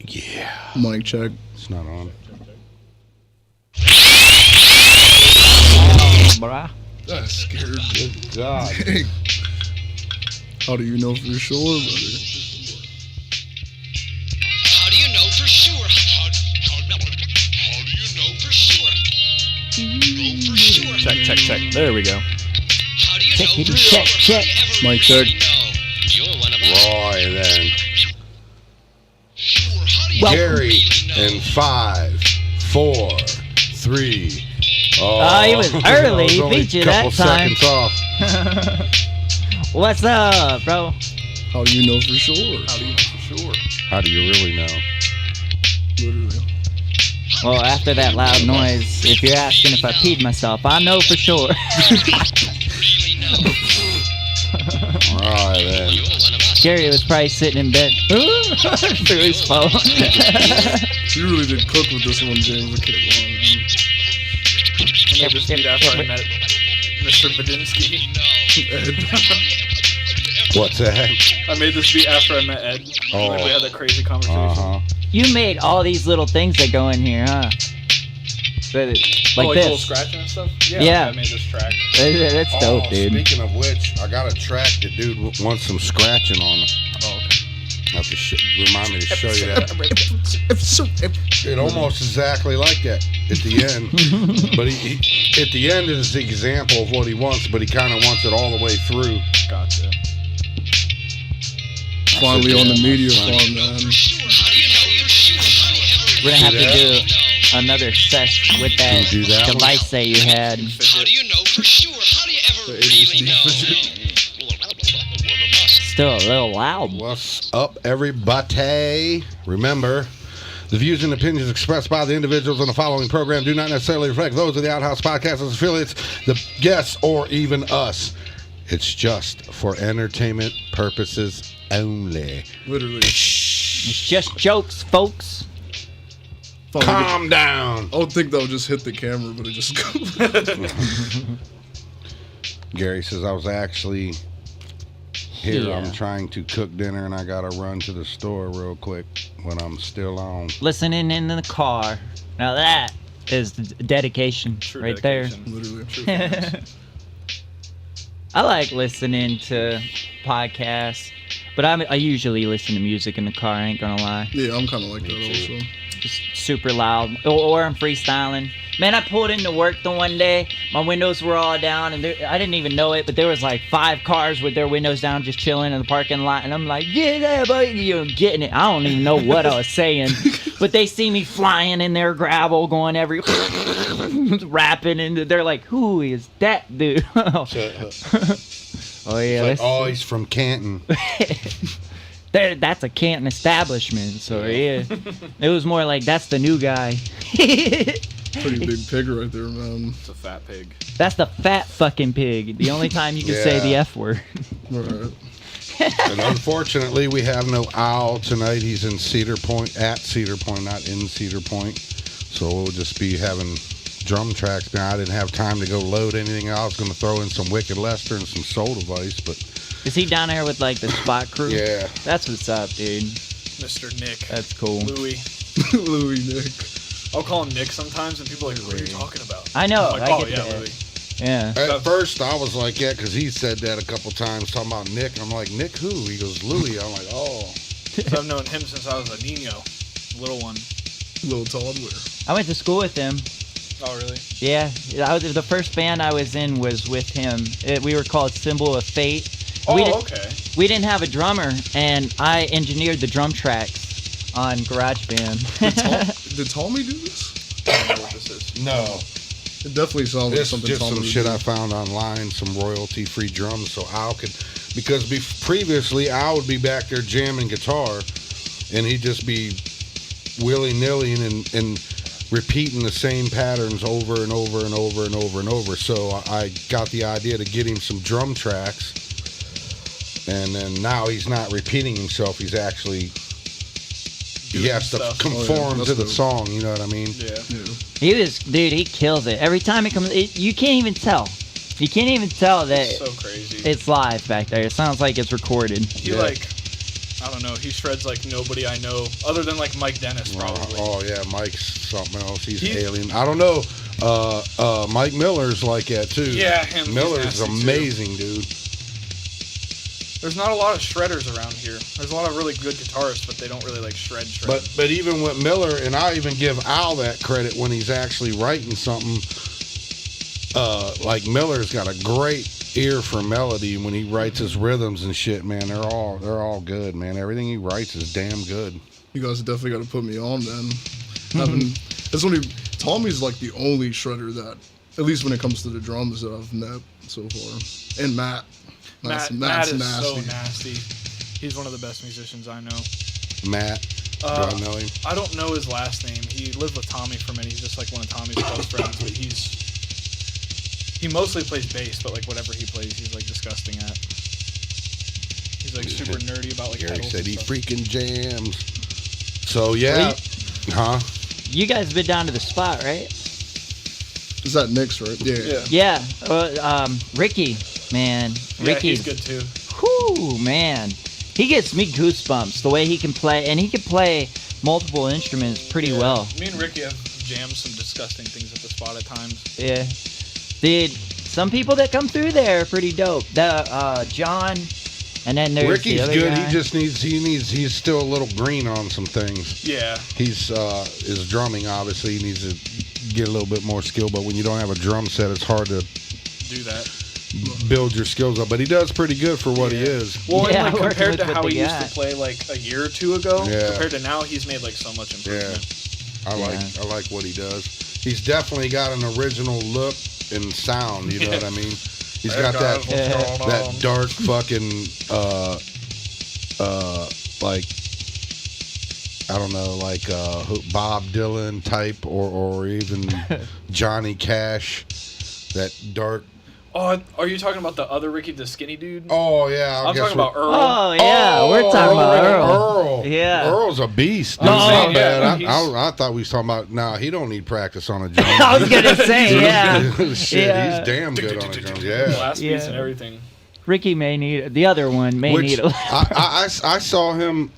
Yeah. Mic check. It's not on. Bruh. That scared me. Good God. Hey. How do you know for sure, brother? How do you know for sure? How do you know for sure? Know for sure. Check. There we go. How do you know for Check. sure? How do you ever Mic check. really know? You're one of us. Roy, then. Sure. How do you Well- ever Gary really know? in 5, 4, 3. Oh, he was early. I was only Beat you a couple that time. seconds off. What's up, bro? How do you know for sure? How do you know for sure? How do you really know? Literally. Well, after that loud noise, if you're asking if I peed myself, I know for sure. Really know. All right, then. You're one of us. Gary was probably sitting in bed through his phone. You really did cook with this one, James. I can't lie, man. I made this beat after I met Mr. Badinsky. What's that? I made this beat after I met Ed. Oh. Like we had that crazy conversation. Uh-huh. You made all these little things that go in here, huh? Like Like this. little scratching and stuff? Yeah. I made this track. That's dope, dude. Speaking of which, I got a track that dude wants some scratching on it. Oh, okay. I have to remind me to show you that. It almost exactly like that at the end. But he at the end is the example of what he wants, but he kind of wants it all the way through. Gotcha. Finally on the media farm, man. Sure. How do you know for sure? How do you ever We're gonna have to that? do another sesh with that Do that one? device that you had. How do you know for sure? How do you ever really know? Still a little loud. What's up, everybody? Remember, the views and opinions expressed by the individuals on the following program do not necessarily reflect those of the Outhouse Podcast, its affiliates, the guests, or even us. It's just for entertainment purposes only. Literally. It's just jokes, folks. Calm down. I would think that would just hit the camera, but it just Gary says, I was actually here. Yeah. I'm trying to cook dinner, and I got to run to the store real quick when I'm still on. Listening in the car. Now that is dedication True right dedication. literally. True fans. there. I like listening to podcasts, but I usually listen to music in the car. I ain't gonna lie. Yeah, I'm kind of like that also. Just super loud, or I'm freestyling. Man, I pulled into work the one day. My windows were all down, and I didn't even know it, but there was like 5 cars with their windows down, just chilling in the parking lot. And I'm like, yeah, there, buddy, you're getting it. I don't even know what I was saying, but they see me flying in their gravel, going every rapping, and they're like, who is that dude? Oh yeah, Like, oh, he's from Canton. that's a Canton establishment. So yeah, it was more like that's the new guy. Pretty big pig right there, man. It's a fat pig. That's the fat fucking pig. The only time you can say the F word. Alright. And unfortunately, we have no Owl tonight. He's in Cedar Point, at Cedar Point, not in Cedar Point. So we'll just be having drum tracks. Now, I didn't have time to go load anything. I was going to throw in some Wicked Lester and some Soul Device, but Is he down there with like the spot crew? yeah. That's what's up, dude. Mr. Nick. That's cool. Louie. Louis Nick. I'll call him Nick sometimes, and people are like, what are you talking about? I know. I'm like, I oh, get yeah, that. Louie. Yeah. At first, I was like, yeah, because he said that a couple times, talking about Nick. I'm like, Nick who? He goes, Louie. I'm like, oh. So I've known him since I was a Nino. Little one. Little toddler. I went to school with him. Oh, really? Yeah. The first band I was in was with him. We were called Symbol of Fate. Oh, Okay. We didn't have a drummer, and I engineered the drum tracks on GarageBand. Did Tommy do this? I don't know what this is. No. It definitely sounds like This is something just Tommy some would shit do. I found online, some royalty-free drums, so Al could, because previously Al would be back there jamming guitar, and he'd just be willy-nilly and repeating the same patterns over and over and over and over and over. So I got the idea to get him some drum tracks, and then now he's not repeating himself. He's actually, he has to stuff. conform that's to the dope. song, you know what I mean? Yeah. He kills it. Every time it comes, you can't even tell. You can't even tell that It's so crazy. it's live back there. It sounds like it's recorded. He Yeah. like I don't know. He shreds like nobody I know, other than like Mike Dennis, probably. Oh yeah, Mike's something else. He's alien. I don't know. Mike Miller's like that too. Yeah, him. Miller's he's nasty, amazing, dude. There's not a lot of shredders around here. There's a lot of really good guitarists, but they don't really like shred. But even with Miller, and I even give Al that credit when he's actually writing something. Like Miller's got a great ear for melody when he writes his rhythms and shit, man. They're all good, man. Everything he writes is damn good. You guys definitely got to put me on then. That's only Tommy's like the only shredder that, at least when it comes to the drums, that I've met so far. And Matt. Matt Matt's is nasty. so nasty. He's one of the best musicians I know. Matt, do I know him? I don't know his last name. He lived with Tommy for a minute. He's just like one of Tommy's close friends, but he mostly plays bass, but like whatever he plays, he's like disgusting at. He's like super nerdy about like Gary pedals said and he stuff. freaking jams. So yeah, You guys been down to the spot, right? Is that Nick's, right? Yeah. Yeah. Ricky, man. Yeah, Ricky. he's good too. Whoo, man. He gets me goosebumps the way he can play, and he can play multiple instruments pretty well. Me and Ricky have jammed some disgusting things at the spot at times. Yeah. Dude, some people that come through there are pretty dope. The John, and then there's Ricky's the other good. guy. He's still a little green on some things. Yeah. He's his drumming, obviously, he needs to get a little bit more skill, but when you don't have a drum set, it's hard to Do that. build your skills up. But he does pretty good for what he is. Well, Yeah, and like working compared with to what how they he used got. to play like a year or two ago, Yeah. compared to now, he's made like so much improvement. I like what he does. He's definitely got an original look and sound, you know what I mean? He's got that dark fucking like I don't know, like Bob Dylan type or even Johnny Cash, that dark. Oh, are you talking about the other Ricky, the skinny dude? Oh yeah, I'm talking about Earl. Oh, yeah. We're talking about Earl. Earl. Yeah. Earl's a beast. Oh, My yeah, bad. he's- I thought we was talking about. Nah, he don't need practice on a drum. I was going to say, yeah. Shit, Yeah. he's damn good on a drum. Yeah. Blast beats Yeah. and everything. Ricky may need, the other one may Which need a I saw him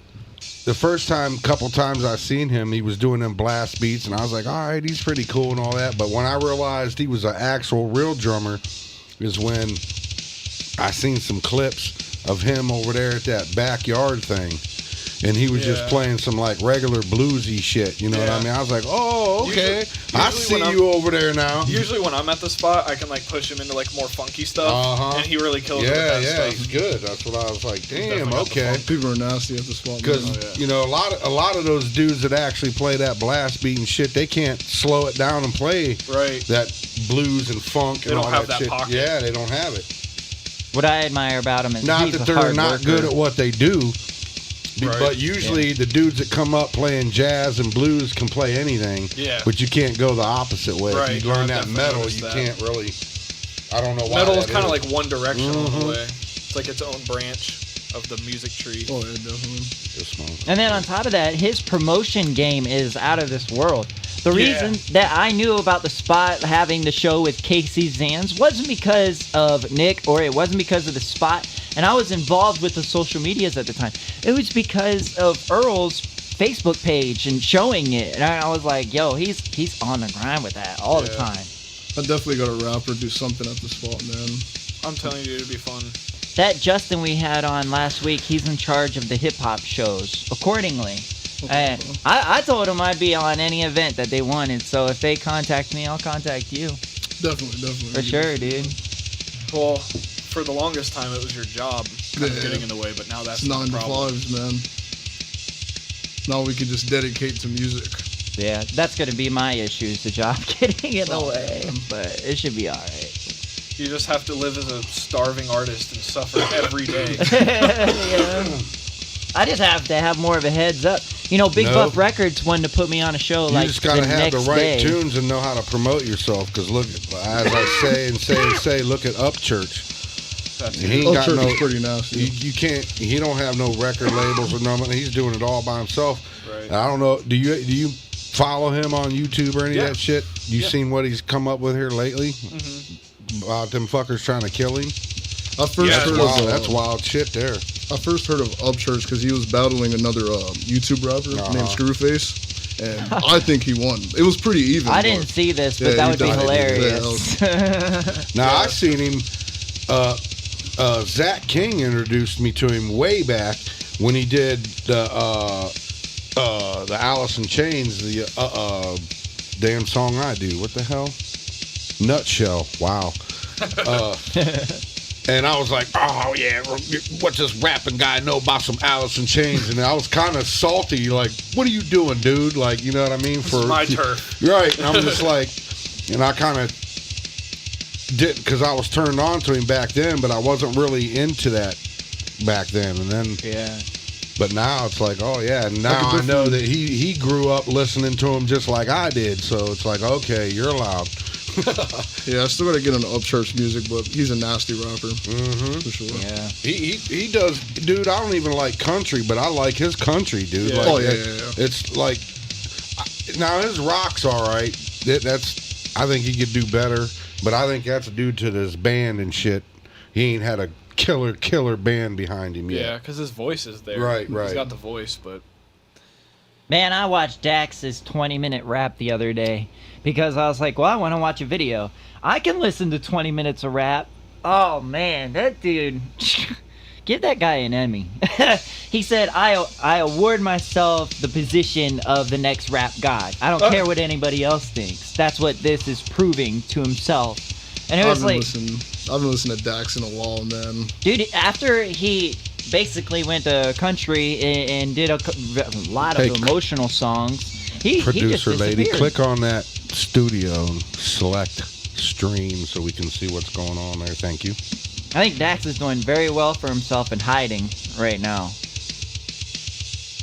the first couple times I seen him. He was doing them blast beats, and I was like, all right, he's pretty cool and all that. But when I realized he was an actual real drummer, is when I seen some clips of him over there at that backyard thing, and he was just playing some like regular bluesy shit. You know what I mean? I was like, oh, okay, I see when you over there now. Usually when I'm at the spot, I can like push him into like more funky stuff, and he really kills it with Yeah, that yeah, stuff. he's good. That's what I was like. Damn, definitely got the okay. People are nasty at the spot. Because you know, a lot of those dudes that actually play that blast beat and shit, they can't slow it down and play Right. that blues and funk. They and don't all have that that shit. pocket. Yeah, they don't have it. What I admire about him is Not he's that a they're hard not worker. good at what they do, Right. but usually the dudes that come up playing jazz and blues can play anything. Yeah. But you can't go the opposite way. Right, If you learn I've that definitely metal, noticed you that. can't really. I don't know why. Metal is that kind of like one directional in Mhm. a way. It's like its own branch of the music tree. Oh, yeah, definitely. This one. And then on top of that, his promotion game is out of this world. The reason that I knew about the spot having the show with Casey Zans wasn't because of Nick, or it wasn't because of the spot, and I was involved with the social medias at the time. It was because of Earl's Facebook page and showing it, and I was like, yo, he's on the grind with that all the time. I definitely got a rapper do something at the spot, man. I'm telling you, it'd be fun. That Justin we had on last week, he's in charge of the hip-hop shows accordingly. And I told him I'd be on any event that they wanted, so if they contact me, I'll contact you. Definitely. For sure, dude. Well, for the longest time, it was your job kind of Yeah. getting in the way, but now that's It's not 9 a to problem. 5s, man. Now we can just dedicate to music. Yeah, that's going to be my issue, is the job getting in the way, but it should be all right. You just have to live as a starving artist and suffer every day. Yeah. I just have to have more of a heads up. You know, Big No. Buff Records wanted to put me on a show You like just gotta the have the next right day. tunes and know how to promote yourself. Because look, as I say, look at Upchurch. He ain't got Church no. is pretty nasty. You can't. He don't have no record labels or nothing. He's doing it all by himself. Right. And I don't know. Do you follow him on YouTube or any of that shit? You seen what he's come up with here lately? About them fuckers trying to kill him. I first That's heard wild. of That's wild shit there. I first heard of Upchurch because he was battling another YouTube rapper named Screwface, and I think he won. It was pretty even. I didn't see this, but Yeah, that you would be died. hilarious. Now I seen him. Zach King introduced me to him way back when he did the Alice in Chains, the damn song I do. What the hell? Nutshell. Wow. And I was like, oh yeah, what's this rapping guy know about some Alice in Chains? And I was kind of salty, like, what are you doing, dude? Like, you know what I mean? This is my turf. Right. And I'm just like, and I kind of didn't, because I was turned on to him back then, but I wasn't really into that back then. And then, Yeah. but now it's like, oh yeah, and now I know that he grew up listening to him just like I did. So it's like, okay, you're allowed. Yeah, I still gotta get into Upchurch music, but he's a nasty rapper for sure. Yeah. He does, dude. I don't even like country, but I like his country, dude. Yeah. Like, Oh, yeah. It's like, now his rock's all right. That's, I think he could do better, but I think that's due to this band and shit. He ain't had a killer band behind him Yeah, yet. because his voice is there. Right. He's got the voice, but Man, I watched Dax's 20-minute rap the other day because I was like, well, I want to watch a video. I can listen to 20 minutes of rap. Oh, man, that dude... Give that guy an Emmy. He said, I award myself the position of the next rap god. I don't care what anybody else thinks. That's what this is proving to himself. And it was like... I've been listening to Dax in a while, man. Dude, after he basically went to country and did a lot of emotional songs, he just Producer lady, disappeared. click on that studio and select stream so we can see what's going on there. Thank you. I think Dax is doing very well for himself in hiding right now.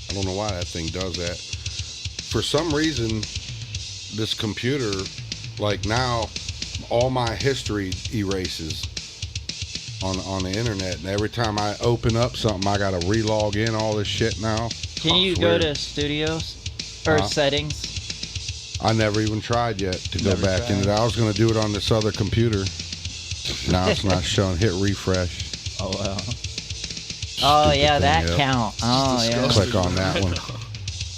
I don't know why that thing does that. For some reason, this computer, like now, all my history erases on the internet. And every time I open up something, I got to relog in all this shit now. Can you go to studios or settings? I never even tried yet to go Never back tried. into that. I was going to do it on this other computer. Now it's not showing. Hit refresh. Oh, well. Oh, yeah, thing, that yep. count. Oh, yeah. Click on that one.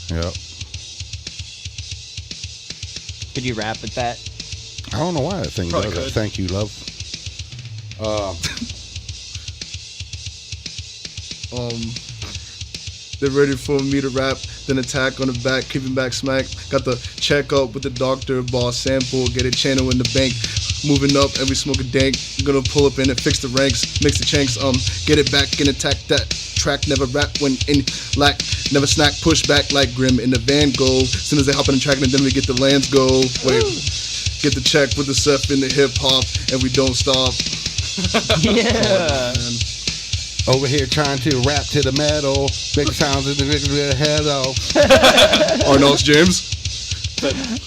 Yep. Could you rap with that? I don't know why that thing Probably does that. could. Thank you, love. They're ready for me to rap, then attack on the back, keeping back smack. Got the check up with the doctor, boss sample, get a channel in the bank. Moving up and we smoke a dank. Gonna pull up in it, fix the ranks, mix the chanks, get it back and attack that track. Never rap when in lack, never snack, push back like Grim in the Van Gogh. Soon as they hop in the track and then we get the lands go. Wait, get the check with the stuff in the hip hop and we don't stop. Yeah. Man. Over here trying to rap to the metal, make sounds in the head off. Arnold's James.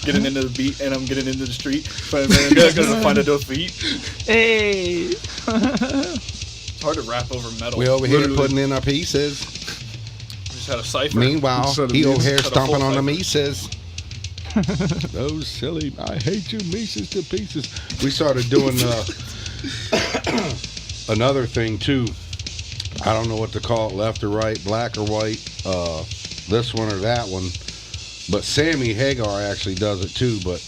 getting into the beat and I'm getting into the street. But man, gonna find a dope beat. Hey. It's hard to rap over metal. We over here Literally. putting in our pieces. Just had a cipher. Meanwhile, Set of he over beats. here Cut a stomping full on the cipher. Mises. Those silly, I hate you Mises to pieces. We started doing another thing too. I don't know what to call it, left or right, black or white, this one or that one. But Sammy Hagar actually does it too, but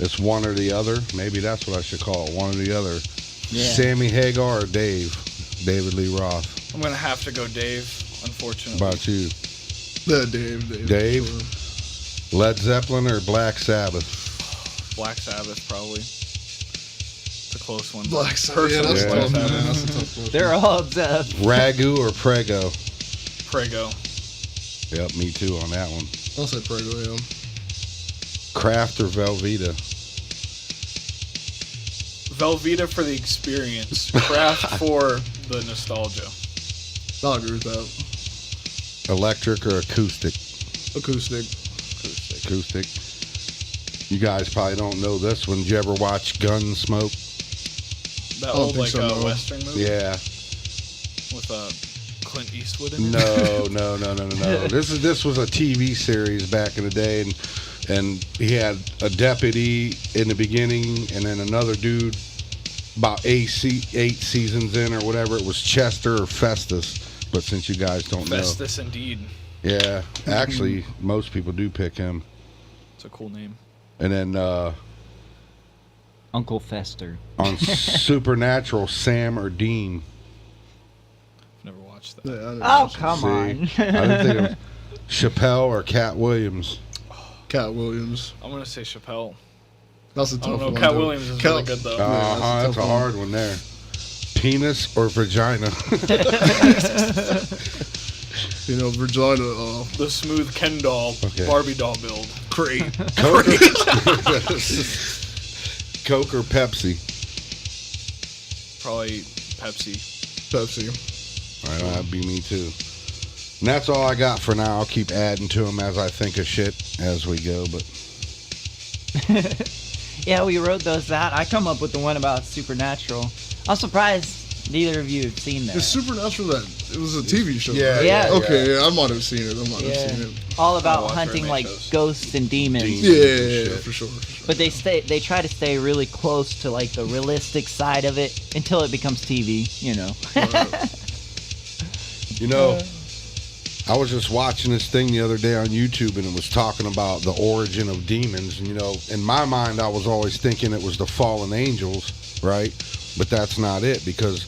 it's one or the other. Maybe that's what I should call it, one or the other. Yeah. Sammy Hagar or David Lee Roth. I'm gonna have to go Dave, unfortunately. About you, Dave. Dave? Sure. Led Zeppelin or Black Sabbath? Black Sabbath, probably. It's a close one. Black Sabbath. Yeah, Personally, that's Yeah. tough, man. That's a tough one. They're all tough. Ragu or Prego? Prego. Yep, me too on that one. I'll say Prego, yeah. Kraft or Velveeta? Velveeta for the experience. Craft for the nostalgia. I'll agree with that. Electric or acoustic? Acoustic. Acoustic. You guys probably don't know this one. Did you ever watch Gunsmoke? That I don't old think like so, no. Western movie Yeah. with Clint Eastwood in it. No. This was a TV series back in the day, and he had a deputy in the beginning, and then another dude about 8 seasons in or whatever, it was Chester or Festus. But since you guys don't Festus, indeed. know, yeah, actually, most people do pick him. It's a cool name. And then Uncle Fester. on Supernatural, Sam or Dean. I've never watched that. Yeah, I didn't Oh, watch it. come See, on. I didn't think it was Chappelle or Cat Williams. Cat Williams. I'm gonna say Chappelle. That's a I tough don't know. one. Cat though. Williams is Cat- really good though. That's a tough one. hard one there. Penis or vagina? You know, Virginia. The smooth Ken doll, Okay. Barbie doll build. Great. Coke Coke or Pepsi? Probably Pepsi. Pepsi. All right, that'd be me too. And that's all I got for now. I'll keep adding to them as I think of shit as we go. But Yeah, we wrote those out. I come up with the one about Supernatural. I'm surprised neither of you have seen that. Is Supernatural that? It was a TV show. Yeah, right? yeah. Okay, yeah, I might have seen it. Yeah. Seen it. All I about watch hunting remake like shows. ghosts and demons. Yeah, for sure. But they try to stay really close to like the realistic side of it until it becomes TV, you know. you know, I was just watching this thing the other day on YouTube, and it was talking about the origin of demons. And you know, in my mind, I was always thinking it was the fallen angels, right? But that's not it, because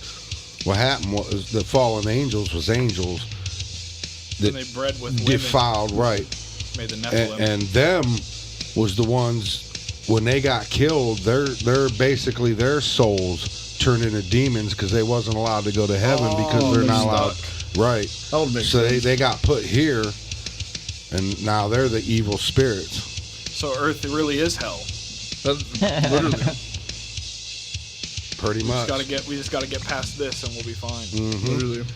what happened was the fallen angels was angels And that they bred with women. defiled, right? Made the Nephilim. And them was the ones when they got killed. They're basically their souls turned into demons because they wasn't allowed to go to heaven because they're not allowed. Right. That would make So sense. they got put here, and now they're the evil spirits. So Earth really is hell. Literally. Pretty much. We just gotta get past this, and we'll be fine. Mhm. Literally. And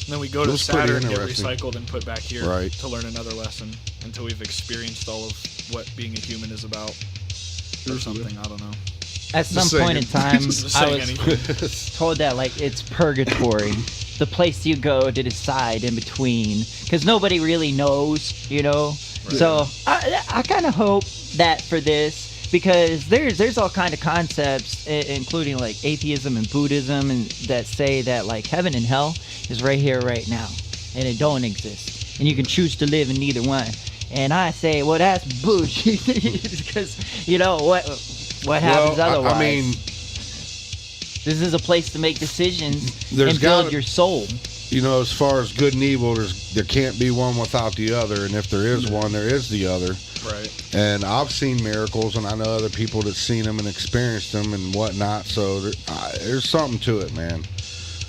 then we go to That's pretty Saturn, get interesting. recycled, and put back here Right. to learn another lesson until we've experienced all of what being a human is about, or something. I don't know. At some saying. point in time, Just I saying was anything. told that like it's purgatory, the place you go to decide in between, because nobody really knows, you know. So I kind of hope that for this, because there's all kind of concepts, including like atheism and Buddhism, and that say that like heaven and hell is right here, right now, and it don't exist, and you can choose to live in neither one. And I say, well, that's bullshit, because you know what happens otherwise. I mean, This is a place to make decisions There's and build gotta- your soul. you know, as far as good and evil, there can't be one without the other, and if there is one, there is the other. Right. And I've seen miracles, and I know other people that's seen them and experienced them and whatnot. So there's something to it, man.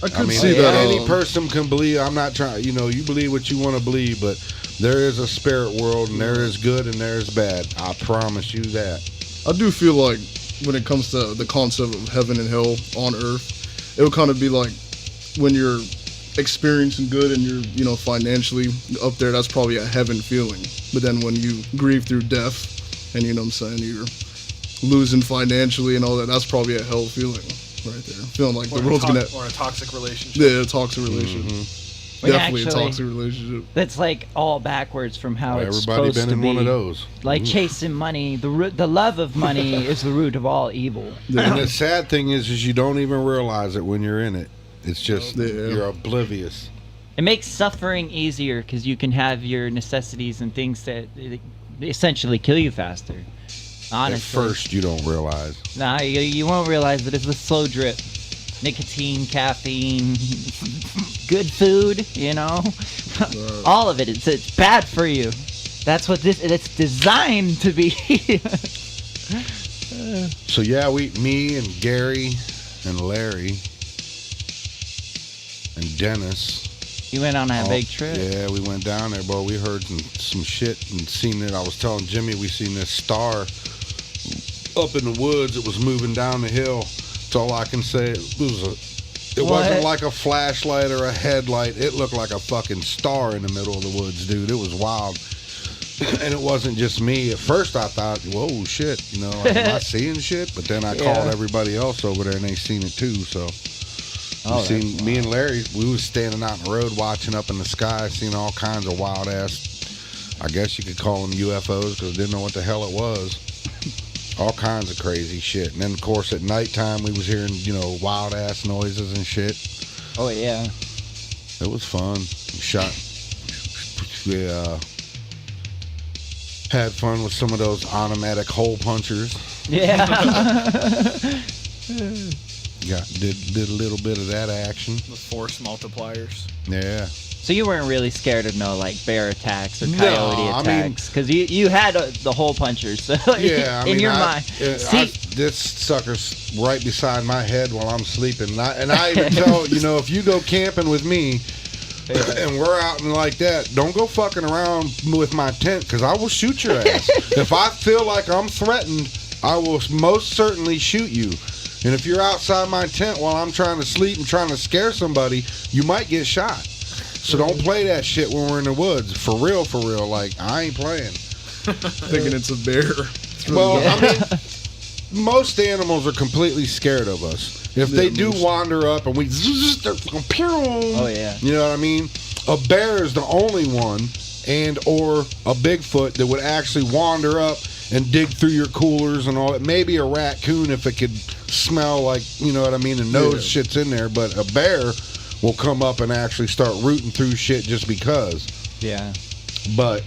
I I could mean, see that. any person can believe. I'm not trying. You know, you believe what you want to believe, but there is a spirit world, and there is good and there is bad. I promise you that. I do feel like when it comes to the concept of heaven and hell on earth, it would kind of be like when you're experiencing good and you're, you know, financially up there, that's probably a heaven feeling. But then when you grieve through death and, you know what I'm saying, you're losing financially and all that, that's probably a hell feeling right there. Feeling like the world's gonna... or a toxic relationship. Yeah, a toxic relationship. When Definitely a actually- toxic relationship. That's like all backwards from how it's Everybody supposed been to in be. one of those. Like chasing money, the love of money is the root of all evil. And the sad thing is you don't even realize it when you're in it. It's just Yeah. you're oblivious. It makes suffering easier because you can have your necessities and things that essentially kill you faster. Honestly. At first, you don't realize. Nah, you won't realize that it's a slow drip. Nicotine, caffeine, good food, you know? All of it. It's bad for you. That's what it's designed to be. So yeah, me and Gary and Larry and Dennis. You went on that Oh, big trip. Yeah, we went down there, bro. We heard some shit and seen it. I was telling Jimmy we seen this star up in the woods. It was moving down the hill. That's all I can say. It wasn't like a flashlight or a headlight. It looked like a fucking star in the middle of the woods, dude. It was wild. And it wasn't just me. At first I thought, whoa, shit, you know, am I seeing shit? But then I called everybody else over there and they seen it too, so. Oh, Seen me and Larry, we was standing out in the road watching up in the sky, seeing all kinds of wild ass, I guess you could call them UFOs because I didn't know what the hell it was. all kinds of crazy shit. And then of course at nighttime we was hearing, you know, wild ass noises and shit. Oh yeah. It was fun. We had fun with some of those automatic hole punchers. Yeah. Did a little bit of that action. The force multipliers. Yeah. So you weren't really scared of no like bear attacks or No, coyote I mean- attacks because you had the hole punchers. So Yeah, I in mean, your mind. this sucker's right beside my head while I'm sleeping. And I even tell, you know, if you go camping with me and we're out and like that, don't go fucking around with my tent because I will shoot your ass. If I feel like I'm threatened, I will most certainly shoot you. And if you're outside my tent while I'm trying to sleep and trying to scare somebody, you might get shot. So don't play that shit when we're in the woods. For real. Like, I ain't playing. Thinking it's a bear. Well, I mean, most animals are completely scared of us. If they do wander up and we, they're fucking pew. Oh yeah. You know what I mean? A bear is the only one, and or a Bigfoot that would actually wander up and dig through your coolers and all that. Maybe a raccoon if it could smell like, you know what I mean, and knows shit's in there. But a bear will come up and actually start rooting through shit just because. Yeah. But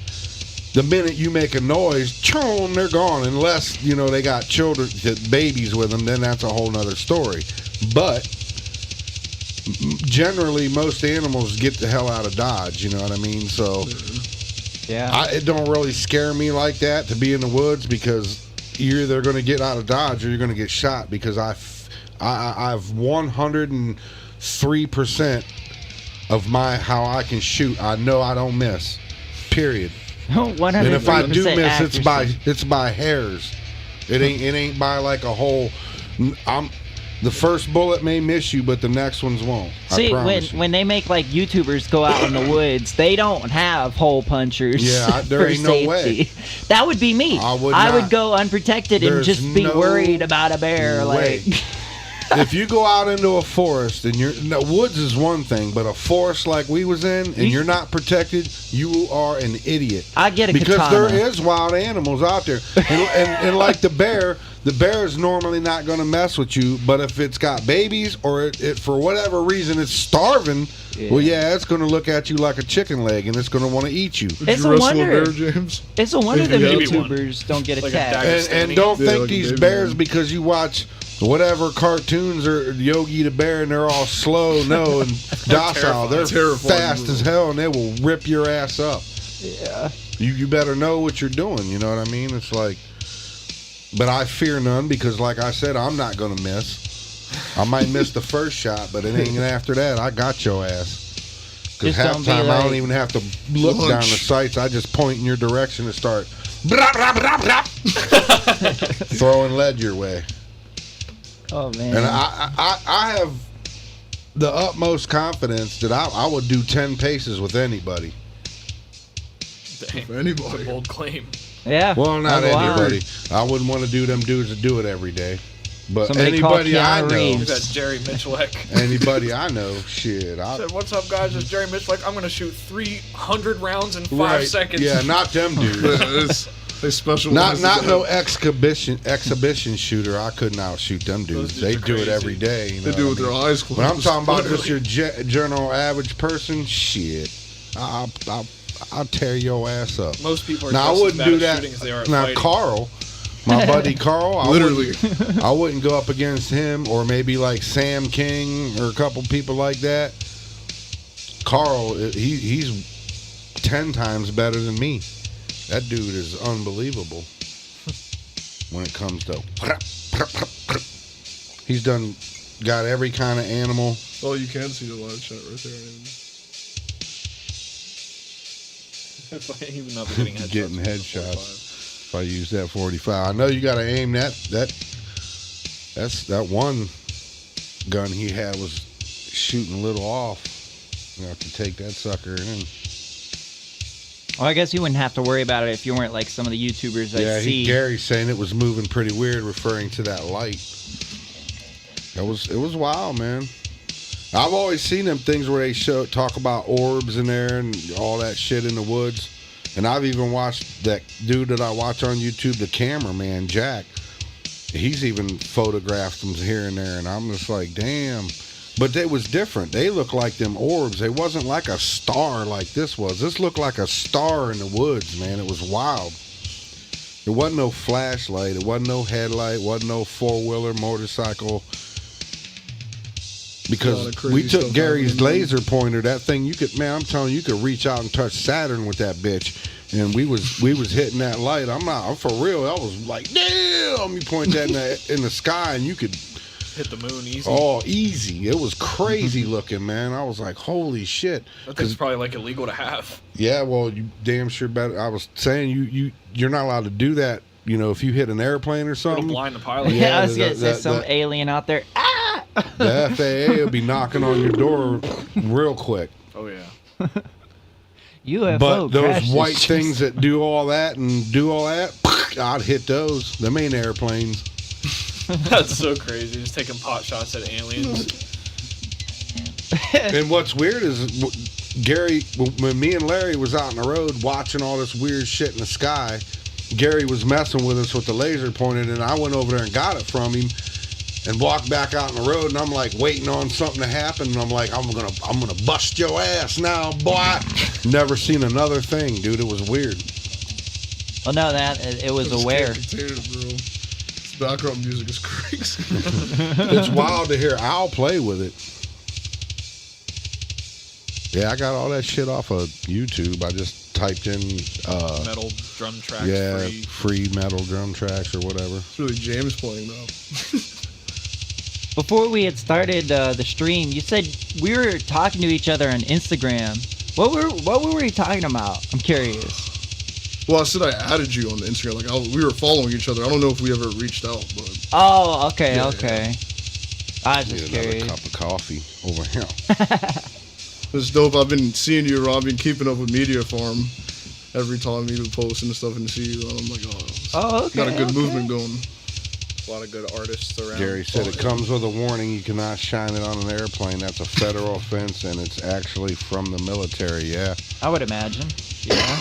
the minute you make a noise, choom, they're gone. Unless, you know, they got children, babies with them, then that's a whole nother story. But generally, most animals get the hell out of Dodge, you know what I mean? So Yeah. it don't really scare me like that to be in the woods because you're either going to get out of Dodge or you're going to get shot because I've 103% of how I can shoot. I know I don't miss. Period. 100%. And if I do miss, accuracy. it's by hairs. It ain't by like a whole. The first bullet may miss you, but the next ones won't. See, I promise you. when they make like YouTubers go out in the woods, they don't have hole punchers. Yeah, there for ain't no safety. way. That would be me. I would would not. go unprotected and There's just be no worried about a bear. way. Like, If you go out into a forest and woods is one thing, but a forest like we was in and you're not protected, you are an idiot. I get a because katana. there is wild animals out there, and like the bear is normally not going to mess with you. But if it's got babies or it for whatever reason it's starving, well, yeah, it's going to look at you like a chicken leg and it's going to want to eat you. Would It's you a wrestle wonder. a bear, James? It's a wonder them Maybe one. YouTubers don't get Like a attacked. dagger. And don't Yeah, think like a these baby bears one. because you watch whatever cartoons or Yogi the Bear and they're all slow, no, and docile. They're Terrifying. fast as hell and they will rip your ass up. Yeah. You better know what you're doing. You know what I mean? It's like, but I fear none because, like I said, I'm not gonna miss. I might miss the first shot, but it ain't after that. I got your ass. Because Just half don't the be time I don't like- even have to look down the sights. I just point in your direction and start throwing lead your way. Oh man. And I have the utmost confidence that I would do 10 paces with anybody. Dang. For anybody. Bold claim. Yeah. Well, not that's wild. anybody. I wouldn't want to do them dudes that do it every day. But Somebody call anybody I Keanu know, Reeves. That's Jerry Mitchellek. anybody I know, shit. Said, what's up, guys? It's Jerry Mitchellek. I'm going to shoot 300 rounds in 5 Right. seconds. Yeah, not them dudes. They special. not no exhibition shooter. I couldn't outshoot them dudes. dudes They are do it crazy. every day. You know They do it what with I their mean? eyes closed. When I'm talking about just your general average person, shit, I'll tear your ass up. Most people are Now I just as wouldn't bad do at that. shooting as they are at Now fighting. Carl, my buddy Carl, Literally. I wouldn't go up against him or maybe like Sam King or a couple people like that. Carl, he's 10 times better than me. That dude is unbelievable when it comes to. He's got every kind of animal. Oh, you can see the live chat right there. Even though they're getting headshots. Getting with the headshots. If I use that 45, I know you got to aim that one gun he had was shooting a little off. You have to take that sucker in. Well, I guess you wouldn't have to worry about it if you weren't like some of the YouTubers I see. Gary's saying it was moving pretty weird, referring to that light. It was wild, man. I've always seen them things where they talk about orbs in there and all that shit in the woods. And I've even watched that dude that I watch on YouTube, the cameraman, Jack. He's even photographed them here and there, and I'm just like, damn. But it was different. They looked like them orbs. They wasn't like a star like this was. This looked like a star in the woods, man. It was wild. There wasn't no flashlight. It wasn't no headlight. Wasn't no four-wheeler motorcycle. Because we took Gary's laser pointer. That thing, you could, man, I'm telling you, you could reach out and touch Saturn with that bitch. And we was hitting that light. I'm for real. I was like, damn! You point that in the sky, and you could hit the moon easy. Oh, easy! It was crazy looking, man. I was like, holy shit! That thing's probably like illegal to have. Yeah, well, you damn sure better. I was saying you're not allowed to do that. You know, if you hit an airplane or something, it'll blind the pilot. Yeah, I was gonna say some alien out there. Ah! The FAA will be knocking on your door real quick. Oh yeah. UFO But those crashes. white things that do all that and do all that, I'd hit those. Them ain't airplanes. That's so crazy. Just taking pot shots at aliens. And what's weird is Gary, when me and Larry was out on the road watching all this weird shit in the sky, Gary was messing with us with the laser pointed, and I went over there and got it from him and walked back out on the road, and I'm like waiting on something to happen, and I'm like, I'm gonna bust your ass now, boy. Never seen another thing, dude. It was weird. Well, no, it was aware. This background music is crazy. It's wild to hear Al play with it. Yeah, I got all that shit off of YouTube. I just typed in Metal drum tracks. yeah, free metal drum tracks or whatever. It's really James playing though. Before we had started the stream, you said we were talking to each other on Instagram. What were we talking about? I'm curious. Well, I said I added you on the Instagram. Like we were following each other. I don't know if we ever reached out, but. Oh, okay, Yeah, okay. I was Need just another curious. cup of coffee over here. It's dope. I've been seeing you around. I've been keeping up with Media Farm every time you post and stuff and see you. And I'm like, Oh, okay. got a good okay. movement going. A lot of good artists around. Gary said it comes with a warning. You cannot shine it on an airplane. That's a federal offense, and it's actually from the military. Yeah. I would imagine. Yeah.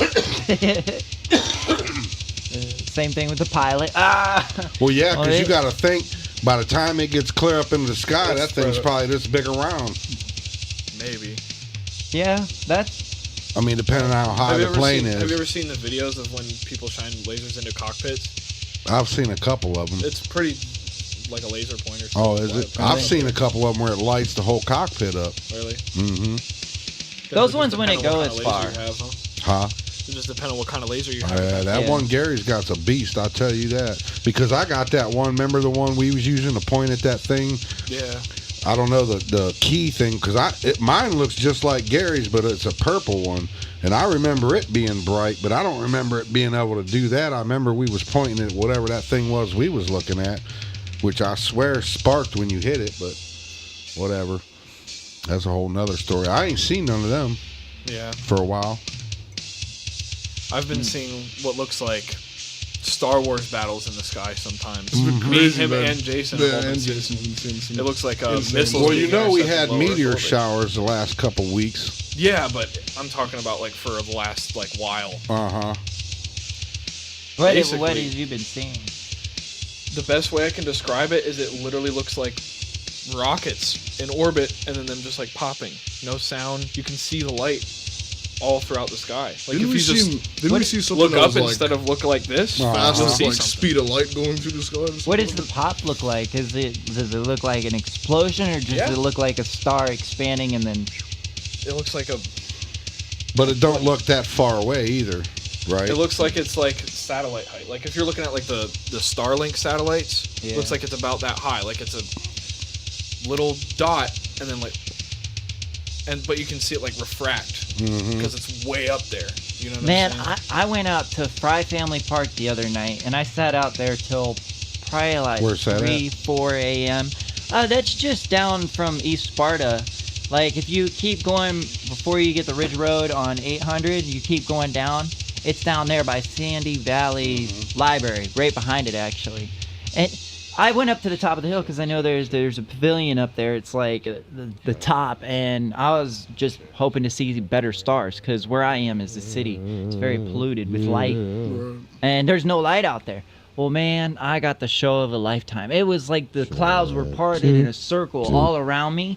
Same thing with the pilot. Ah. Well, yeah, Oh, because it- you got to think. By the time it gets clear up into the sky, That's that thing's right. probably this big around. Maybe. Yeah, that's. I mean, depending on how high the plane Have you is. ever seen the videos of when people shine lasers into cockpits? I've seen a couple of them. It's pretty like a laser pointer. Oh, is it? I've seen a couple of them where it lights the whole cockpit up. Really? Mm-hmm. Those ones when it goes far. Huh? It just depends on what kind of laser you have. That Yeah. one Gary's got's a beast, I'll tell you that. Because I got that one. Remember the one we was using to point at that thing? Yeah. I don't know the key thing because mine looks just like Gary's, but it's a purple one, and I remember it being bright, but I don't remember it being able to do that. I remember we was pointing at whatever that thing was we was looking at, which I swear sparked when you hit it, but whatever. That's a whole nother story. I ain't seen none of them Yeah. for a while. I've been seeing what looks like Star Wars battles in the sky sometimes. It's been Me, crazy, him, man. and Jason. Yeah, have all been and seeing Jason. some- Been seeing some It looks like insane. missiles. Well, you being know we intercepted had lower meteor orbit. showers the last couple weeks. Yeah, but I'm talking about like for the last like while. Uh-huh. What Basically- have you been seeing? The best way I can describe it is it literally looks like rockets in orbit and then them just like popping. No sound. You can see the light all throughout the sky. Like Didn't if you just we see something look that up was like instead of look like this, fast you'll as see like something. speed of light going through the sky? or What does something? the pop look like? Does it look like an explosion, or does Yeah. it look like a star expanding and then? It looks like But it don't look that far away either, right? it looks like it's like satellite height. Like if you're looking at like the Starlink satellites, Yeah. it looks like it's about that high. Like it's a little dot and then like but you can see it like refract because it's way up there. You know what Man, I'm saying? I went out to Fry Family Park the other night, and I sat out there till probably like Where's that 4 a.m. That's just down from East Sparta. Like, if you keep going before you get the Ridge Road on 800, you keep going down. It's down there by Sandy Valley Library, right behind it, actually. And I went up to the top of the hill because I know there's a pavilion up there. It's like the top, and I was just hoping to see better stars because where I am is the city. It's very polluted with light, and there's no light out there. Well, man, I got the show of a lifetime. It was like the clouds were parted in a circle all around me,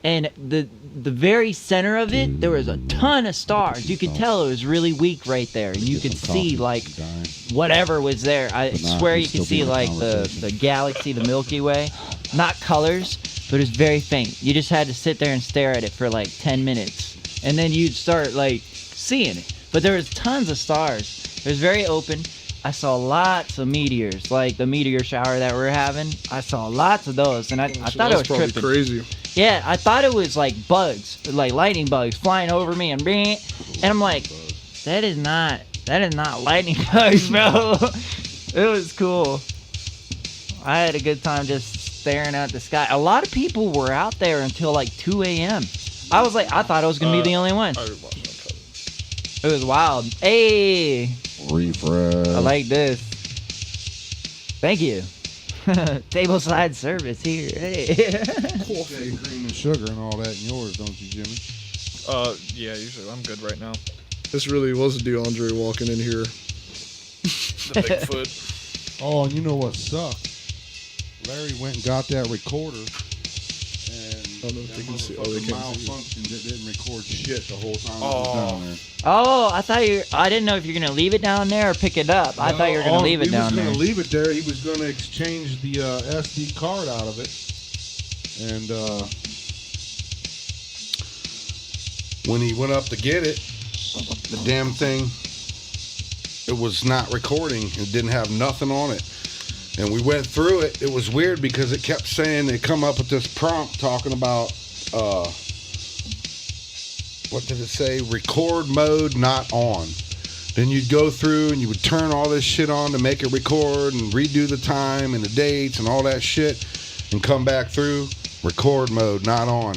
and the very center of it, there was a ton of stars. You could tell it was really weak right there, and you could see like whatever was there. I swear you could see like the galaxy, the Milky Way, not colors, but it was very faint. You just had to sit there and stare at it for like 10 minutes, and then you'd start like seeing it. But there was tons of stars. It was very open. I saw lots of meteors, like the meteor shower that we're having. I saw lots of those, and I thought it was probably tripping. crazy. Yeah, I thought it was like bugs, like lightning bugs flying over me and bing, and I'm like, that is not lightning bugs, bro. It was cool. I had a good time just staring at the sky. A lot of people were out there until like 2 a.m. I thought I was gonna be the only one. It was wild. Hey, refresh. I like this. Thank you. Tableside service here. Hey. Coffee, cream, and sugar and all that in yours, don't you, Jimmy? Yeah, usually I'm good right now. This really was DeAndre walking in here. The Bigfoot. Oh, and you know what sucked? Larry went and got that recorder, and I don't know if they can see. Oh, motherfucker they can't see. malfunctioned. It didn't record shit the whole time it was down there. Oh, I didn't know if you're gonna leave it down there or pick it up. I thought you were gonna leave it down there. He was going to leave it there. He was going to exchange the SD card out of it. And when he went up to get it, the damn thing, it was not recording. It didn't have nothing on it. And we went through it. It was weird because it kept saying, they come up with this prompt talking about, what did it say? Record mode not on. Then you'd go through and you would turn all this shit on to make it record and redo the time and the dates and all that shit and come back through. Record mode not on.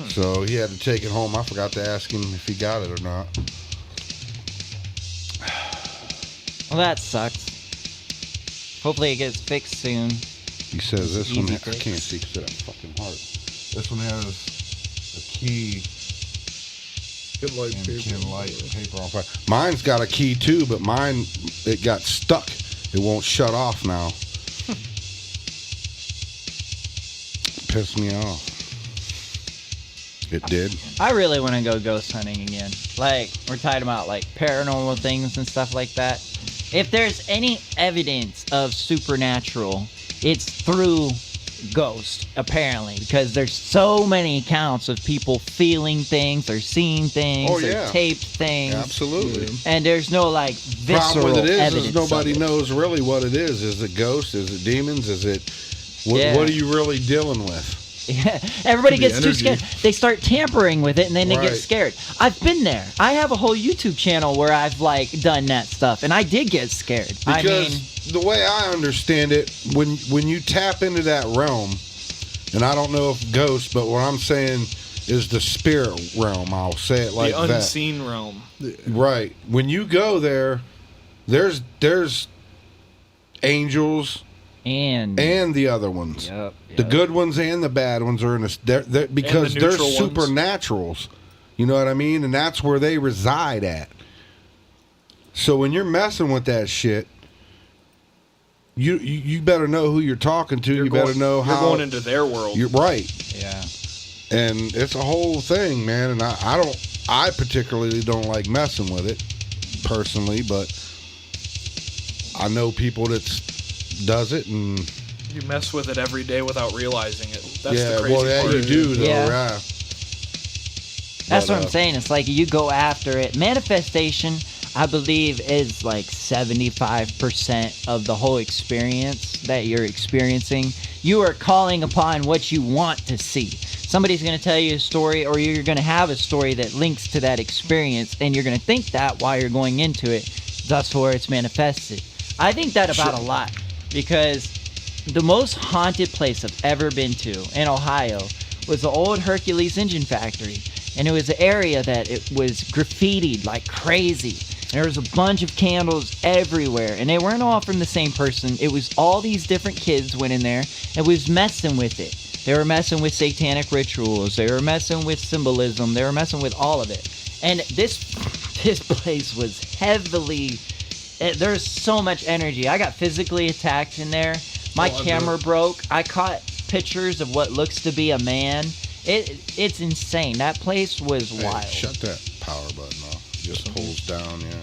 So he had to take it home. I forgot to ask him if he got it or not. Well, that sucks. Hopefully it gets fixed soon. He says this Easy one, I fix. can't see because of that fucking heart. This one has a key Get light and paper. can light the paper on fire. Mine's got a key too, but mine, it got stuck. It won't shut off now. Pissed me off. It did. I really want to go ghost hunting again. Like, we're talking about like paranormal things and stuff like that. If there's any evidence of supernatural, it's through ghost, apparently, because there's so many accounts of people feeling things or seeing things Oh, or yeah. taped things. Absolutely. And there's no like visceral Problem with it evidence. is nobody of it. knows really what it is. Is it ghosts? Is it demons? Is it Yeah. what are you really dealing with? Yeah, everybody Could be gets too energy. scared. They start tampering with it, and then they get Right. scared. I've been there. I have a whole YouTube channel where I've like done that stuff, and I did get scared. Because I mean, the way I understand it, when you tap into that realm, and I don't know if ghosts, but what I'm saying is the spirit realm. I'll say it like The that. unseen realm. Right. When you go there, there's angels and and the other ones. Yep, The yep. good ones and the bad ones are in this. Because the they're neutral ones. supernaturals. You know what I mean? And that's where they reside at. So when you're messing with that shit, you better know who you're talking to. You better know how. You're going into their world. You're right. Yeah. And it's a whole thing, man. And I particularly don't like messing with it personally, but I know people that does it, and You mess with it every day without realizing it. That's yeah, the crazy well, yeah, part. you do though, Yeah. yeah. That's But, what I'm saying. It's like you go after it. Manifestation, I believe, is like 75% of the whole experience that you're experiencing. You are calling upon what you want to see. Somebody's going to tell you a story, or you're going to have a story that links to that experience, and you're going to think that while you're going into it. That's where it's manifested. I think that about a lot, because the most haunted place I've ever been to in Ohio was the old Hercules engine factory. And it was an area that it was graffitied like crazy. And there was a bunch of candles everywhere. And they weren't all from the same person. It was all these different kids went in there and was messing with it. They were messing with satanic rituals. They were messing with symbolism. They were messing with all of it. And this place was heavily there's so much energy. I got physically attacked in there. My camera broke. I caught pictures of what looks to be a man. It's insane. That place was wild. Shut that power button off. Just pulls down, yeah.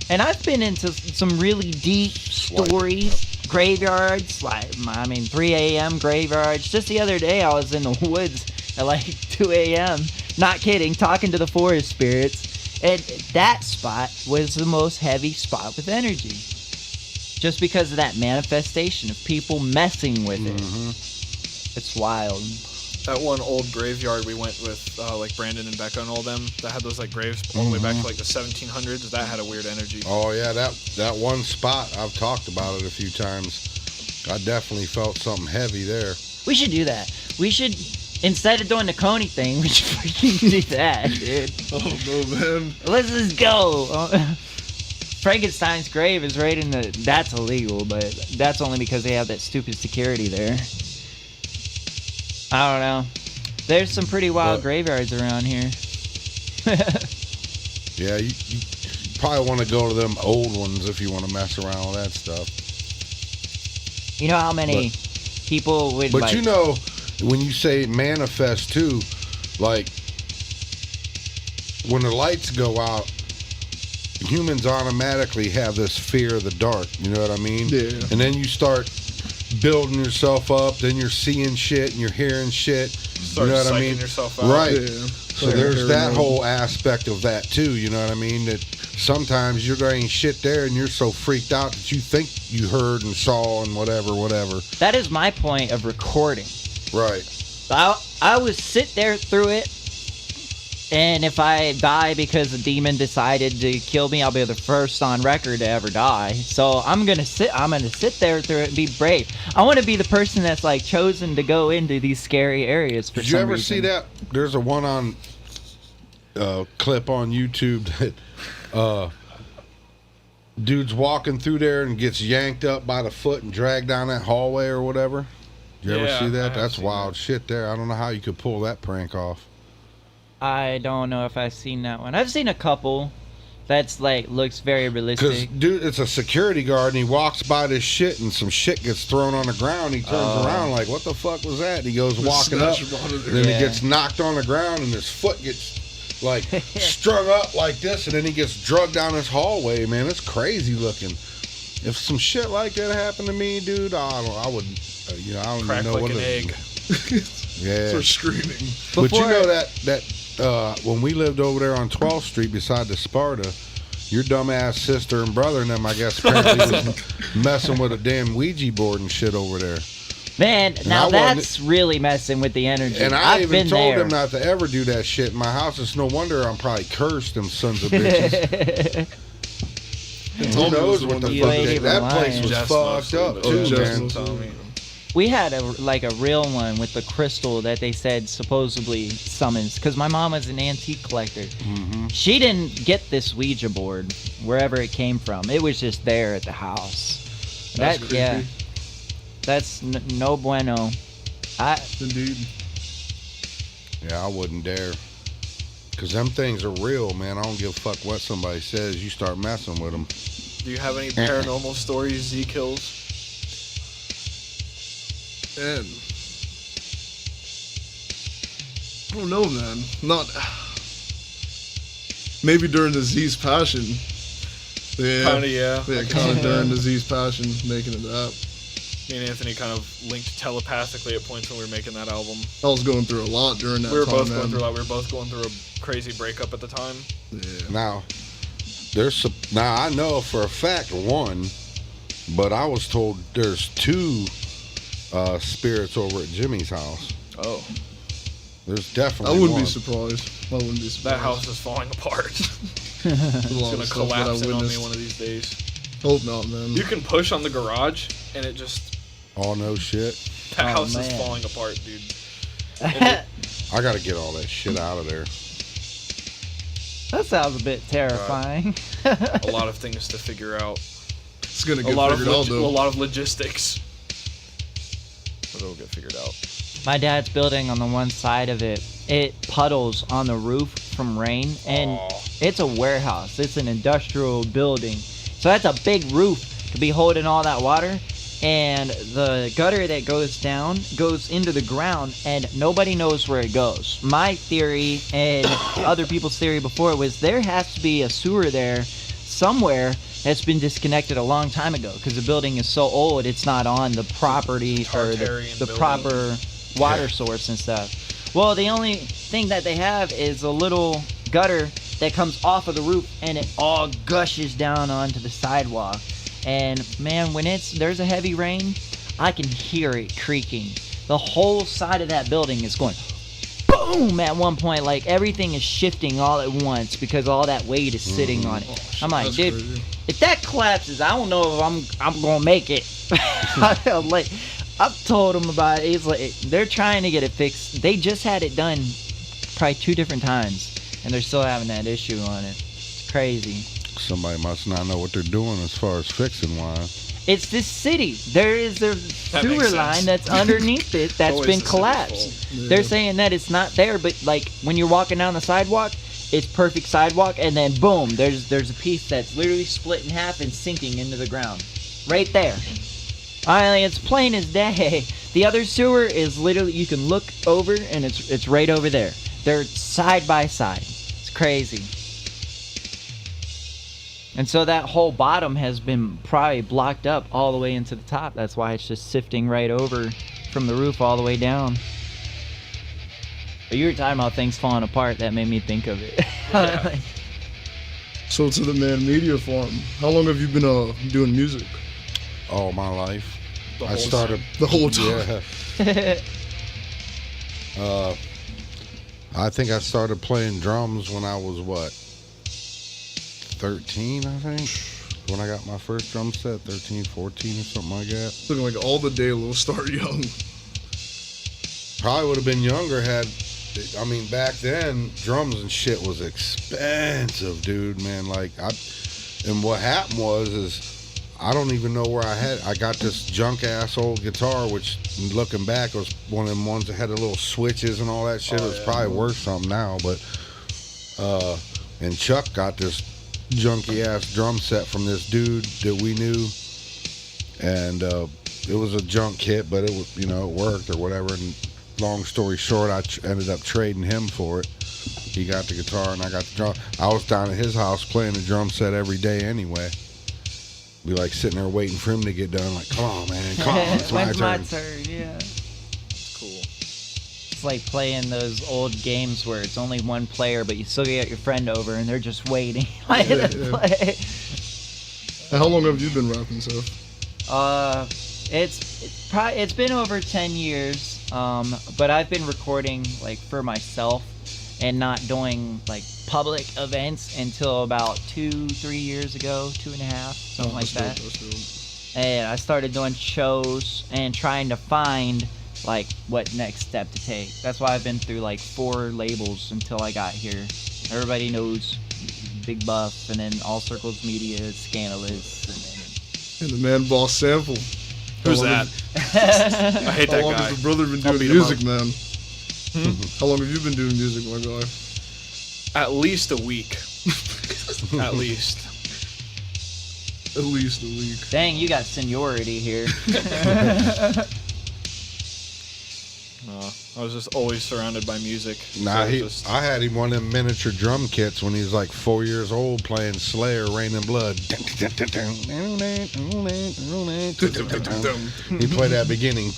And I've been into some really deep stories, graveyards, like, 3 a.m. graveyards. Just the other day, I was in the woods at like 2 a.m. Not kidding, talking to the forest spirits. And that spot was the most heavy spot with energy. Just because of that manifestation of people messing with it. It's wild. That one old graveyard we went with, like Brandon and Becca and all them, that had those like graves all the way back to like the 1700s. That had a weird energy. Oh yeah, that one spot, I've talked about it a few times. I definitely felt something heavy there. We should do that. We should, instead of doing the Coney thing, we should freaking do that, dude. Oh no, man. Let's just go. Frankenstein's grave is right in the. That's illegal, but that's only because they have that stupid security there. I don't know. There's some pretty wild graveyards around here. Yeah, you probably want to go to them old ones if you want to mess around with that stuff. You know how many people would. But like, you know, when you say manifest too, like when the lights go out, humans automatically have this fear of the dark. You know what I mean? Yeah. And then you start building yourself up, then you're seeing shit and you're hearing shit. Start you know what I psyching mean? yourself out. Right. Yeah. So there's that whole aspect of that too, you know what I mean? That sometimes there ain't shit there and you're so freaked out that you think you heard and saw and whatever. That is my point of recording. Right. I would sit there through it, and if I die because a demon decided to kill me, I'll be the first on record to ever die. So I'm gonna sit there through it and be brave. I want to be the person that's like chosen to go into these scary areas for some reason. Did you ever see that? There's a one on clip on YouTube that dude's walking through there and gets yanked up by the foot and dragged down that hallway or whatever. You ever see that? That's wild shit there. I don't know how you could pull that prank off. I don't know if I've seen that one. I've seen a couple. That's like looks very Because, realistic. dude, it's a security guard and he walks by this shit and some shit gets thrown on the ground. He turns around like, what the fuck was that? And he goes walking up. And then he gets knocked on the ground and his foot gets like strung up like this. And then he gets drugged down this hallway, man. It's crazy looking. If some shit like that happened to me, dude, I would, I don't Crack even know like what an to egg. Yeah. Start screaming. But you know that when we lived over there on 12th Street beside the Sparta, your dumbass sister and brother and them, I guess, apparently was messing with a damn Ouija board and shit over there. Man, now that's really messing with the energy. And I I've even been told there. them not to ever do that shit in my house. It's no wonder I'm probably cursed, them sons of bitches. Who knows what the You fuck ain't they, even that lying. place was Just fucked mostly, up but too, just man. mostly. We had a real one with the crystal that they said supposedly summons, because my mom was an antique collector. Mm-hmm. She didn't get this Ouija board wherever it came from. It was just there at the house. That's creepy. Yeah, that's no bueno. Indeed. Yeah, I wouldn't dare. Because them things are real, man. I don't give a fuck what somebody says. You start messing with them. Do you have any paranormal stories, ZeKills? And I don't know, man. Not maybe during the Z's Passion. Yeah, Kinda, yeah. Yeah, kind of during the Z's Passion, making it up. Me and Anthony kind of linked telepathically at points when we were making that album. I was going through a lot during that We were time, both man. going through a lot. We were both going through a crazy breakup at the time. Yeah. Now I know for a fact one, but I was told there's two spirits over at Jimmy's house. Oh. There's definitely I wouldn't one. be surprised. I wouldn't be surprised. That house is falling apart. There's a lot It's of gonna stuff that I collapse in on me witnessed. one of these days. Hope not, man. You can push on the garage, and it just Oh no shit. that Oh, house is man. falling apart, dude. I gotta get all that shit out of there. That sounds a bit terrifying. A lot of things to figure out. It's gonna A get lot of figured out, a though. lot of logistics. But it'll get figured out. My dad's building on the one side of it. It puddles on the roof from rain, and Aw. it's a warehouse. It's an industrial building. So that's a big roof to be holding all that water. And the gutter that goes down goes into the ground, and nobody knows where it goes. My theory and other people's theory before was there has to be a sewer there somewhere that's been disconnected a long time ago, because the building is so old it's not on the property or the Tartarian proper water source and stuff. Well, the only thing that they have is a little gutter that comes off of the roof, and it all gushes down onto the sidewalk. And man, when there's a heavy rain, I can hear it creaking. The whole side of that building is going boom at one point. Like everything is shifting all at once because all that weight is sitting on it. I'm like, dude, crazy. if that collapses, I don't know if I'm gonna make it. Like, I've told them about it. It's like they're trying to get it fixed. They just had it done probably 2 different times, and they're still having that issue on it. It's crazy. Somebody must not know what they're doing as far as fixing wise. It's this city. There is a sewer makes line sense. that's underneath it that's Always been the city's collapsed. fault. They're Yeah. saying that it's not there, but like when you're walking down the sidewalk, it's perfect sidewalk, and then boom, there's a piece that's literally split in half and sinking into the ground, right there. I mean, it's plain as day. The other sewer is literally, you can look over and it's right over there. They're side by side. It's crazy. And so that whole bottom has been probably blocked up all the way into the top. That's why it's just sifting right over from the roof all the way down. But you were talking about things falling apart. That made me think of it. Yeah. So to the Man Media Farm, how long have you been doing music? All my life. The I whole started The whole time. Yeah. I think I started playing drums when I was 13, I think. When I got my first drum set, 13, 14 or something like that. Looking like all the day little start young. Probably would have been younger I mean, back then, drums and shit was expensive, dude, man. And what happened is I don't even know where I got this junk ass old guitar, which looking back was one of them ones that had the little switches and all that shit. It was probably worth something now, but and Chuck got this junky ass drum set from this dude that we knew, and it was a junk kit, but it was, it worked or whatever. And long story short, I ended up trading him for it. He got the guitar and I got the drum. I was down at his house playing the drum set every day anyway. Be like sitting there waiting for him to get done. Like, come on, man, come on, it's my When's turn. my turn? Yeah. Cool. It's like playing those old games where it's only one player, but you still get your friend over and they're just waiting to Yeah. play. And how long have you been rapping, Seth? It's been over 10 years. But I've been recording like for myself and not doing like public events until about 2-3 years ago, 2.5, something like that. That's dope. And I started doing shows and trying to find like what next step to take. That's why I've been through like 4 labels until I got here. Everybody knows Big Buff, and then All Circles Media, Scandalous, And the Man Boss Sample. Who's How long that? I hate How that long guy. has the brother been I'll doing beat him music, up. man? How long have you been doing music, my guy? At least a week. At least. At least a week. Dang, you got seniority here. I was just always surrounded by music. Nah, So I had him one of them miniature drum kits when he was like 4 years old playing Slayer, Rain and Blood. He played that beginning.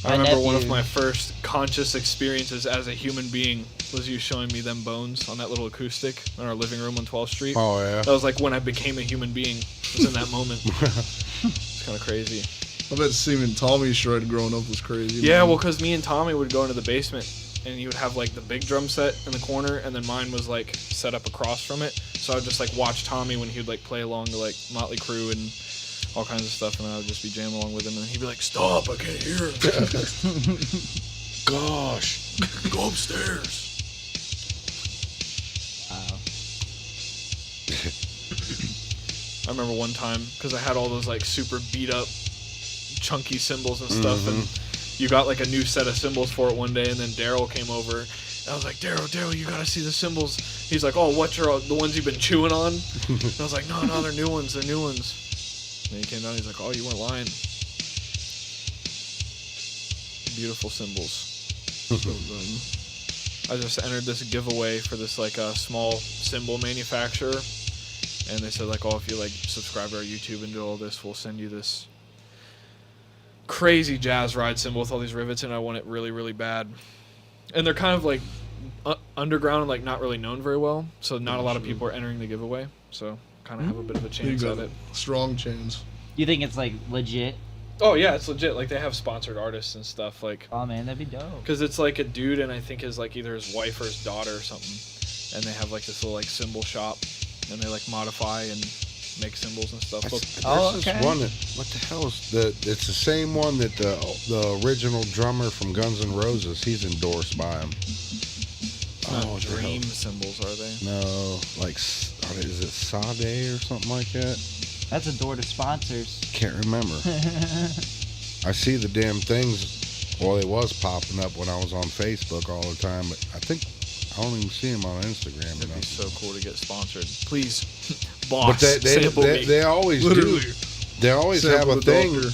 I My remember one of nephew- my first conscious experiences as a human being was you showing me them bones on that little acoustic in our living room on 12th Street. Oh, yeah. That was like when I became a human being. It was in that moment. It's kind of crazy. I bet seeing Tommy shred growing up was crazy. Yeah, man. well, because me and Tommy would go into the basement and he would have like the big drum set in the corner, and then mine was like set up across from it. So I would just like watch Tommy when he would like play along to like Motley Crue and all kinds of stuff, and then I would just be jamming along with him, and he'd be like, "Stop! I can't hear it. Gosh. Go upstairs." I remember one time because I had all those like super beat up, chunky cymbals and stuff, and you got like a new set of cymbals for it one day, and then Daryl came over, I was like, Daryl, you gotta see the symbols. He's like, oh, what, the ones you've been chewing on? And I was like, no, they're new ones, And then he came down, he's like, oh, you weren't lying. Beautiful symbols. I just entered this giveaway for this like small symbol manufacturer, and they said like, oh, if you like subscribe to our YouTube and do all this, we'll send you this crazy jazz ride symbol with all these rivets, and I want it really, really bad. And they're kind of like underground and like not really known very well, so not a lot of people are entering the giveaway. So kind of have a bit of a chance at it. Strong chance. You think it's like legit? Oh yeah, it's legit. Like they have sponsored artists and stuff. Like, Oh man, that'd be dope. because it's like a dude and I think his like either his wife or his daughter or something, and they have like this little like symbol shop, and they like modify and make symbols and stuff. But There's this one that, what the hell is it's the same one that the original drummer from Guns N' Roses, he's endorsed by him. not what the hell? dream symbols, are they? No, like, is it Sade or something like that? That's a door to sponsors. Can't remember. I see the damn things. Well, it was popping up when I was on Facebook all the time, but I think I don't even see them on Instagram. It'd be enough. so cool to get sponsored. Please, boss, But sample me. they always Literally. do. They always Sample have a the thing. doctor.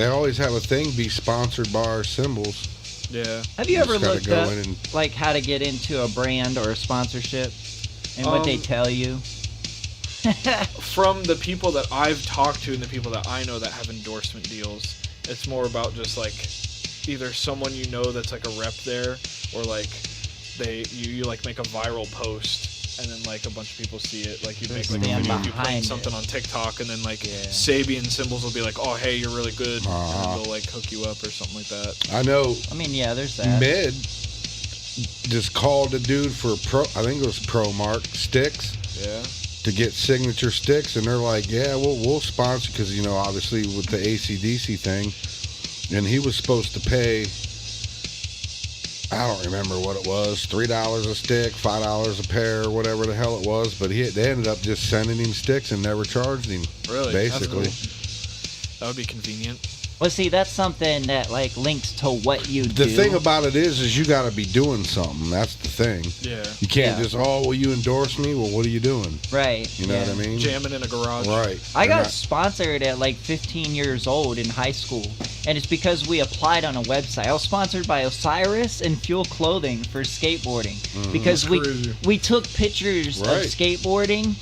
They always have a thing be sponsored by our symbols. Yeah. Have you ever just gotta looked go up in and- like how to get into a brand or a sponsorship and what they tell you? From the people that I've talked to and the people that I know that have endorsement deals, it's more about just like either someone you know that's like a rep there, or like you like make a viral post and then like a bunch of people see it. Like you make like a Stand video of you playing behind something on TikTok, and then like Sabian symbols will be like, oh hey, you're really good, and then they'll like hook you up or something like that. I know I mean, yeah, there's that. Mid just called a dude for I think it was Pro Mark sticks. Yeah. To get signature sticks, and they're like, yeah, we'll sponsor, because, you know, obviously with the AC/DC thing, and he was supposed to pay, I don't remember what it was, $3 a stick, $5 a pair, whatever the hell it was, but they ended up just sending him sticks and never charged him. Really? Basically. That would be convenient. Well, see, that's something that like links to what you do. The thing about it is you got to be doing something. That's the thing. Yeah. You can't Yeah. just, oh, will you endorse me? Well, what are you doing? right? You know what I mean? Jamming in a garage. Right. I They're got not- sponsored at like 15 years old in high school, and it's because we applied on a website. I was sponsored by Osiris and Fuel Clothing for skateboarding because That's crazy. we took pictures of Right. skateboarding.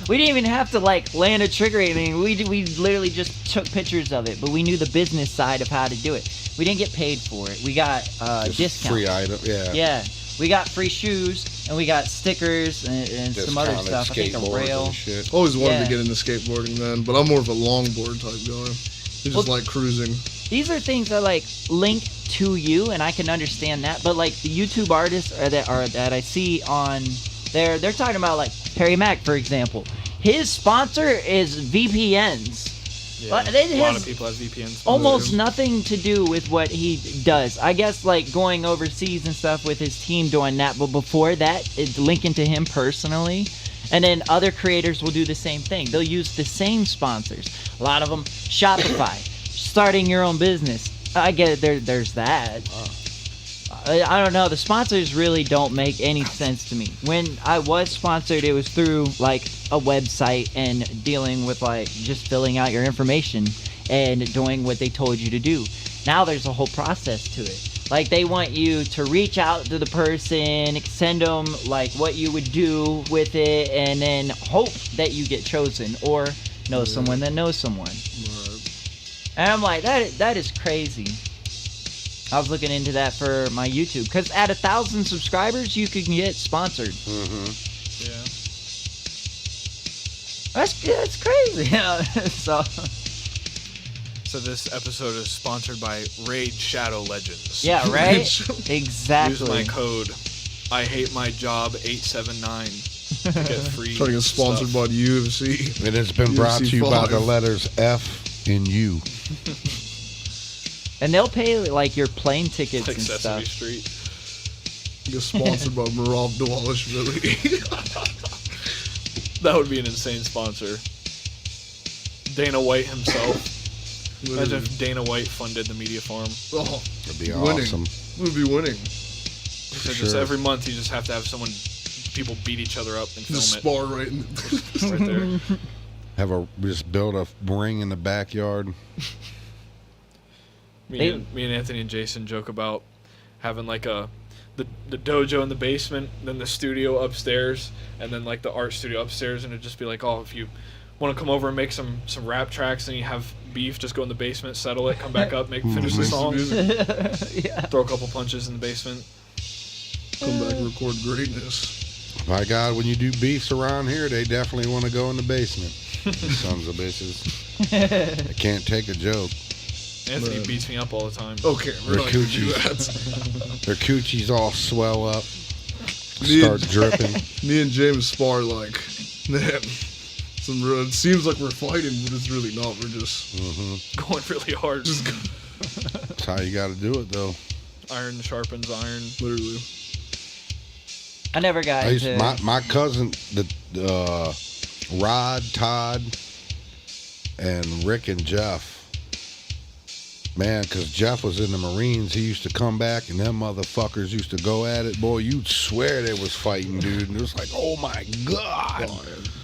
We didn't even have to like land a trigger or anything. We literally just took pictures of it, but we knew the business side of how to do it. We didn't get paid for it. We got just discount. free item. Yeah. Yeah, we got free shoes and we got stickers and some other Discounted stuff. I think a skateboards rail. and shit. Always wanted Yeah. to get into skateboarding, man, but I'm more of a longboard type guy. I just Well- like cruising. These are things that like link to you, and I can understand that. But like the YouTube artists that I see on there, they're talking about like Harry Mack, for example. His sponsor is VPNs. Yeah. But it A lot has of people have VPNs. almost nothing to do with what he does. I guess like going overseas and stuff with his team doing that, but before that, it's linking to him personally. And then other creators will do the same thing. They'll use the same sponsors. A lot of them, Shopify, starting your own business. I get it. There's that. I don't know. The sponsors really don't make any sense to me. When I was sponsored, it was through like a website and dealing with like just filling out your information and doing what they told you to do. Now there's a whole process to it. Like they want you to reach out to the person, send them like what you would do with it, and then hope that you get chosen or know someone that knows someone. And I'm like, that is crazy. I was looking into that for my YouTube because at 1,000 subscribers, you can get sponsored. Yeah. That's crazy. So So this episode is sponsored by Raid Shadow Legends. yeah, right? Use my Exactly. code. I hate my job 879 to get free. Trying to get sponsored stuff. by the UFC. And it's been brought UFC to you by 5. the letters F and U. And they'll pay like your plane tickets like and Sesame stuff. Street. Get sponsored by Marav Dwalishvili. That would be an insane sponsor. Dana White himself. Imagine if Dana White funded the media farm. Oh, That'd be winning. awesome. We'd be winning. So just every month you just have to have people beat each other up and film Just it. spar right in. Right there. Just build a ring in the backyard. Me and Anthony and Jason joke about having like the dojo in the basement, then the studio upstairs, and then like the art studio upstairs, and it'd just be like, oh, if you want to come over and make some rap tracks and you have beef, just go in the basement, settle it, come back up, finish the song, throw a couple punches in the basement. Come back and record greatness. My God, when you do beefs around here, they definitely want to go in the basement. Sons of bitches. They can't take a joke. Anthony beats me up all the time. Okay, we're Their not gonna do that. Their coochies all swell up, Me start and- dripping. Me and James spar like, man. It seems like we're fighting, but it's really not. We're just Going really hard. That's how you got to do it, though. Iron sharpens iron. literally. I never got I used, into. my cousin, Rod, Todd, and Rick and Jeff. Man, because Jeff was in the Marines, he used to come back, and them motherfuckers used to go at it. Boy, you'd swear they was fighting, dude. And it was like, oh my God.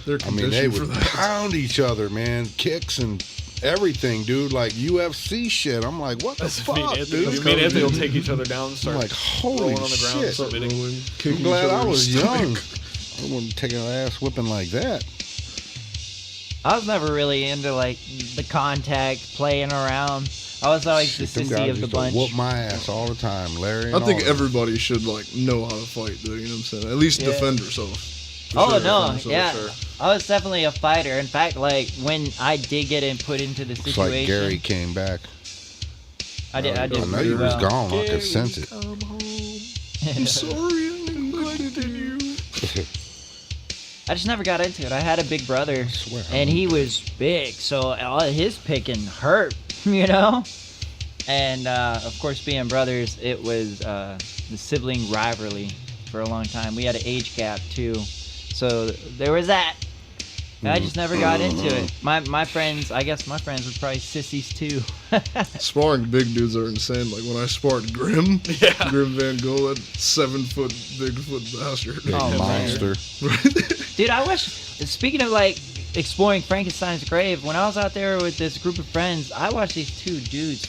They're I mean, they conditioned for would that. pound each other, man. Kicks and everything, dude. Like UFC shit. I'm like, what the That's fuck, me and Anthony. dude? Me and Anthony will take each other down and I'm start like, holy rolling on the ground. shit. Submitting. I'm glad I was young. I wouldn't take an ass whipping like that. I was never really into like the contact, playing around. I was always the Them sissy guys of the used to bunch. whoop my ass all the time, Larry. I and think all them. everybody should like know how to fight, though. You know what I'm saying? At least Yeah. defend yourself. For Oh sure, no, defend yeah, yourself. I was definitely a fighter. In fact, like when I did get put into the It's situation, like Gary came back. I did I know pretty you was well. gone. I could sense it. Come home. I'm sorry, I neglected you. I just never got into it. I had a big brother, swear. and he was big, so all his picking hurt, you know. And of course, being brothers, it was the sibling rivalry for a long time. We had an age gap too, so there was that. And I just never got into it. My friends, I guess my friends were probably sissies too. Sparring big dudes are insane. Like when I sparred Grim, Grim Van Gogh, that 7 foot Bigfoot bastard. Oh, man. Monster. Dude, I wish. Speaking of like exploring Frankenstein's grave, when I was out there with this group of friends, I watched these two dudes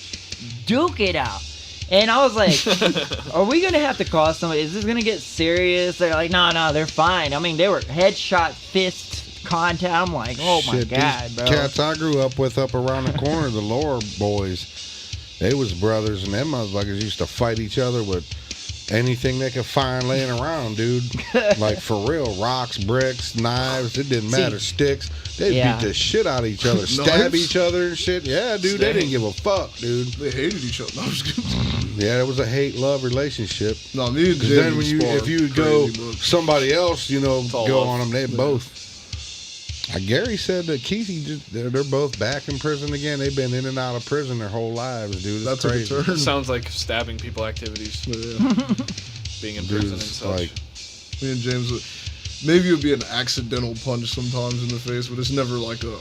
duke it out, and I was like, "Are we gonna have to call somebody? Is this gonna get serious?" They're like, "No, they're fine." I mean, they were headshot, fist contact. I'm like, "Oh my Shit, God, these bro!" cats I grew up with up around the corner, the Lower boys, they was brothers, and them motherfuckers used to fight each other with anything they could find laying around, dude. Like for real, rocks, bricks, knives. It didn't matter. Sticks. They Yeah. beat the shit out of each other, stab Knives? each other and shit. Yeah, dude, they didn't give a fuck, dude. They hated each other. No, I'm just kidding. Yeah, it was a hate-love relationship. No, me and Because James then when you, sparred if you go crazy, but somebody else, you know, all go love. on them, they both. Gary said that Keithy, they're both back in prison again. They've been in and out of prison their whole lives, dude. It's that took a crazy. turn. Sounds like stabbing people activities, Yeah. being in Dude, prison and it's such. like, Me and James would, maybe it would be an accidental punch sometimes in the face, but it's never like a.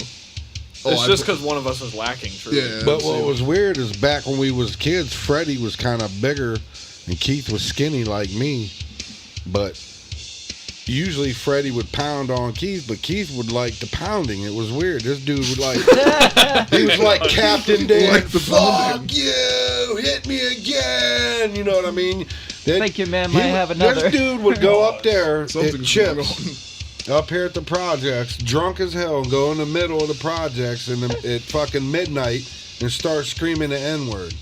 It's just because one of us was lacking. Truly. Yeah. but what was weird is back when we was kids, Freddie was kind of bigger, and Keith was skinny like me. But usually Freddie would pound on Keith, but Keith would like the pounding. It was weird. This dude would like, he was like Captain Dan. Like the Fuck pounding. you, hit me again. You know what I mean? Then Think your man might have another. This dude would go up there at Something's going Chips, up here at the projects, drunk as hell, and go in the middle of the projects at fucking midnight and start screaming the N-word.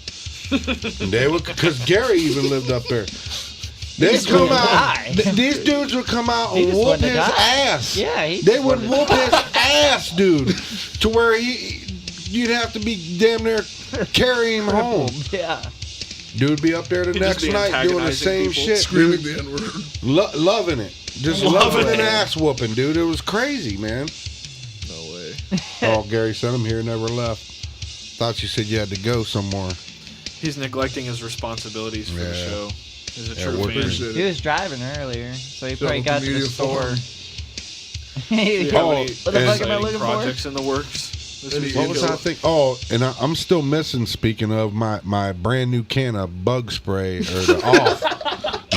And they would, because Gary even lived up there. They'd just come wanted to out. die. These dudes would come out He and just whoop wanted to his die. ass. Yeah, he They just would wanted to whoop his die. ass, dude, to where you'd have to be damn near carrying him home. Yeah. Dude be up there the He'd just next be night doing the antagonizing same people. shit, Screaming dude. the N-word. Loving it. Just loving an ass whooping, dude. It was crazy, man. No way. Oh, Gary sent him here, never left. Thought you said you had to go somewhere. He's neglecting his responsibilities for the Yeah. show. He's a Yeah, true what fan. Appreciate He it. was driving earlier, so he Shout probably out got to to the Media store. Farm. Do you Yeah. have any What the fuck am I exciting looking for? projects in the works? This Any- weekend? What was I think? Oh, and I'm still missing, speaking of, my brand new can of bug spray, or the off.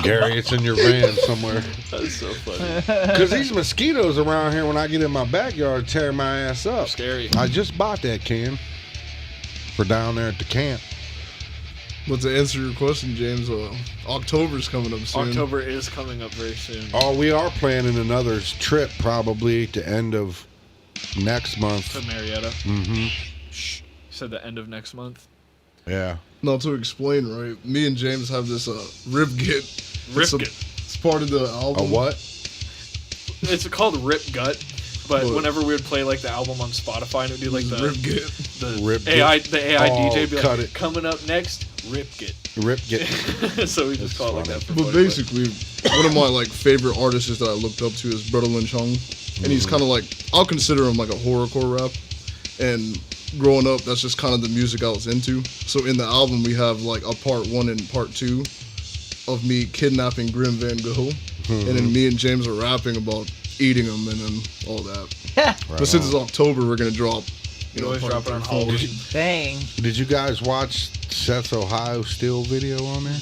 Gary, it's in your van somewhere. That's so funny. Because these mosquitoes around here, when I get in my backyard, tear my ass up. Scary. I just bought that can for down there at the camp. But to answer your question, James, October's coming up soon. October is coming up very soon. Oh, we are planning another trip probably at the end of next month. To Marietta. Mm-hmm. You said the end of next month. Yeah. No, to explain, right? Me and James have this rib kit. It's part of the A album. what? It's called Rip Gut, but What? whenever we would play like the album on Spotify, and it would be like the rib kit. the Rip AI Gut. the AI Oh, DJ be cut like, it. coming up next, Rip Gut. Rip get. So we just That's call it like funny. that. For But fun, basically, one of my like favorite artists that I looked up to is Brother Lynn Chung, and he's kind of like, I'll consider him like a horrorcore rap. And growing up, that's just kind of the music I was into. So in the album, we have like a part 1 and part 2 of me kidnapping Grim Van Gogh, and then me and James are rapping about eating him and then all that. But since it's October, we're gonna drop. You always part drop it on 3, 4. Halloween. Dang. Did you guys watch Seth's Ohio Steel video on there?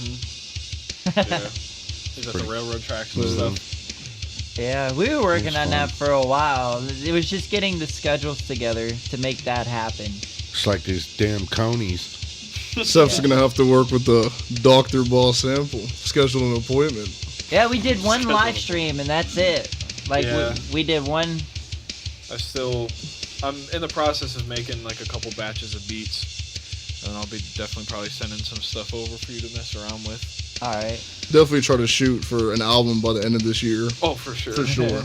Yeah. He's at the railroad tracks and stuff. Yeah, we were working That's on that for a while. It was just getting the schedules together to make that happen. It's like these damn conies. Seth's gonna have to work with the Dr. Boss Sample, schedule an appointment. Yeah, we did one live stream and that's it. Like Yeah. we did one. I'm in the process of making like a couple batches of beats, and I'll be definitely probably sending some stuff over for you to mess around with. All right. Definitely try to shoot for an album by the end of this year, Oh, for sure. for sure.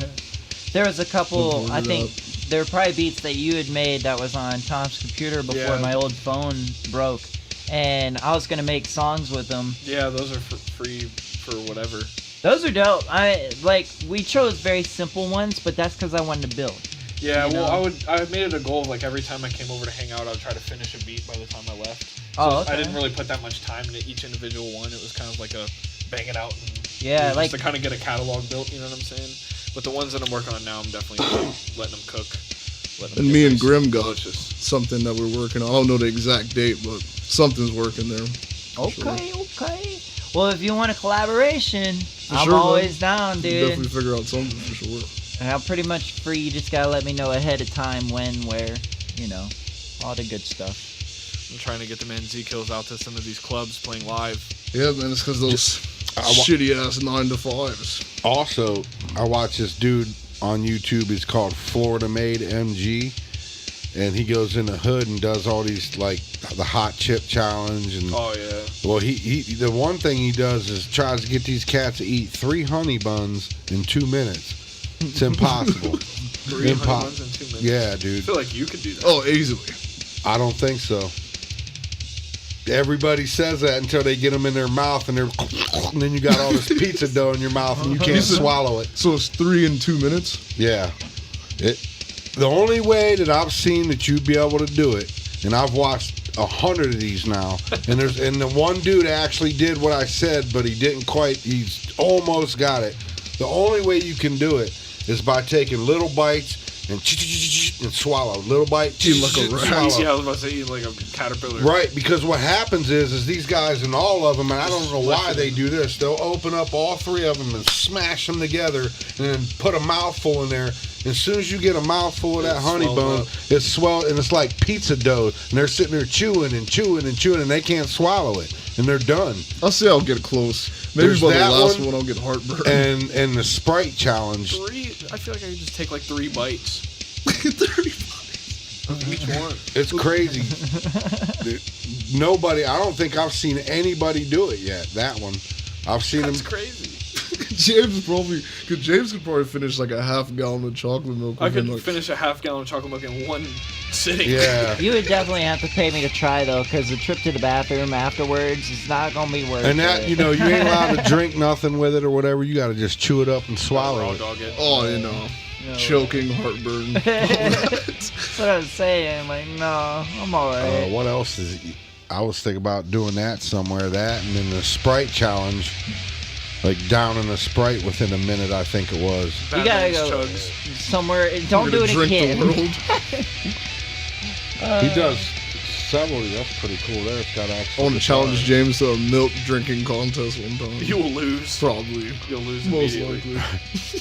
There was a couple. Looking I forward to think there were probably beats that you had made that was on Tom's computer before Yeah. my old phone broke, and I was gonna make songs with them. Yeah, those are for free for whatever. Those are dope. We chose very simple ones, but that's because I wanted to build. Yeah, You well, know? I made it a goal of like every time I came over to hang out, I would try to finish a beat by the time I left. So Oh, okay. I didn't really put that much time into each individual one. It was kind of like a bang it out and Yeah, just like to kind of get a catalog built. You know what I'm saying? But the ones that I'm working on now, I'm definitely letting them cook. Letting them And get me and nice Grim got delicious. something that we're working on. I don't know the exact date, but something's working there. okay. Well, if you want a collaboration, I'm sure, man. always down, dude. Definitely figure out something for sure. And I'm pretty much free. You just gotta let me know ahead of time when, where, all the good stuff. I'm trying to get the man ZeKills out to some of these clubs playing live. Yeah, man, it's because those shitty ass 9 to 5s. Also, I watch this dude on YouTube. He's called Florida Made MG, and he goes in the hood and does all these like the hot chip challenge. And Oh yeah. well, he the one thing he does is tries to get these cats to eat 3 honey buns in 2 minutes. It's impossible. 3 honey buns in 2 minutes. Yeah, I dude. feel like you could do that. Oh, easily. I don't think so. Everybody says that until they get them in their mouth, and then you got all this pizza dough in your mouth, and you can't swallow it. So it's 3 in 2 minutes? Yeah. The only way that I've seen that you'd be able to do it, and I've watched 100 of these now, and the one dude actually did what I said, but he didn't quite. He's almost got it. The only way you can do it is by taking little bites and swallow. Little bite, Eat like a rat. swallow. Yeah, I was about to say eat like a caterpillar. Right, because what happens is these guys and all of them, and I don't know why they do this, they'll open up all 3 of them and smash them together and then put a mouthful in there. As soon as you get a mouthful of that honey swells bun, up. it's swelled, and it's like pizza dough, and they're sitting there chewing and chewing and chewing, and they can't swallow it, and they're done. I'll say I'll get close. Maybe There's by the that last one. one I'll get heartburn. And the Sprite challenge, 3. I feel like I could just take like 3 bites of each one. it's crazy. Nobody, I don't think I've seen anybody do it yet. That one, I've seen That's them. crazy. James could probably finish like a half gallon of chocolate milk. I within, could like, finish a half gallon of chocolate milk in one sitting. Yeah. You would definitely have to pay me to try though, because the trip to the bathroom afterwards is not gonna be worth And that, it. you ain't allowed to drink nothing with it or whatever. You got to just chew it up and swallow Raw it. dog it. Oh, No. choking, heartburn. That's what I was saying. Like, no, I'm alright. What else is? I was thinking about doing that somewhere. That and then the Sprite challenge, like down in the Sprite within a minute. I think it was. You gotta Batman's go chugs. somewhere. Don't do We're it gonna drink again. the world. He does several. That's pretty cool. There, it's got I actual. want to challenge James to a milk drinking contest one time. You will lose. Probably. You'll lose Most immediately. likely.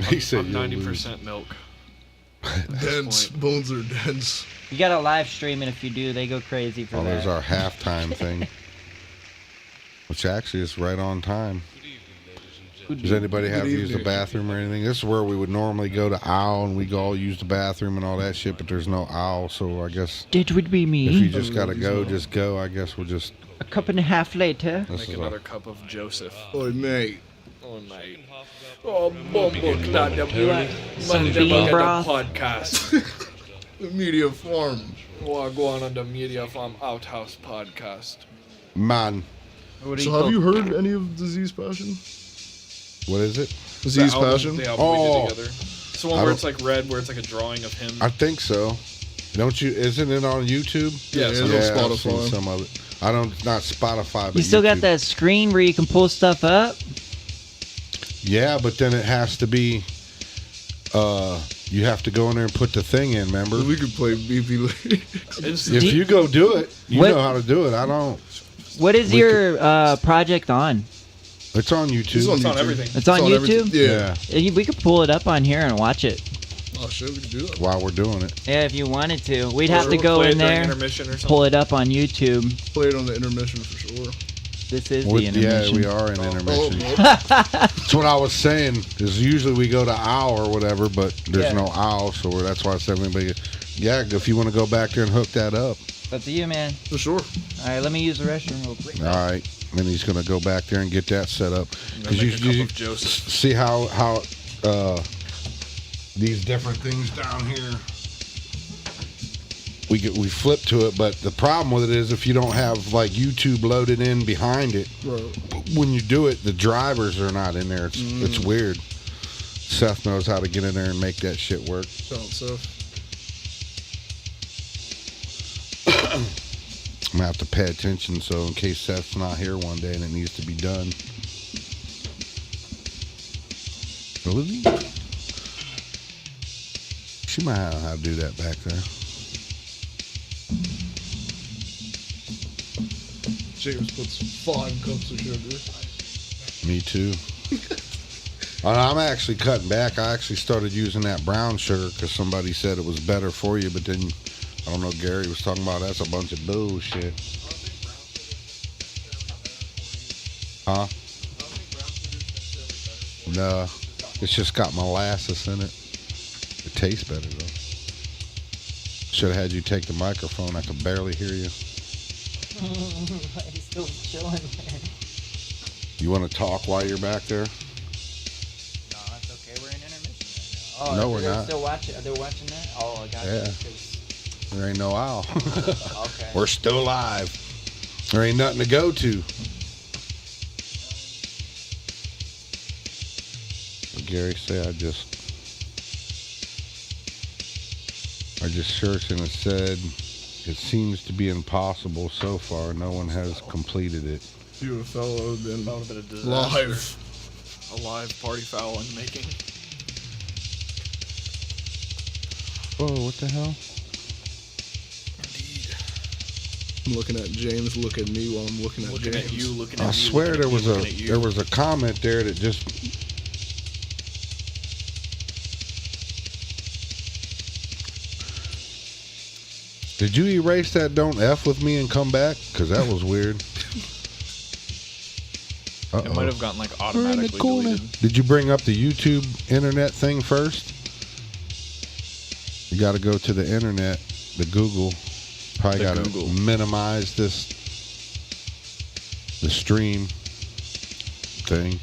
He said I'm you'll 90% milk. Dense. point. Bones are dense. You gotta live stream it if you do. They go crazy for Oh, that. there's our halftime thing, which actually is right on time. Does anybody have to use the evening. bathroom or anything? This is where we would normally go to Owl, and we all use the bathroom and all that shit, but there's no Owl, so I guess It would be if you me. just gotta go, just go. I guess we'll just. A cup and a half later. This Make is another cup of Joseph. Oi, mate. Oh, mate. Oh, Bumbo, glad that You want some bean broth? podcast. The Media Farm. Well, go on the Media Farm Outhouse podcast. man. What do So you have you heard any of Disease Passion? What is it? Disease The album- Passion? The album Oh. we did together. It's the one I where don't- it's like red, where it's like a drawing of him. I think so. Don't you? Isn't it on YouTube? Yeah, it's so on I've Spotify. seen some of it. I don't. Not Spotify, but You still got YouTube. that screen where you can pull stuff up? Yeah, but then it has to be. You have to go in there and put the thing in. Remember? We could play BP lyrics. It's, If you go do it, you What- know how to do it. I don't. What is We your project on? It's on YouTube. It's on it's on YouTube. everything. It's on YouTube? everything. Yeah. We could pull it up on here and watch it. Oh, shit, we could do that. While we're doing it. Yeah, if you wanted to. We'd have to We'll go play it in during there, intermission or something. pull it up on YouTube. Play it on the intermission for sure. This is With- the intermission. yeah, we are in intermission. Oh, That's what I was saying. Is usually we go to Owl or whatever, but there's Yeah. no Owl, so that's why I said anybody. Yeah, if you want to go back there and hook that up. Up to you, man. for sure. All right, let me use the restroom real quick. All right, then he's gonna go back there and get that set up. I'm gonna make a cup of Joseph. see how these different things down here. We flip to it, but the problem with it is if you don't have like YouTube loaded in behind it, Right. when you do it, the drivers are not in there. It's weird. Seth knows how to get in there and make that shit work. Sounds so. I'm gonna have to pay attention so in case Seth's not here one day and it needs to be done. Really? She might know how to do that back there. James puts 5 cups of sugar. Me too. I'm actually cutting back. I actually started using that brown sugar because somebody said it was better for you, but then I don't know. Gary was talking about that's a bunch of bullshit. Huh? No, it's just got molasses in it. It tastes better though. Should have had you take the microphone. I could barely hear you. He's still chilling there. You want to talk while you're back there? No, that's okay. We're in intermission right now. Oh, No, we're they're not. Still watching? Are they watching that? Oh, I got Yeah. you. 'cause- There ain't no owl. Okay. We're still alive. There ain't nothing to go to. What Gary said, I just searched and it said it seems to be impossible so far. No one has completed it. You a fellow been That would have been a disaster. live. A live party foul in the making. Whoa, what the hell? Indeed. I'm looking at James, look at me while I'm looking at Looking James. at you, looking at I you. swear looking there at was you, a looking at you. there was a comment there that just Did you erase that don't F with me and come back? Because that was weird. Uh-oh. It might have gotten like We're in the automatically corner. deleted. Did you bring up the YouTube internet thing first? You got to go to the internet, the Google. Probably The got to Google. minimize the stream thing.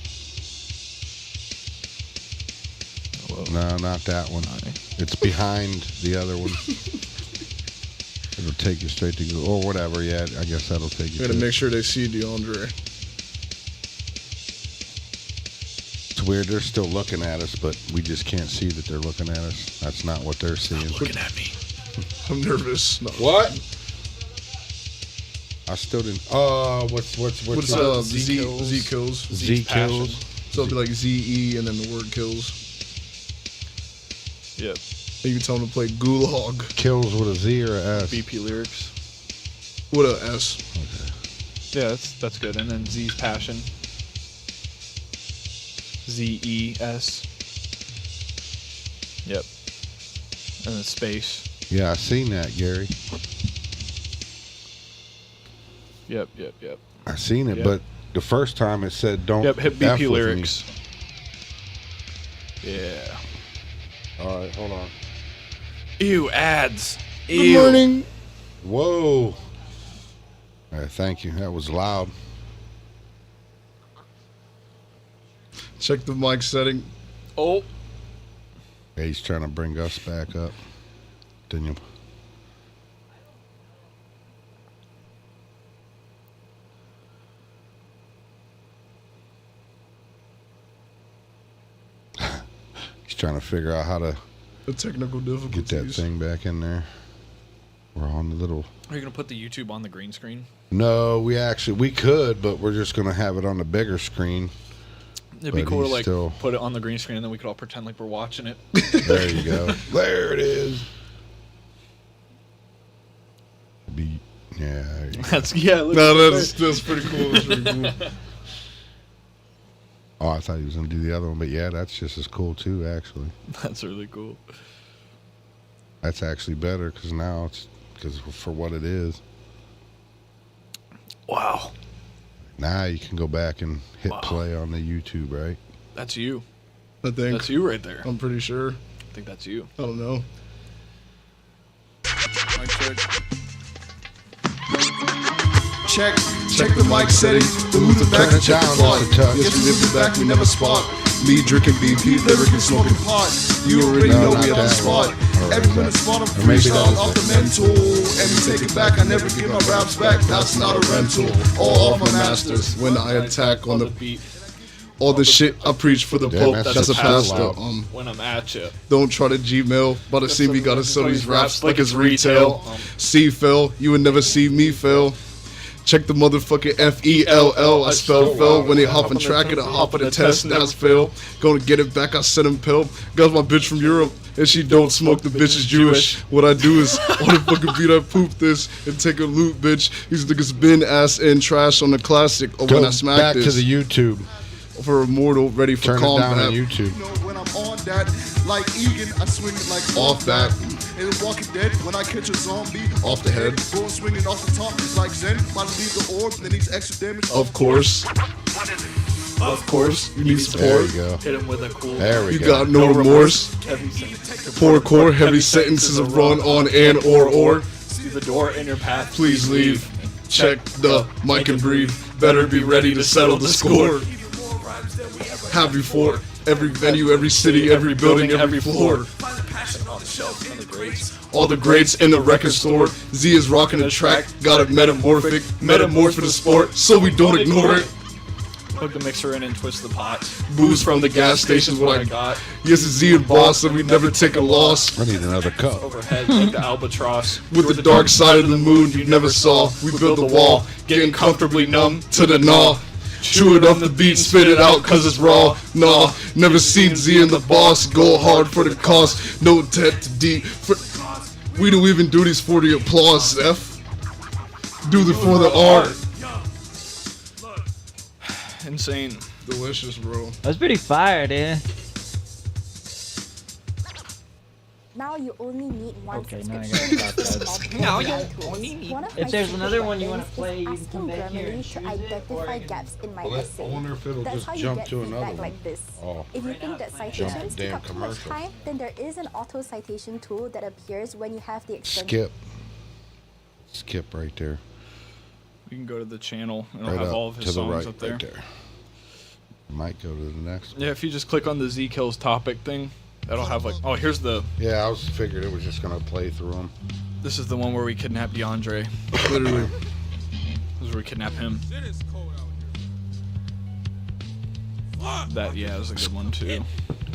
Whoa. No, not that one. It's behind the other one. It'll take you straight to Google or whatever. Yeah, I guess that'll take you. Gotta to make sure they see DeAndre. It's weird. They're still looking at us, but we just can't see that they're looking at us. That's not what they're seeing. Looking at me. I'm nervous. No. What? I still didn't. What's What's up? ZeKills? ZeKills. ZeKills? So it'll be like ZE and then the word kills. Yep. And you tell him to play Gulag Kills with a Z or a S? BP lyrics. with a S. Yeah, that's good. And then Z's Passion. ZES. Yep. And then space. Yeah, I seen that, Gary. Yep. I seen it, Yep. but the first time it said don't. Yep, hit F BP with lyrics. Yeah. Me. All right, hold on. Ew, ads. Good Ew. morning. Whoa. All right, thank you. That was loud. Check the mic setting. Oh. Yeah, he's trying to bring us back up. Didn't you? He's trying to figure out how to The technical get difficulties. that thing back in there. We're on the little. Are you gonna put the YouTube on the green screen? No, we could, but we're just gonna have it on the bigger screen. It'd be But cool to he's like still- put it on the green screen and then we could all pretend like we're watching it. There you go. There it is. Be yeah. There you go. That's look No, at that's pretty cool. That's pretty cool. Oh, I thought he was gonna do the other one, but yeah, that's just as cool too. Actually, That's really cool. that's actually better because now it's for what it is. Wow. Now you can go back and hit Wow. play on the YouTube, right? That's you. I think. That's you right there. I'm pretty sure. I think that's you. I don't know. Mic check. Check the mic setting. The moves are back. Turn it Check the down plot. just a touch. Yes, we live the back. We never spot. Me drinking BP, lyric and smoking pot. You already No, know not we on the that. spot. Or Everyone is is spot. I'm that- or maybe that freestyle is off it. the mental. And we take it back. I never give my raps back. That's not a rental. All off my masters. When I attack on the beat. all the shit I preach for the Damn, Pope. that's That's a so pastor. loud. When I'm at you. Don't try to Gmail, but I see we gotta sell these raps like it's retail. See, Phil, you would never see me fail. Check the motherfucking FELL. I spell fell when they hop and track it. I hop on the test, that's fail. Gonna get it back, I send him pill. Got my bitch from Europe, and she don't smoke. The bitch is Jewish. What I do is on the fucking beat, I poop this and take a loot, bitch. These niggas been ass and trash on the classic. Or when I Go smack back this to the YouTube. for immortal, ready for Turn it combat. down on YouTube. You know, when I'm on that, like Egan, I swing it like Off that. And Walking Dead, when I catch a zombie Off the head. going swinging off the top, it's like Zen. About to leave the orb, then he's extra damage. Of course. Of course. You need There support. you go. Hit him with a cool. There we You go. got no remorse. Heavy sentence. Poor core, heavy sentences of run on and or. See the door in your path. Please leave. Check the mic and breathe. Better be ready to settle the score. Have you for every venue, every city, every building, every floor. All the greats in the record store. Z is rocking the track. Got it metamorph for the sport, so we don't ignore it. Plug the mixer in and twist the pot. Booze from the gas station's what I got. got. Yes, it's Z and boss, so we never take a loss. I need another cup. Overhead like the albatross. With the dark side of the moon you never saw, we build the wall, getting comfortably numb to the gnaw. Chew it off the beat, spit it out cause it's raw. Nah, never seen Z and the boss go hard for the cost. No debt to D. We don't even do these for the applause, F. Do the for the art. Insane. Delicious, bro. That's pretty fire, dude. Now you only need one Okay, now I subscription. gotta stop that. Now you only need one. If there's another one you wanna play, you can asking come back here Grammarly and to choose it, or identify you can- gaps in my Well, I essay. wonder if it'll That's just how you jump get to another feedback one. like this. Oh. If you think that citations take damn up too much commercial. time, then there is an auto citation tool that appears when you have the extension. Skip right there. You can go to the channel and it'll Right have up all of his to the songs right, up there. right there. Might go to the next one. Yeah, if you just click on the ZeKills topic thing, that'll have like, oh, here's the, Yeah, I was figured it was just gonna play through them. this is the one where we kidnap DeAndre. Literally. This is where we kidnap him. That, yeah, is a good one too.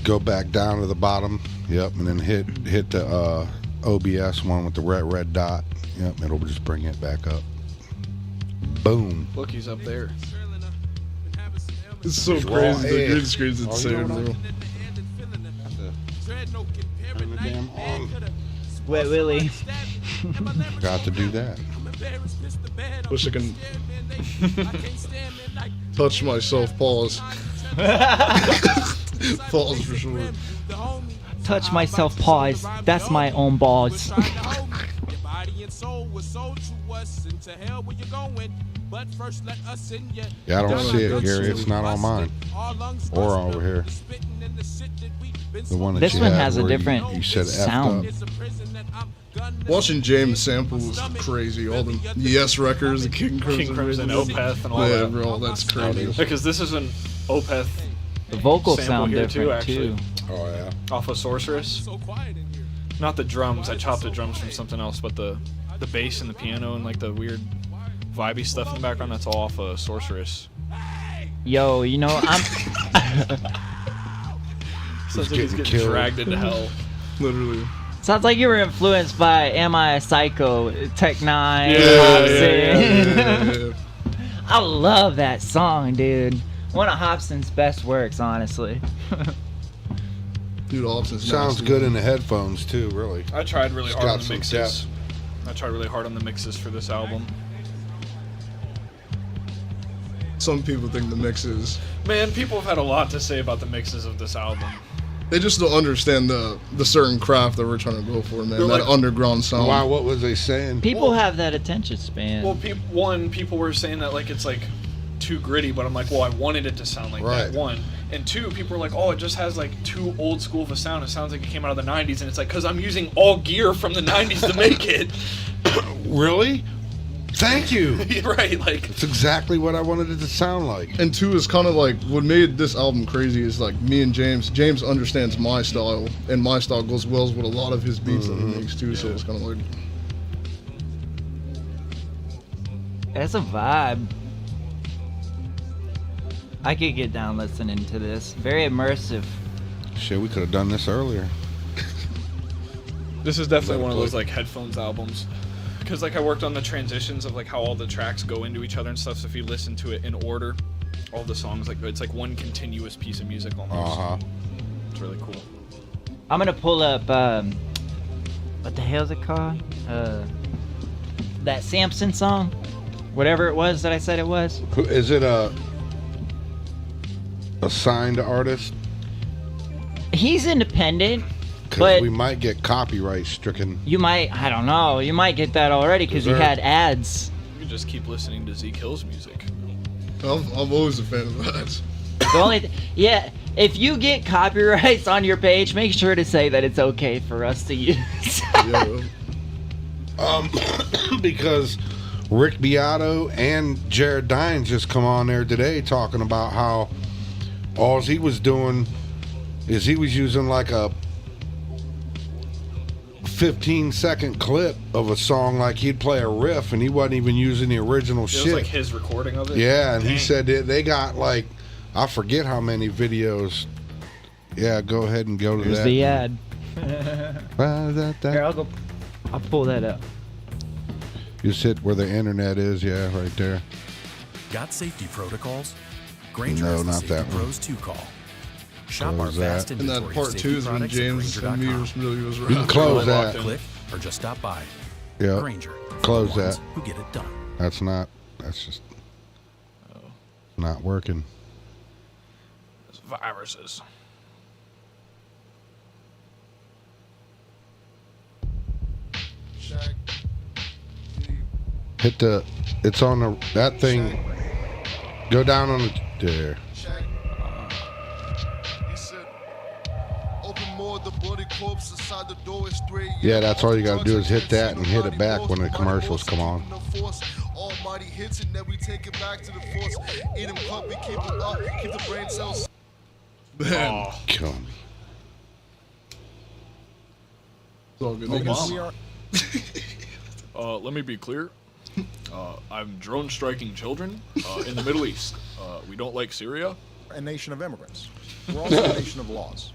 Go back down to the bottom. Yep, and then hit the OBS one with the red dot. Yep, it'll just bring it back up. Boom. Look, he's up there. It's so Raw crazy. The egg. green screen's Oh, you insane, know what? bro. Turn the damn on. Wet Willie. Got to do that. Wish I can touch myself. Pause. Pause for sure. Touch myself, pause. That's my own balls. Yeah, I don't see it, Gary. It's not on mine or over here. The one that This you one had has a where different you said F'd sound. up. Watching James sample was crazy. All the Yes records, the King Crimson, Opeth, and all yeah, that. bro, that's crazy. Because this is an Opeth The vocals sample sound here different too, actually. Oh yeah. Off of Sorceress. Not the drums. I chopped the drums from something else, but the bass and the piano and like the weird vibey stuff in the background. That's all off of Sorceress. Yo, you know, I'm. Sounds like he's getting getting killed. dragged into hell. Literally. Sounds like you were influenced by Am I a Psycho, Tech Nine, Yeah, Hobson. Yeah. I love that song, dude. One of Hobson's best works, honestly. Dude, Austin's Sounds nasty. good in the headphones too. Really. I tried really It's hard got on the some mixes. depth. I tried really hard on the mixes for this album. Some people think the mixes. Man, people have had a lot to say about the mixes of this album. They just don't understand the certain craft that we're trying to go for, man. They're That like- underground sound. Wow, what was they saying? People Well- have that attention span. Well, people were saying that like it's like too gritty, but I'm like, well, I wanted it to sound like Right. that. One, and two, people are like, oh, it just has like too old school of a sound. It sounds like it came out of the '90s, and it's like, cause I'm using all gear from the '90s to make it. Really? Thank you. Right? Like, It's exactly what I wanted it to sound like. And two is kind of like what made this album crazy is like me and James. James understands my style, and my style goes well with a lot of his beats that he makes too. So it's kind of like That's a vibe. I could get down listening to this. Very immersive. Shit, we could have done this earlier. this is definitely one of those like headphones albums. Because like I worked on the transitions of like how all the tracks go into each other and stuff. So if you listen to it in order, all the songs like it's like one continuous piece of music almost. Uh huh. It's really cool. I'm gonna pull up. What the hell's it called? That Samson song, whatever it was that I said it was. Is it a signed artist? He's independent, Because but we might get copyright stricken. you might. I don't know. You might get that already because you Deserved. had ads. You can just keep listening to ZeKills music. I'm always a fan of that. The only yeah, if you get copyrights on your page, make sure to say that it's okay for us to use. Yeah. Because Rick Beato and Jared Dines just come on there today talking about how all he was doing is he was using like a 15-second clip of a song, like he'd play a riff and he wasn't even using the original It shit. was like his recording of it. Yeah, and he Dang. said that they got like, I forget how many videos. Yeah, go ahead and go to Here's that. the ad. That. Here, I'll go. I'll pull that up. Just hit where the internet is. Yeah, right there. Got safety protocols? Granger No, is the not Safety that one. Pros 2 call. Shop our Close that. vast And inventory that part of two safety is when products at James and me Grainger.com. really was You can around. close Locked that. in. Click or just stop by. Yeah, Grainger. for Close the ones that. Who get it done. that's just not working. It's viruses. Hit the, it's on the, that thing. Go down on the, there. He said, open more the bloody corpse inside the door is straight. Yeah, that's all you gotta do is hit that and hit it back when the commercials come on. Almighty hits and then we take it back to the force. Eat him up, we keep him up, keep the brain cells. Man, Kill me. it's all good. Obama. Let me be clear. I'm drone striking children in the Middle East. We don't like Syria. A nation of immigrants. We're also a nation of laws.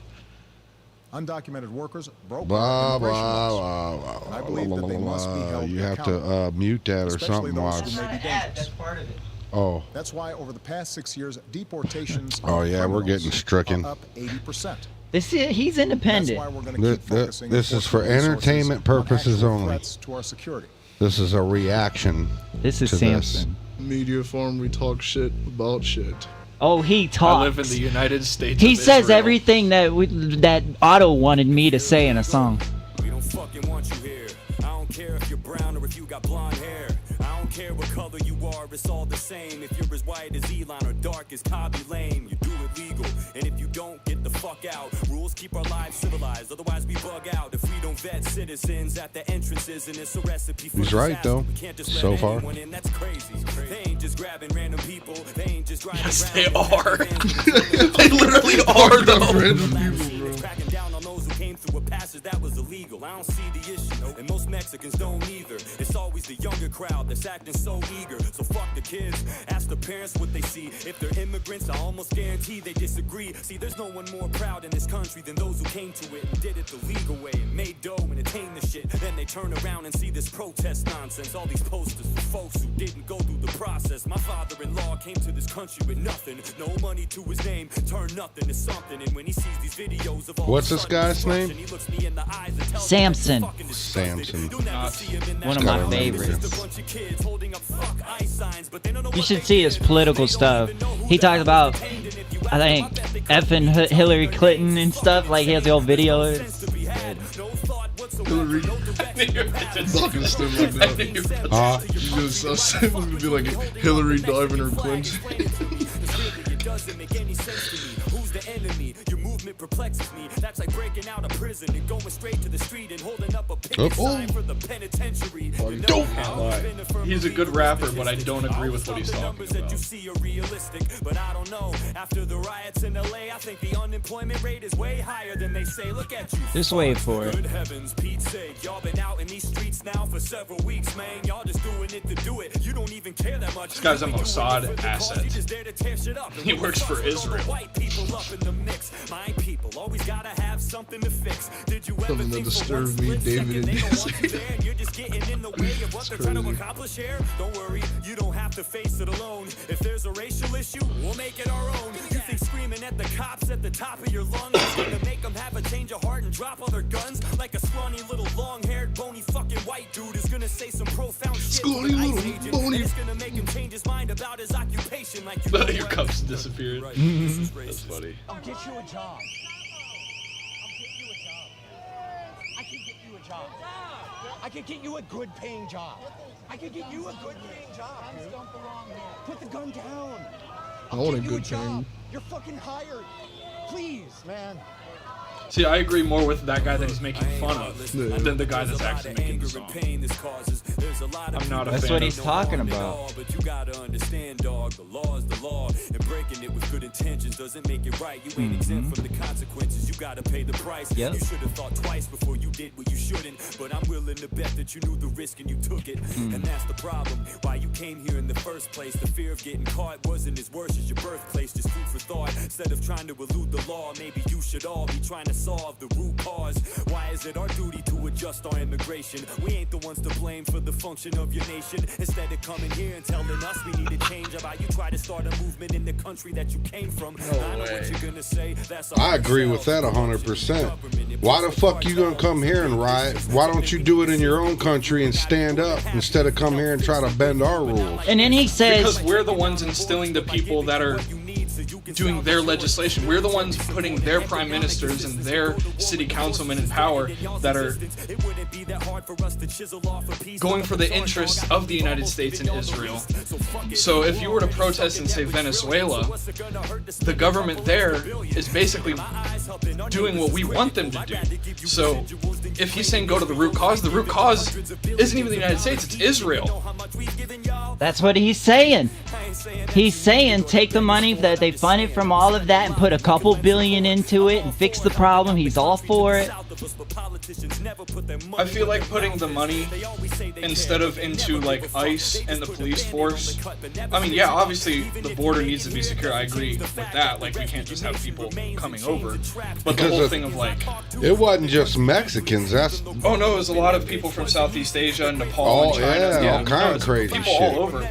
Undocumented workers broke Blah our blah immigration laws. blah And I blah believe that they blah must be blah. held You have accountable, to mute that or especially something. those While who may be dangerous. part of it. oh, That's why over the past 6 years, deportations Oh, of yeah, we're criminals getting stricken. are up 80%. He's That's independent. why we're going to keep focusing This is for enforcement entertainment resources on purposes actual only. threats to our security. This is a reaction. This is to Samson. Media forum, we talk shit about shit. Oh, he I talks. live in the United States. He of says Israel. everything that Otto wanted me to say in a song. We don't fucking want you here. I don't care if you're brown or if you got blonde hair. I don't care what color you are, it's all the same. If you're as white as Elon or dark as Cobby Lame, you do it legal. And if you don't, get the fuck out. Rules keep our lives civilized, otherwise we bug out. If we don't vet citizens at the entrances, and it's a recipe for He's right, disaster. though, We can't just so let far. anyone in, that's crazy. They ain't just grabbing random people. They ain't just driving Yes, around they with are. random They literally are, though. It's cracking down on those who came through a passage that was illegal. I don't see the issue, and most Mexicans don't either. It's always the younger crowd that's acting so eager. So fuck the kids, ask the parents what they see. If they're immigrants, I almost guarantee they disagree. See, there's no one more proud in this country than those who came to it and did it the legal way and made dough and attained the shit. Then they turn around and see this protest nonsense. All these posters for folks who didn't go through the process. My father-in-law came to this country with nothing, no money to his name, turned nothing to something. And when he sees these videos of all What's the this guy's sudden name? destruction, he looks me in the eyes and tells Samson. me that he's fucking disgusted. Samson. You'll never see him in that One of my Gotta remember favorites. this. Just a bunch of kids holding up fuck ice signs, but they don't know You what should they see his did. political They don't stuff. even know who He the talks hell about, is detained, and if you I think, ask them, I bet they couldn't effing tell you Hillary where Clinton you're and stuff. Like, he has the whole video of it. sense to be had. No thought whatsoever, Hillary. no direction. Fucking stuff like that. Just it was gonna be like Hillary diving her Clinton. It doesn't make any sense to me. Who's the enemy? Your movement perplexes me. That's like breaking out of prison and going straight to the street and holding up a picket sign for the penitentiary. He's a good rapper, but I don't agree with what he's talking Numbers that you about. see are realistic, but I don't know. After the riots in LA, I think the unemployment rate is way higher than they say. Look at you. Just wait for it. Good heavens, Pete's sake. Y'all been out in these streets now for several weeks, man. Y'all just doing it to do it. You don't even care that much. This guy's a You just doing it Mossad for the cause. asset. You just there to tear shit up. He works for Israel. White people up in the mix. My people always gotta have something to fix. Did you ever Something that think for disturbed one me, split David second and they don't Jesse. want you there and you're just getting in the way of what they're trying to crazy. accomplish here? Don't worry, you don't have to face it alone. If there's a racial issue, we'll make it our own. You think screaming at the cops at the top of your lungs is gonna make them have a change of heart and drop all their guns? Like a scrawny little long-haired bony fucking white dude is gonna say some profound shit to Scrawny an ICE little agent, bony- and it's gonna make him change his mind about his occupation. Like you Your cups disappeared. That's funny. I'll get you a job. I can get you a job. I can get you a good paying job. I can get you a good paying job. Guns don't belong here. Put the gun down. I want a Get you good job. paying. You're fucking hired. Please, man. See, I agree more with that guy that he's making fun of than the guy that's actually making the song. I'm not a That's fan what of he's talking about. But you gotta understand, dog, the law is the law, and breaking it with good intentions doesn't make it right. You ain't exempt from the consequences. You gotta pay the price. Yep. You should have thought twice before you did what you shouldn't. But I'm willing to bet that you knew the risk and you took it. And that's the problem. Why you came here in the first place. The fear of getting caught wasn't as worse as your birthplace. Just food for thought. Instead of trying to elude the law, maybe you should all be trying to solve the root cause. Why is it our duty to adjust our immigration? We ain't the ones to blame for the function of your nation. Instead of coming here and telling us we need to change, how about you try to start a movement in the country that you came from? I know what you're gonna say. That's I agree with that 100%. Why the fuck you gonna come here and riot? Why don't you do it in your own country and stand up instead of come here and try to bend our rules? And then he Because says, we're the ones instilling the people that are doing their legislation. We're the ones putting their prime ministers and their city councilmen in power that are going for the interests of the United States and Israel. So if you were to protest in, say, Venezuela, the government there is basically doing what we want them to do. So if he's saying go to the root cause isn't even the United States, it's Israel. that's what he's saying. He's saying take the money that they funded from all of that and put a couple billion into it and fix the problem. He's all for it. I feel like putting the money instead of into like ICE and the police force. I mean, yeah, obviously the border needs to be secure. I agree with that. Like, we can't just have people coming over. But the Because whole of- thing of like, It wasn't just Mexicans. That's oh no, it was a lot of people from Southeast Asia, Nepal, Oh, and China. yeah, all no, kind of it's crazy people shit. all over.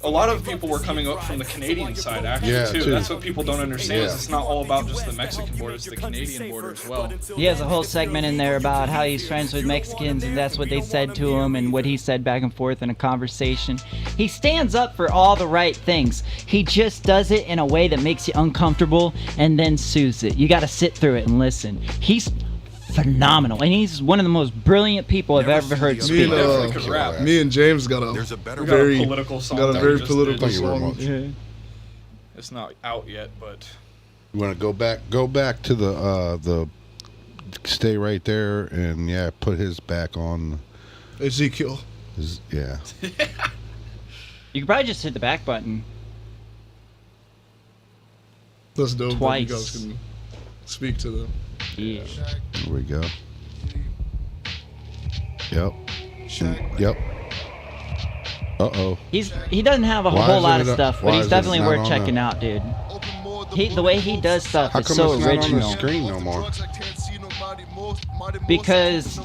a lot of people were coming up from the Canadian side, actually, too. That's what people don't understand, is it's not all about just the Mexican border, it's the Canadian border as well. He has a whole segment in there about how he's friends with Mexicans, and that's what they said to him, and what he said back and forth in a conversation. He stands up for all the right things. He just does it in a way that makes you uncomfortable, and then soothes it. You got to sit through it and listen. He's phenomenal, and he's one of the most brilliant people I've ever heard speak. Me and James got a very political song. Got a very political song. Yeah. It's not out yet, but you want to go back to the stay right there and put his back on. ZeKills. Yeah. You could probably just hit the back button. That's dope. Twice. You guys can speak to them. Yeah. There we go. Yep. Yep. Uh-oh. He doesn't have a whole lot of stuff, but he's definitely worth checking out, dude. The way he does stuff is so original. How come it's not on the screen no more? Because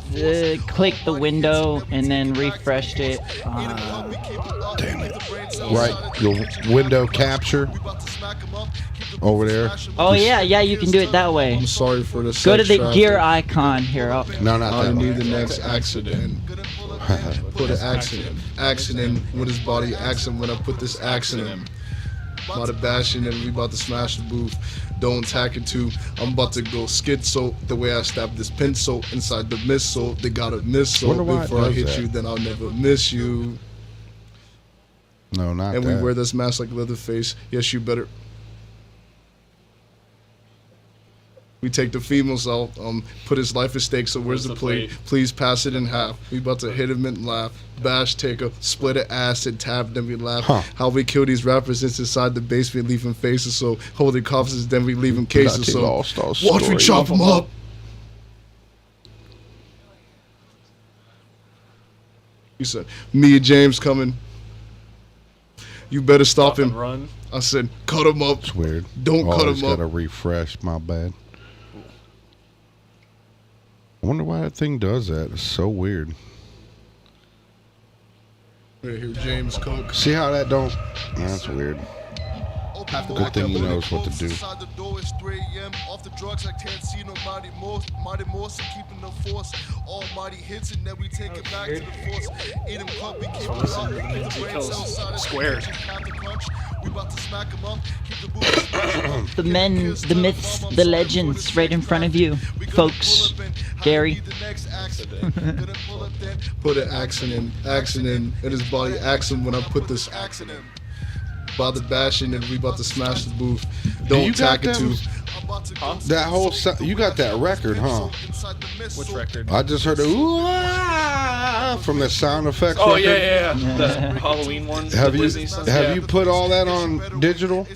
clicked the window and then refreshed it. Damn it. Right, the window capture over there. Oh yeah, you can do it that way. I'm sorry for this. Go to the gear icon here. No, not I that need one. the next accident. Put an accident. Accident with his body. Accident when I put this accident. About to bash in and we about to smash the booth. Don't tack it too. I'm about to go schizo. The way I stab this pencil inside the missile. They got a missile. Before I hit you, then I'll never miss you. No, not and that. we wear this mask like Leatherface. Yes, you better. We take the females out, put his life at stake, so where's the plate? Please pass it in half. We about to hit him and laugh. Bash, take a split of acid, tap, then we laugh. How we kill these rappers inside the basement, leaving faces, so holding coffins, then we leave them cases, so watch we chop them up. You said, me and James coming. You better stop him. Run. I said, cut him up. It's weird. Don't cut him up. Gotta refresh, my bad. I wonder why that thing does that. It's so weird. Right here, James Coke. See how that don't? That's weird. Good thing he knows what to do. Off the drugs, I can't see nobody more. Mighty more, so keeping the force. Almighty hits and then we take it back to the force. Eat him club, we keep it up. Keep the brain cells side squared. We about to smack him up. Keep the boots. The men, the myths, the legends right in front of you, folks. Gary. Put an accident in his body. Accident when I put this accident. About to bash in and we about to smash the booth. Don't tack it to. That whole you got that record, huh? Which record? I just heard the from the sound effects. Oh record. yeah. The Halloween one. Have you put all that on digital,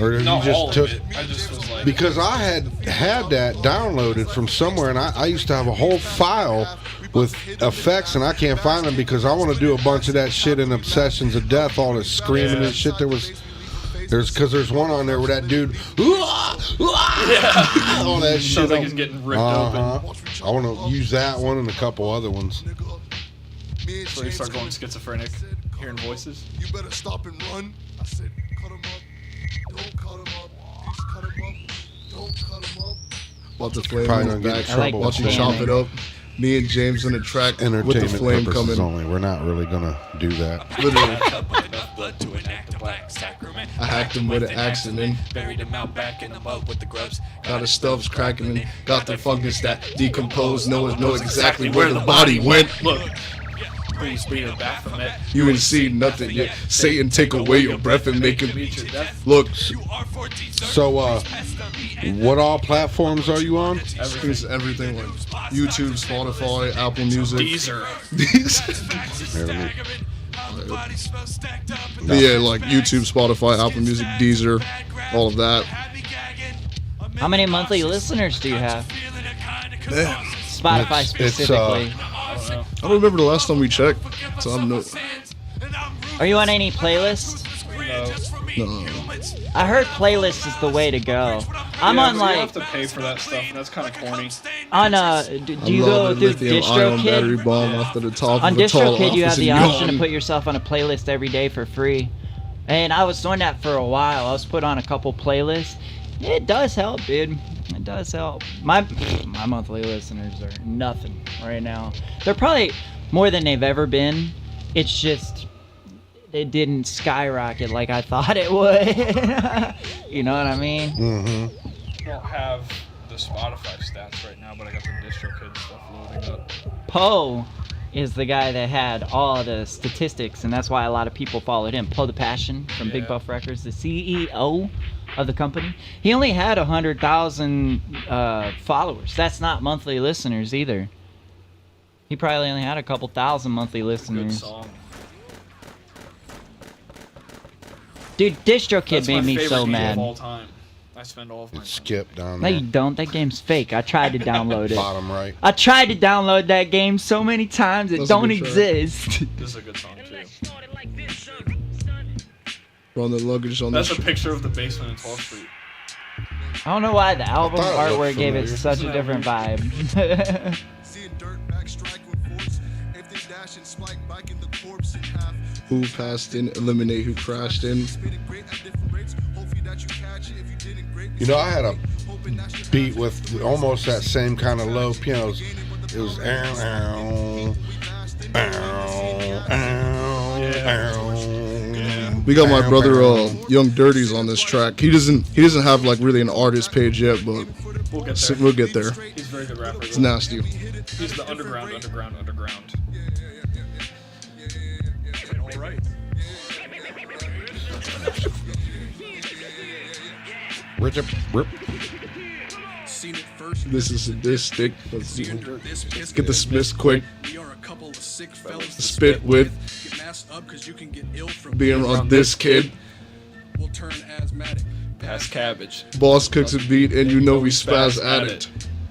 or have Not you just all took? of it. I just was like, Because I had that downloaded from somewhere, and I used to have a whole file with effects, and I can't find them because I want to do a bunch of that shit in Obsessions of Death, all this screaming and shit. There's one on there where that dude, all that shit. Sounds like he's getting ripped open. I want to use that one and a couple other ones. So you start going schizophrenic, hearing voices. You better stop and run. I said, cut him up. Don't cut him up. Please cut him up. Don't cut him up. About to flame Probably on gonna the get in back. trouble Watch you with chop that. it up. Me and James on the track with the Entertainment flame purposes coming. only. We're not really gonna do that. Literally. I hacked him with an accident. Buried him out back in the mud with the grubs. Got his stuffs cracking. Got the fungus that decomposed. Knows exactly where the body went. Look. Please bring her back from it. You ain't seen nothing yet. Satan take away your breath and make him look. So, what all platforms are you on? Everything like YouTube, Spotify, Apple Music. Deezer. Yeah, like YouTube, Spotify, Apple Music, Deezer, all of that. How many monthly listeners do you have? Yeah. Spotify specifically. I don't remember the last time we checked, so I'm no. Are you on any playlist? No. I heard playlists is the way to go. I'm Yeah, on but like you have to pay for that stuff, and that's kind of corny. on do you go through lithium-ion battery DistroKid? bomb off to the top On of a tall DistroKid, you have office the and option to yawn. put yourself on a playlist every day for free. And I was doing that for a while. I was put on a couple playlists. It does help, dude. It does help. My monthly listeners are nothing right now. They're probably more than they've ever been. It's just it didn't skyrocket like I thought it would. You know what I mean? Mm-hmm. I don't have the Spotify stats right now, but I got the DistroKid stuff loading up. Poe is the guy that had all the statistics, and that's why a lot of people followed him. Poe the Passion from Big Buff Records, the CEO of the company. He only had 100,000 followers. That's not monthly listeners either. He probably only had a couple thousand monthly Good listeners. song. Dude, DistroKid That's my made me favorite so game mad. of all time. I spend all of my It's skipped down No, there. you don't. That game's fake. I tried to download it. Bottom right. I tried to download that game so many times. It That's a don't good try. exist. This is a good song too. On the luggage on That's the a picture of the basement in 12th Street. I don't know why the album thought it looked artwork gave it familiar. such a different vibe. Seeing dirt back strike with force. If they dash and spike, biking the corpse in half. who passed in, eliminate who crashed in. Spinning great at different rates. Hopefully that you catch it. If you didn't, great. You know, I had a beat with almost that same kind of low pianos. It was ow, ow, ow, ow, ow. We got my Ow, brother ow. Young Dirty's on this track. He doesn't have like really an artist page yet, but We'll get there. we'll get there. He's a very good rapper. It's nasty. He's the underground. All right. Rip. This is sadistic. Let's get the Smiths quick. Spit with being around this kid. Will turn asthmatic. Pass cabbage. Boss cooks a beat and you know we spaz at it.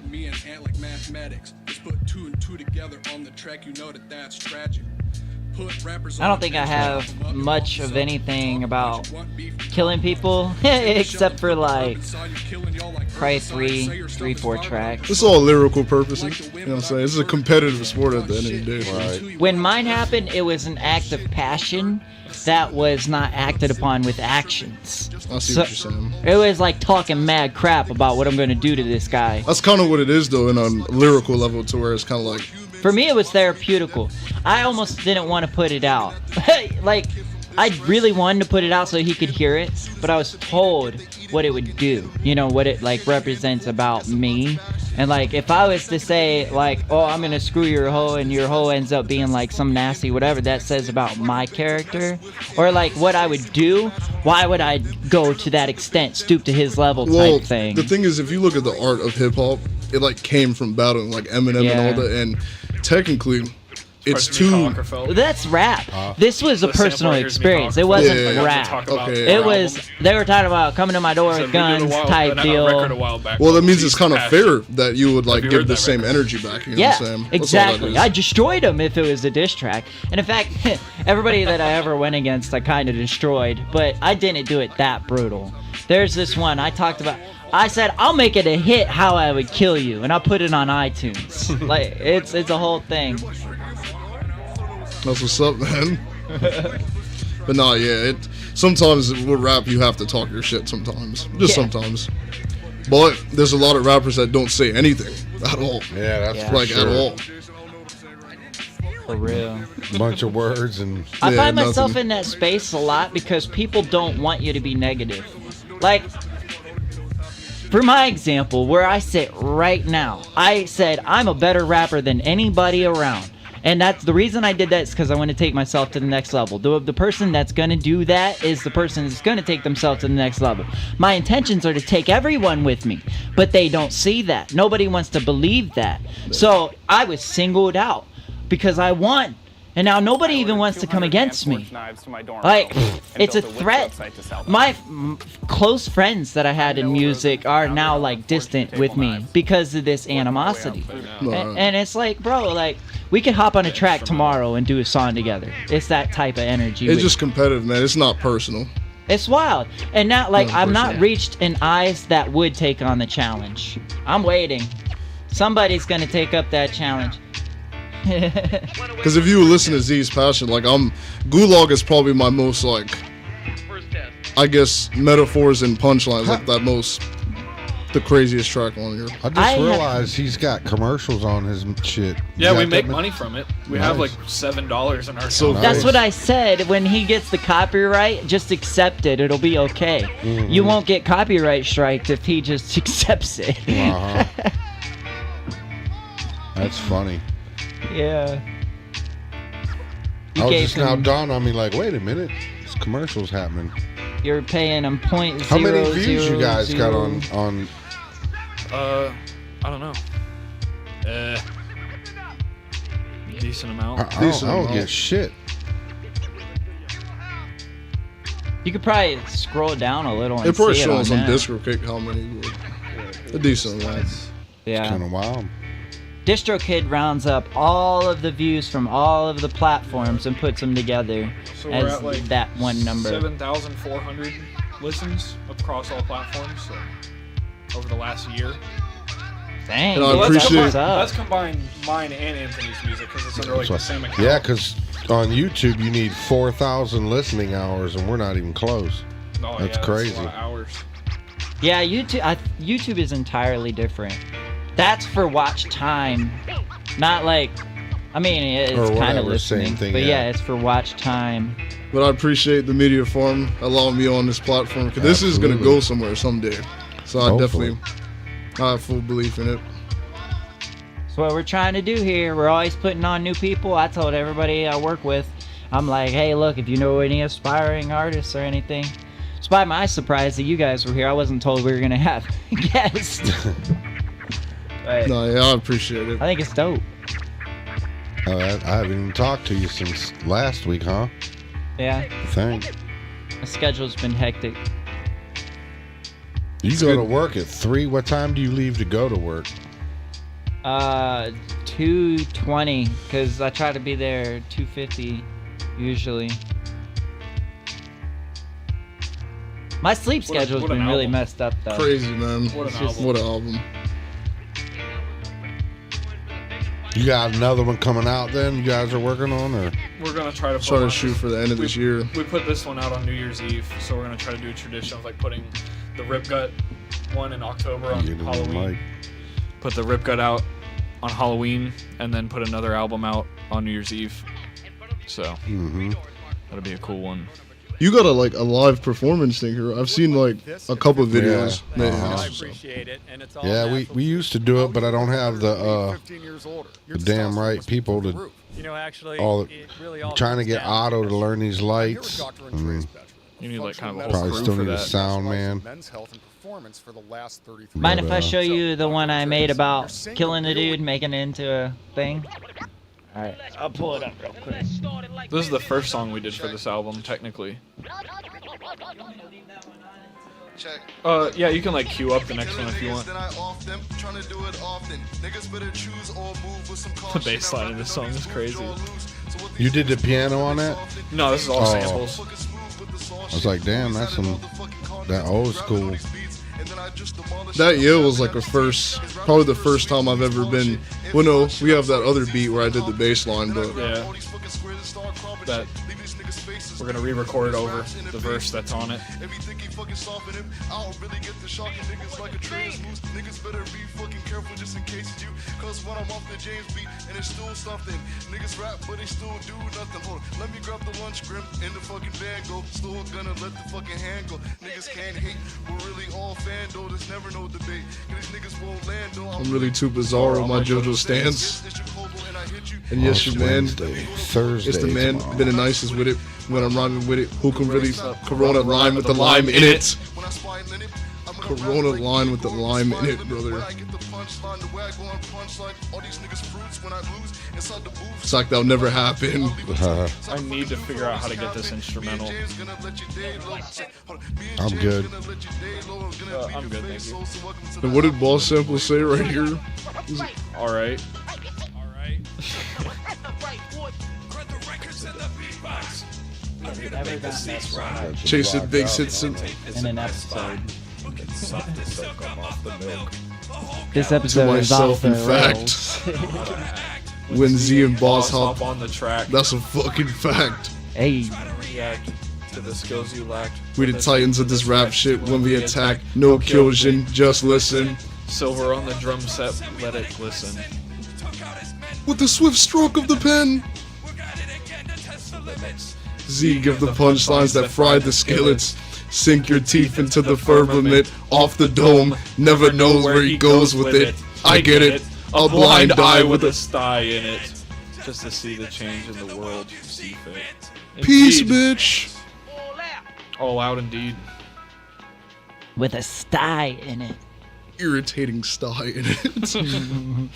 Me and Ant like mathematics. Just put 2 and 2 together on the track. You know that's tragic. Put rappers I don't think I have much of anything about killing people, except for like probably three, 4 tracks. It's all lyrical purposes. You know what I'm saying? This is a competitive sport at the end of the day. Right. When mine happened, it was an act of passion that was not acted upon with actions. I see what you're saying. It was like talking mad crap about what I'm going to do to this guy. That's kind of what it is, though, in a lyrical level, to where it's kind of like. For me, it was therapeutical. I almost didn't want to put it out. Like, I really wanted to put it out so he could hear it, but I was told what it would do. You know, what it, like, represents about me. And, like, if I was to say, like, oh, I'm going to screw your hoe, and your hoe ends up being, like, some nasty whatever, that says about my character. Or, like, what I would do, why would I go to that extent, stoop to his level type thing? The thing is, if you look at the art of hip-hop, it, like, came from battling, like, Eminem and all that, and technically, it's too... That's rap. This was a personal experience. It wasn't rap. It was, they were talking about coming to my door with guns type deal. Well, that means it's kind of fair that you would, like, give the same energy back. You know Yeah, what I'm saying? That's all that exactly. is. I destroyed him if it was a diss track. And in fact, everybody that I ever went against, I kind of destroyed. But I didn't do it that brutal. There's this one I talked about. I said, I'll make it a hit how I would kill you. And I'll put it on iTunes. Like, it's a whole thing. That's what's up, man. But nah, yeah, sometimes with rap you have to talk your shit sometimes. Just sometimes. But there's a lot of rappers that don't say anything at all. Yeah, that's like for sure. at all. For real. Bunch of words and I find myself in that space a lot because people don't want you to be negative. Like, for my example, where I sit right now, I said I'm a better rapper than anybody around. And that's the reason I did that is because I want to take myself to the next level. The person that's going to do that is the person that's going to take themselves to the next level. My intentions are to take everyone with me, but they don't see that. Nobody wants to believe that. So I was singled out because I won. And now nobody even wants to come against me. Like, it's a threat. My close friends that I had in music are now, like, distant with me because of this animosity. And it's like, bro, like, we could hop on a track tomorrow and do a song together. It's that type of energy. It's just competitive, man. It's not personal. It's wild. And now, like, No, of I'm course, not yeah. reached an eyes that would take on the challenge. I'm waiting. Somebody's gonna take up that challenge. Because if you listen to Z's passion, like Gulag is probably my most like, I guess metaphors and punchlines like the craziest track on here. I just realized he's got commercials on his shit. Yeah, You we got make that money from it. We have like $7 in our So account. That's what I said. When he gets the copyright, just accept it. It'll be okay. Mhm. You won't get copyright striked if he just accepts it. Uh-huh. That's funny. Yeah. You I was gave just now him- dawned on me like, wait a minute, this commercial's happening. You're paying him point How many zero views you zero guys got zero. on? I don't know. Decent amount. I don't get shit. You could probably scroll down a little and It probably see it shows on some that. DistroKid how many. A decent amount. Yeah. Kind of wild. DistroKid rounds up all of the views from all of the platforms and puts them together So we're as at like that one number. 7,400 listens across all platforms over the last year. Dang, And I dude, appreciate- that's what's up. Let's combine mine and Anthony's music because it's under like the same account. Yeah, because on YouTube you need 4,000 listening hours, and we're not even close. Oh, That's yeah, crazy. a lot of hours. Yeah, YouTube is entirely different. That's for watch time, not like. I mean, it's Or kind of whatever, same listening, thing, but yeah. yeah, it's for watch time. But I appreciate the media forum allowing me on this platform because this is gonna Absolutely. go somewhere someday. So I Hopefully. have full belief in it. That's what we're trying to do here. We're always putting on new people. I told everybody I work with, I'm like, hey, look, if you know any aspiring artists or anything. It's by my surprise that you guys were here. I wasn't told we were gonna have guests. But No, yeah, I appreciate it. I think it's dope. I haven't even talked to you since last week, huh? Yeah, I think. my schedule's been hectic. You go to work at 3. What time do you leave to go to work? 2:20, because I try to be there 2:50 usually. My sleep What a- schedule's what an been really album. messed up though. Crazy, man. What an It's just- album. What an album. You got another one coming out then you guys are working on, or? We're gonna try to Try to shoot for the end of this year. We put this one out on New Year's Eve, so we're gonna try to do a tradition of like putting the Rip Gut one in October on Get it on Halloween. mic. Put the Rip Gut out on Halloween, and then put another album out on New Year's Eve. So Mm-hmm. that'll be a cool one. You got a live performance thing here. I've seen like a couple of videos. Yeah. Yeah. Uh-huh. I appreciate it, and it's all Yeah, we used to do it, but I don't have the damn right people to. You know, actually, All it really all trying to comes get down Otto to learn these lights. You need like kind of a whole Probably crew still for need a that. sound man. Mind if I But, show you the one I made about killing a dude, making it into a thing? Alright, I'll pull it up real quick. This is the first song we did for this album, technically. Check. Yeah, you can like queue up the next one if you want. The bass line in this song is crazy. You did the piano on that? No, this is all Oh. samples. I was like, damn, that's that old school. That was like probably the first time I've ever been. Well, no, we have that other beat where I did the bass line, but Yeah. That we're gonna re-record over the verse that's on it. I'm really too bizarre with my JoJo stance. And yes, your man, Thursday. it's the man, tomorrow. been the nicest with it. When I'm rhyming with it, who can really Corona line with the lime in it? Corona line with the lime in it, brother. It's like that'll never happen. I need to figure out how to get this instrumental. I'm good. I'm good, thank you. And what did Boss Sample say right here? All right. Never got that Chasing big hits in an episode. Suck the silk up off the milk. This to episode is off myself. the In rails. fact, when Z and Boss hop on the track, that's a fucking fact. Hey. React to the skills you lacked. We the titans of this rap shit when we attack. No occasion, just listen. Silver on the drum set, let it glisten. With the swift stroke of the pen, Z give the punchlines that fry the skillets. Sink your teeth into the firmament, off the dome. Never knows where he goes with it. I get it. A blind eye with a sty in it. Just to see the change in the world you see fit. peace, Indeed. bitch. All out indeed. With a sty in it. Irritating sty in it.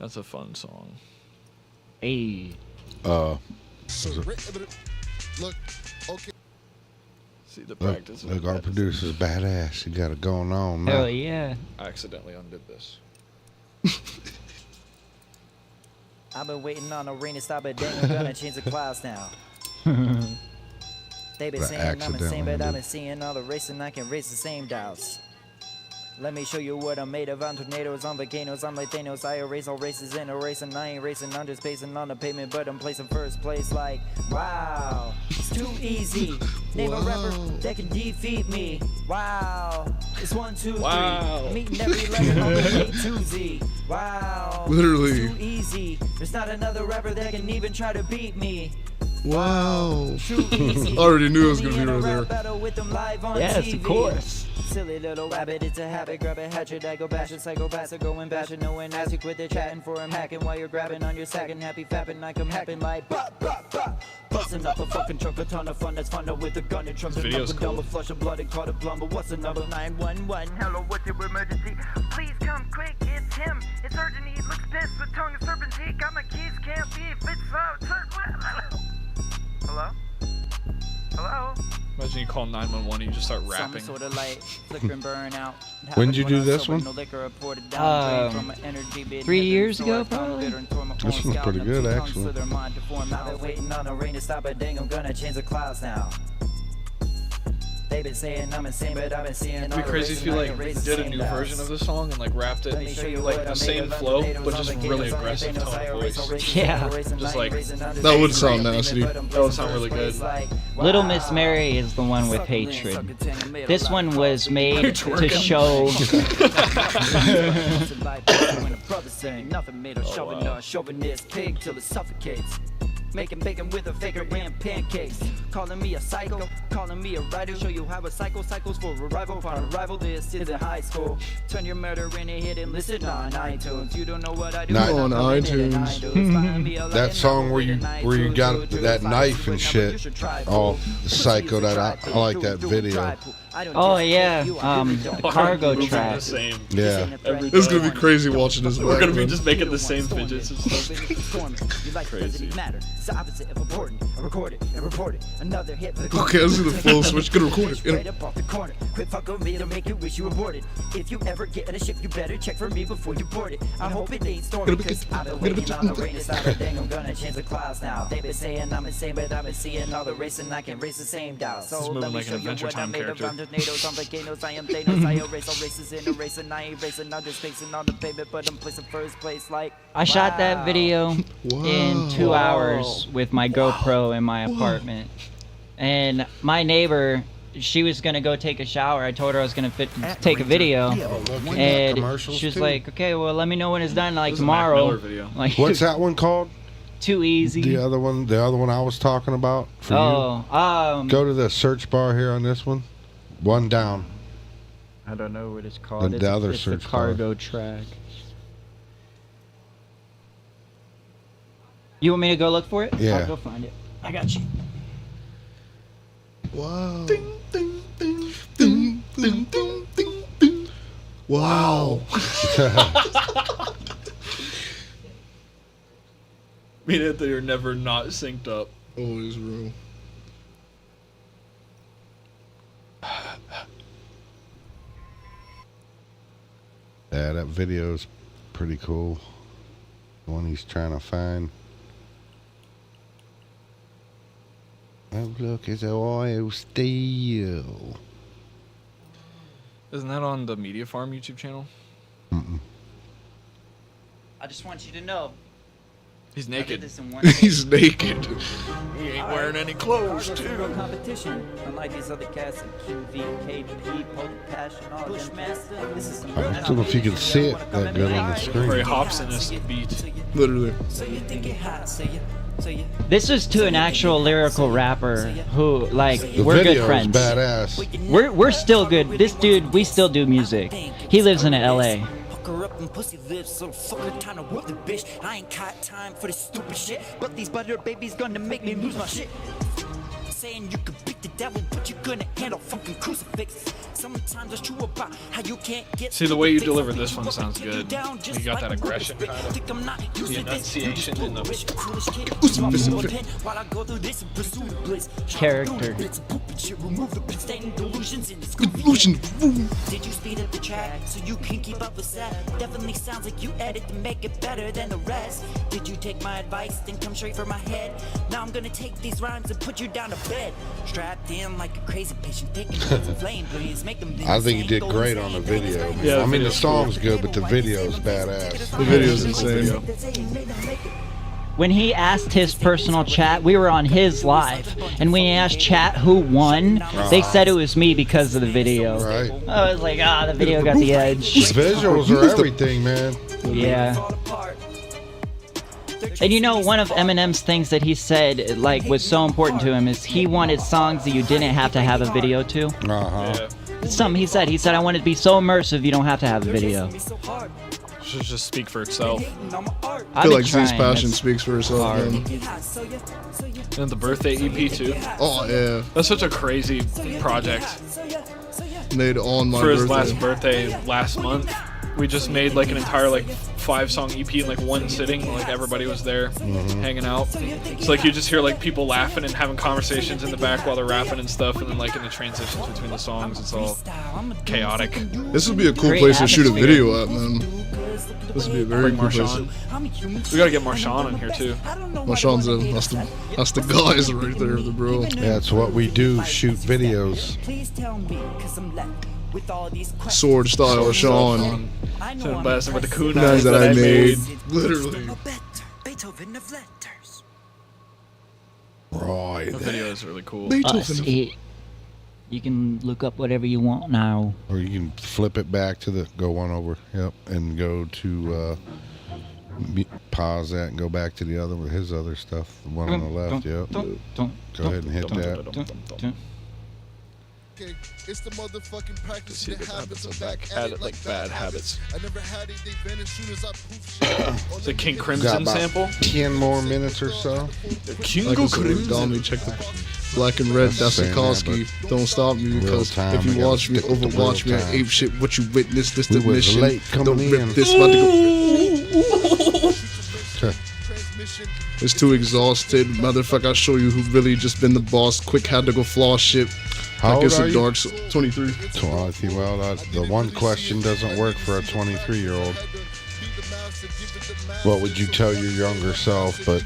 That's a fun song. Hey. Look, okay. See the practice. Look, our producer's badass. He got it going on now. Hell yeah. I accidentally undid this. I've been waiting on a rain to stop, but dang, I'm gonna change the clouds now. They been But saying I'm insane, but accidentally. I've been seeing all the racing. I can race the same doubts. Let me show you what I'm made of. I'm tornadoes, I'm volcanoes, I'm like Thanos. I erase all races in a race, and I ain't racing. I'm just pacing on the pavement, but I'm placing first place. Like, wow, it's too easy. Name a rapper that can defeat me. Wow, it's 1, 2, 3. Wow. Meeting every letter on the A to Z. Wow, Literally. it's too easy. There's not another rapper that can even try to beat me. Wow. Too easy. Already knew it was gonna be Me in a right rap there. battle with them live on Yes, TV. of course. Silly little rabbit, it's a habit. Grab a hatchet, I go bash it, psychopaths, I go and bash it. No one asks you quit the chatting for him hacking while you're grabbing on your sack and happy fapping. I come happen like bah, bah, bah. Busting up a fucking trunk, a ton of fun. That's fun with a gun and trunk. This video's Up and down cool. with flush of blood and caught a plumber. What's the number? 911. Hello, what's your emergency? Please come quick, it's him. It's urgent, he looks pissed with tongue and serpentine. Got my keys, can't be fits out. Hello? Hello? Imagine you call 911 and you just start rapping. Some sort of light, flicker and burn out. When'd you do this one? 3 years ago, probably. This one's pretty good, actually. I've been waiting on the rain to stop, but dang, I'm gonna change the clouds now. They've been saying I'm insane, but I've been seeing It'd be crazy if you like did a new version of the song and like rapped it like the same flow, but just really aggressive tone of voice. Yeah. Just like That would sound nasty. that would sound really good. Little Miss Mary is the one with hatred. This one was made to show. Nothing made of chauvinist pig till it suffocates. Making bacon with a faker and pancakes. Calling me a psycho, calling me a writer. Show you how a cycle cycles for arrival upon arrival. This isn't high school. Turn your murder into a hit and listen on iTunes. You don't know what I do. Not on iTunes. That song where you got that knife and shit. Oh, the psycho. That I like that video. Oh yeah, the cargo Moving track. the same. Yeah. It's gonna be crazy watching this. We're gonna be man. just making the same fidgets and stuff. Crazy. It's the opposite of important. I record it and report it. Another hit for the Okay, let's do the flow switch. Gonna record it. Straight up off the corner. Quit fucking with me to make you wish you aborted. If you ever get in a ship, you better check for me before you board it. I hope it ain't stormy, cause I've been waiting on the rain to stop. Dang, I'm gonna change the clouds now. They've been saying I'm insane, but I've been seeing all the racing. I can race the same doubts. So moving let me like an show you Adventure what I Time made of. character. I'm tornadoes, I'm volcanoes, I am Thanos. I erase all races in a race, and I ain't racing. I'm just facing on the pavement, but I'm placing first place like. I shot that video in 2 hours with my GoPro in my apartment. And my neighbor, she was gonna go take a shower. I told her I was gonna take a video, and she was like, "Okay, well, let me know when it's done, like tomorrow." Like, What's that one called? Too easy. The other one I was talking about for you. Go to the search bar here on this one. One down. I don't know what it's called. The other it's search the bar. cargo track. You want me to go look for it? Yeah. I'll go find it. I got you. Wow. Ding, ding, ding, ding, ding, ding, ding, ding. Wow. Mean that they are never not synced up. Always real. Yeah, that video's pretty cool. The one he's trying to find. Oh, look, it's an oil steel. Isn't that on the Media Farm YouTube channel? I just want you to know. He's I did naked. this in one day. He's naked. He ain't wearing any clothes, No too. competition, unlike these other cats like QV, KP, Poke Passion, all Bushmaster. This is some I don't know if you can see it that good on the screen. Where he hops in this beat. Literally. So you think it hot, so you This is to an actual lyrical rapper who, like, The we're video good is friends. badass. We're still good. This dude, we still do music. He lives in LA. hook her up and pussy lips, so fucker time to whoop the bitch. I ain't got time for this stupid shit, but these butter babies gonna make me lose my shit. Saying you could beat the devil, but you couldn't handle fucking crucifix. Sometimes it's true about how you can't get. See, the way you deliver this one sounds good. You got that aggression, kind of. The enunciation in the Character. Did you speed up the track so you can keep up with that? Definitely sounds like you edit to make it better than the rest. Did you take my advice, then come straight for my head? Now I'm gonna take these rhymes and put you down to bed. Strapped in like a crazy patient, taking flame, please make them. I think he did great on the video. Yeah, I mean, the video's song's good, but the video's badass. The video's insane. When he asked his personal chat, we were on his live, and when he asked chat who won, they said it was me because of the video. Right. I was like, the video got the edge. Visuals are everything, man. Yeah. And you know, one of Eminem's things that he said, like, was so important to him is he wanted songs that you didn't have to have a video to. Uh-huh. It's something he said. He said, I want it to be so immersive you don't have to have a video. should just speak for itself. I feel like Z's passion speaks for herself, man. And the birthday EP too. Oh yeah, that's such a crazy project. Made on my for his birthday. last birthday last month. We just made like an entire like 5-song EP in like one sitting. Like everybody was there hanging out. So like you just hear like people laughing and having conversations in the back while they're rapping and stuff, and then like in the transitions between the songs, it's all chaotic. This would be a cool place to shoot a video at, man. This would be a very Bring cool place. Marshawn. We gotta get Marshawn in here too. Marshawn's that's the guys right there, the bro. Yeah, it's what we do, shoot videos. Sword style, Sean. Blasting with the kunais Kunais that I made. Literally. Right. The video is really cool. You can look up whatever you want now. Or you can flip it back to the, go one over, yep, and go to, pause that and go back to the other with his other stuff, the one on the left, yep. Go ahead and hit that. It's the motherfucking practice See that the happens. habits I'm of back at it like bad habits. I never had it, they vanish soon as I poof shit. It's a King Got Crimson about sample. 10 more minutes or so. Like I said, Dominic, check the black and red. That's Saying Sikorsky. that, Don't stop me real because time, if I you gotta watch me, stick with the overwatch me, real and time. ape shit. What you witnessed, this We the was mission. late coming Don't rip in. this. About to go. It's too exhausted, motherfucker. I'll show you who really just been the boss. Quick had to go floss shit. How I guess old are a you? dark 23. Well, the one question doesn't work for a 23-year-old. What would you tell your younger self? But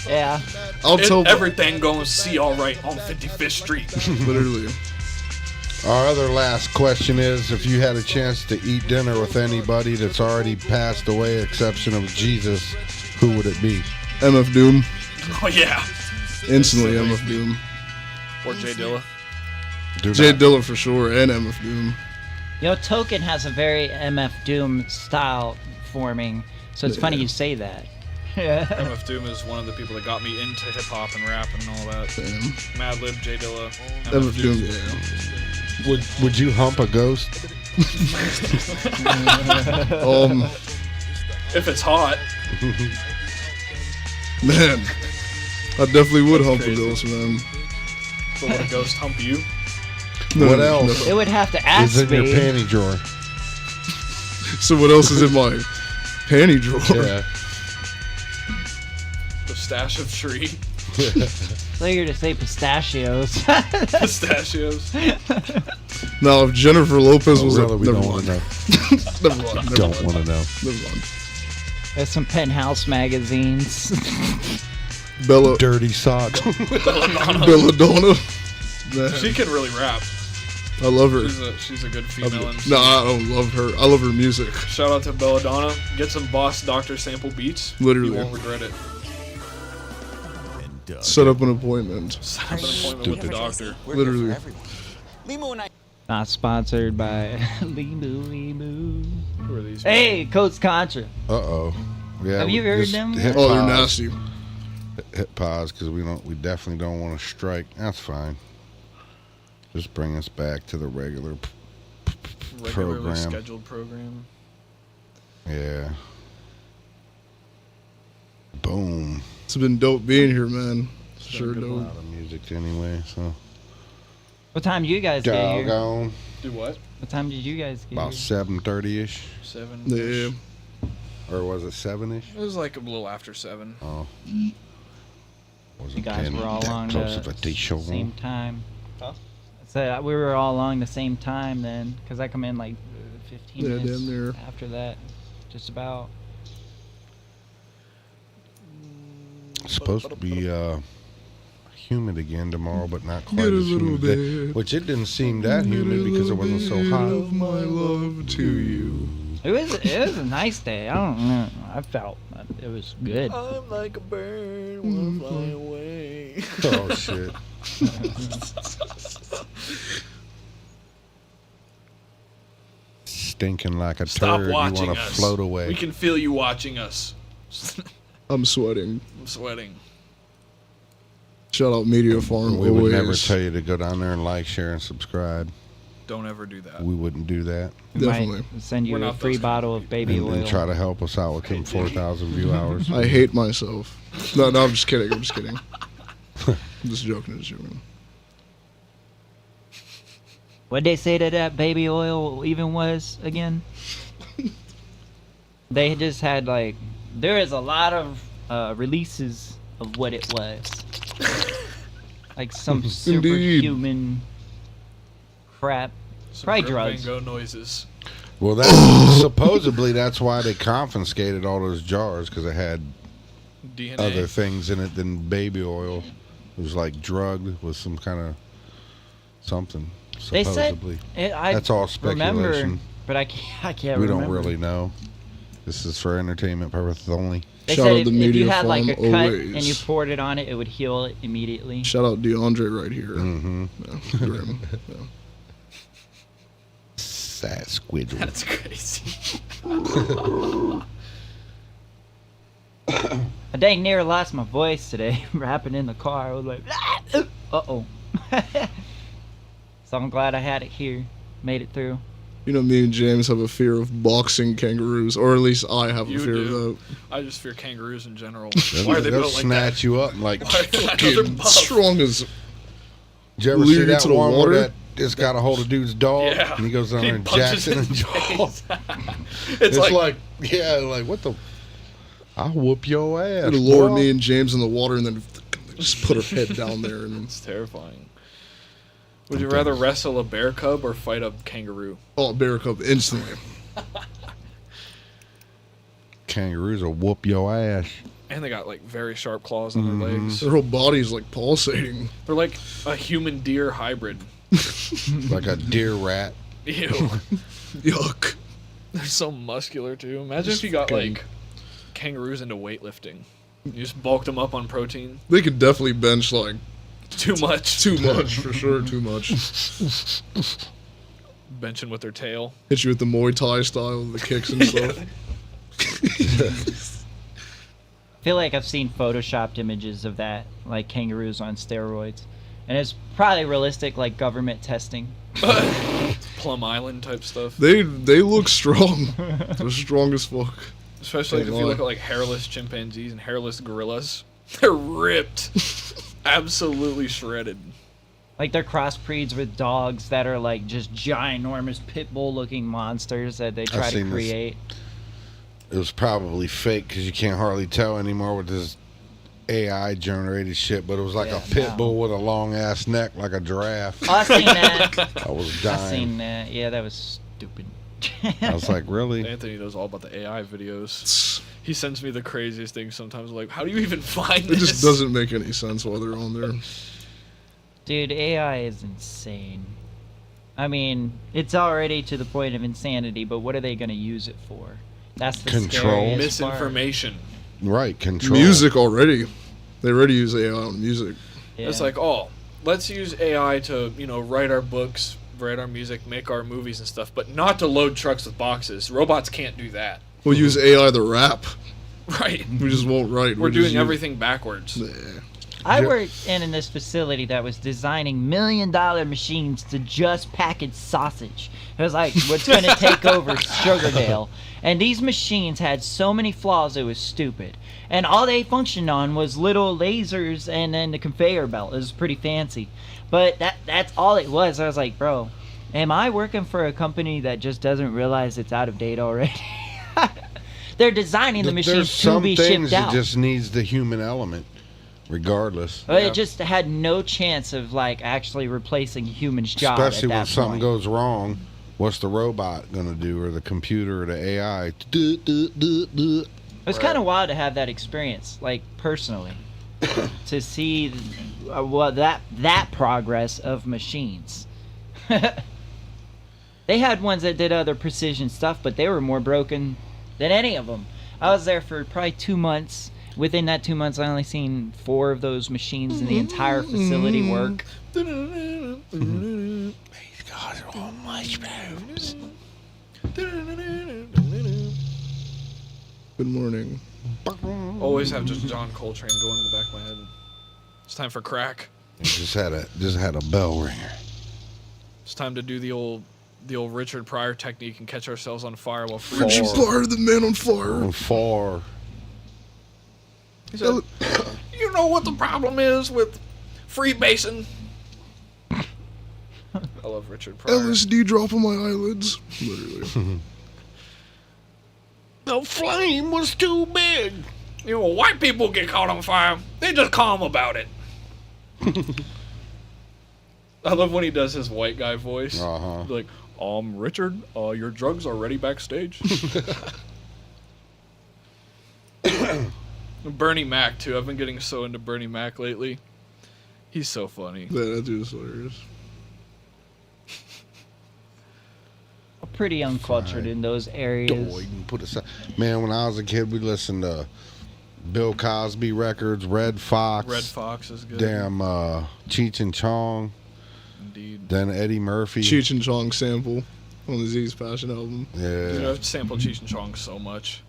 yeah, I'll tell everything going to see all right on 55th Street. Literally. Our other last question is, if you had a chance to eat dinner with anybody that's already passed away, exception of Jesus, who would it be? MF Doom. Oh yeah. Instantly MF Doom. Or Jay Dilla. Jay Dilla for sure, and MF Doom. You know, Token has a very MF Doom style forming, so it's funny you say that. MF Doom is one of the people that got me into hip hop and rap and all that. Damn. Madlib, Jay Dilla, MF Doom, yeah. Would you hump a ghost? If it's hot. Man, I definitely would hump a crazy. ghost, man. But would a ghost hump you? No, What no, else? It would have to ask Is in your me. panty drawer. So what else is in my panty drawer? Yeah. The stash of tree. So you're to say pistachios. Pistachios. Now, if Jennifer Lopez was really, we never don't want mind. to know. Never mind. Don't want to know. Never mind. There's some Penthouse magazines. Bella. Dirty socks. Belladonna. Man, She can really rap. I love her. She's a good female MC. No, I don't love her. I love her music. Shout out to Belladonna. Get some Boss Dr. sample beats. Literally. You won't regret it. Set up an appointment. Set up an appointment with the doctor. Literally. Not sponsored by Limu. Who are these? Hey, Coach Contra. Uh-oh. Yeah, Have you we heard just them? hit Oh, they're pause. nasty. Hit pause because we definitely don't want to strike. That's fine. Just bring us back to the regularly program. Scheduled program. Yeah. Boom. It's been dope being here, man. Sure A dope. lot of music anyway, so. What time did you guys get here? Doggone. Do what? What time did you guys get About here? 7:30ish. 7. Yeah. Or was it 7ish? It was like a little after 7. Oh. You Wasn't guys paying were all that along close the of attention. same time. So we were all along the same time then, because I come in like 15 Yeah, minutes damn near. after that, just about. It's supposed to be humid again tomorrow, but not quite Get a as little humid. today. bit. Which it didn't seem that humid because it wasn't so hot. Of my love to you. It was a nice day. I don't know. I felt it was good. I'm like a bird, wanna fly away. Oh shit. Stinking like a Stop turd, you watching want to us. float away. We can feel you watching us. I'm sweating. I'm sweating. Shout out Media Farm. We would never always. tell you to go down there and like, share, and subscribe. Don't ever do that. We wouldn't do that. We might Definitely. send you We're a not free those bottle of baby And oil. try to help us out with them 4,000 view hours. I hate myself. No, I'm just kidding. I'm just kidding. I'm just joking. I'm just joking. What'd they say that baby oil even was again? They just had like, there is a lot of releases of what it was. Like some Indeed. superhuman crap. Some Probably Kurt drugs. Van Gogh noises. Well, that's supposedly that's why they confiscated all those jars because it had DNA. other things in it than baby oil. It was like drugged with some kind of something. They said Supposedly, I that's all speculation. remember, but I can't We remember. don't really know. This is for entertainment purposes only. They Shout said out if, the if you Media had like a Farm cut always. and you poured it on it, it would heal it immediately. Shout out DeAndre right here. Mm-hmm. Yeah, grim. Yeah. Sad squidward. That's crazy. I dang near lost my voice today, rapping in the car. I was like, uh-oh. So I'm glad I had it here. Made it through. You know, me and James have a fear of boxing kangaroos, or at least I have a You fear do. of that. I just fear kangaroos in general. They'll, Why are they they'll built like snatch that? you up and like. Why are they Fucking buff? strong as. Did you ever Lead see you that to the one water? where that just got a hold of dude's dog Yeah. and he goes down He there and punches jacks it in his the jaw? face. It's like, yeah, like what the? I'll whoop your ass. It'll lower boy. me and James in the water and then just put our head down there. And It's terrifying. Would you rather wrestle a bear cub or fight a kangaroo? oh, bear cub instantly. Kangaroos will whoop your ass. And they got like very sharp claws on their Mm-hmm. legs. Their whole body's like pulsating. They're like a human deer hybrid. Like a deer rat. Ew. Yuck. They're so muscular too. Imagine if you got like kangaroos into weightlifting. You just bulked them up on protein. They could definitely bench like Too much. too much for sure. Too much. Benching with their tail. Hit you with the Muay Thai style, the kicks and stuff. I feel like I've seen photoshopped images of that, like kangaroos on steroids. And it's probably realistic, like government testing. Plum Island type stuff. They look strong. They're strong as fuck. Especially if you look at like hairless chimpanzees and hairless gorillas. They're ripped. Absolutely shredded. Like they're crossbreeds with dogs that are like just ginormous pit bull looking monsters that they try to seen this. create. It was probably fake because you can't hardly tell anymore with this AI generated shit. But it was like Yeah, a pit no. bull with a long ass neck, like a giraffe. Oh, I've seen that. I was I've dying. seen that. Yeah, that was stupid. I was like, really? Anthony knows all about the AI videos. He sends me the craziest things sometimes. Like, how do you even find It this? just doesn't make any sense while they're on there. Dude, AI is insane. I mean, it's already to the point of insanity, but what are they going to use it for? That's the Control. scariest part. Misinformation. Right, control. Music already. They already use AI on music. It's like, oh, let's use AI to, write our books, write our music, make our movies and stuff, but not to load trucks with boxes. Robots can't do that. We'll use AI to rap. Right. We just won't write. We're We'll just doing use- everything backwards. I worked in this facility that was designing $1 million machines to just package sausage. It was like what's going to take over Sugardale. And these machines had so many flaws, it was stupid. And all they functioned on was little lasers and then the conveyor belt. It was pretty fancy. But that's all it was. I was like, bro, am I working for a company that just doesn't realize it's out of date already? They're designing the machines to be shipped There's some out. things it just needs the human element, regardless. Well, it just had no chance of like actually replacing a human's job. Especially at when that something point. goes wrong, what's the robot gonna do, or the computer, or the AI? It was kind of wild to have that experience, like personally, to see that progress of machines. They had ones that did other precision stuff, but they were more broken than any of them. I was there for probably 2 months. Within that 2 months, I only seen 4 of those machines in the entire facility work. These guys are all mushrooms. Good morning. Always have just John Coltrane going in the back of my head. It's time for crack. Just had a bell ringer. It's time to do the old Richard Pryor technique and catch ourselves on fire while Richard Pryor, the man on fire. On fire. He said, you know what the problem is with freebasing? I love Richard Pryor. LSD drop on my eyelids. Literally. The flame was too big. White people get caught on fire. They just calm about it. I love when he does his white guy voice. Uh-huh. Like, Richard, your drugs are ready backstage. Bernie Mac, too. I've been getting so into Bernie Mac lately. He's so funny. Yeah, that dude's hilarious. Pretty uncultured in those areas. Man, when I was a kid, we listened to Bill Cosby records, Red Fox. Red Fox is good. Damn, Cheech and Chong. Indeed. Then Eddie Murphy. Cheech and Chong sample on the Z's Passion album. Yeah. Dude, I've sampled Cheech and Chong so much.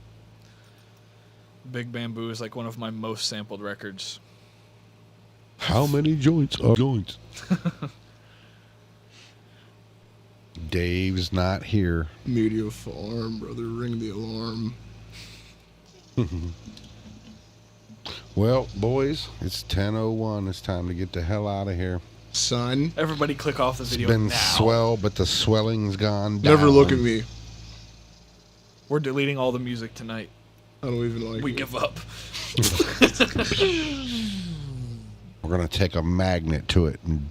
Big Bamboo is like one of my most sampled records. How many joints are joints? Dave's not here. Media farm, brother. Ring the alarm. Well, boys, it's 10:01. It's time to get the hell out of here. Son. Everybody click off the It's video been now. swell, but the swelling's gone down. Never look at me. We're deleting all the music tonight. I don't even like We it. give up. We're going to take a magnet to it and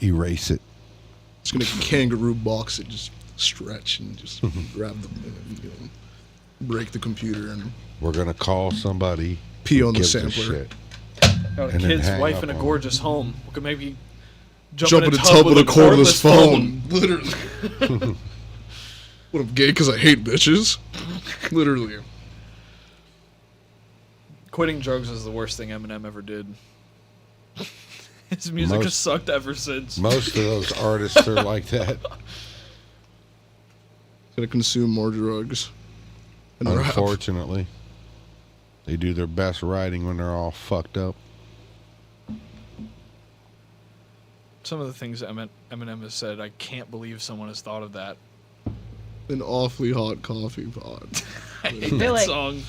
erase it. Just gonna kangaroo box it, just stretch and just grab the, break the computer and We're going to call somebody. pee who on the gives a sampler. shit. Got a And then kid's hang wife up in a on gorgeous home. We could maybe Jump in a tub with a cordless phone. Literally. What, I'm gay because I hate bitches? Literally. Quitting drugs is the worst thing Eminem ever did. His music has sucked ever since. Most of those artists are like that. Gonna consume more drugs. And rap. Unfortunately. They do their best writing when they're all fucked up. Some of the things Eminem has said, I can't believe someone has thought of that. An awfully hot coffee pot. I hate feel that like song.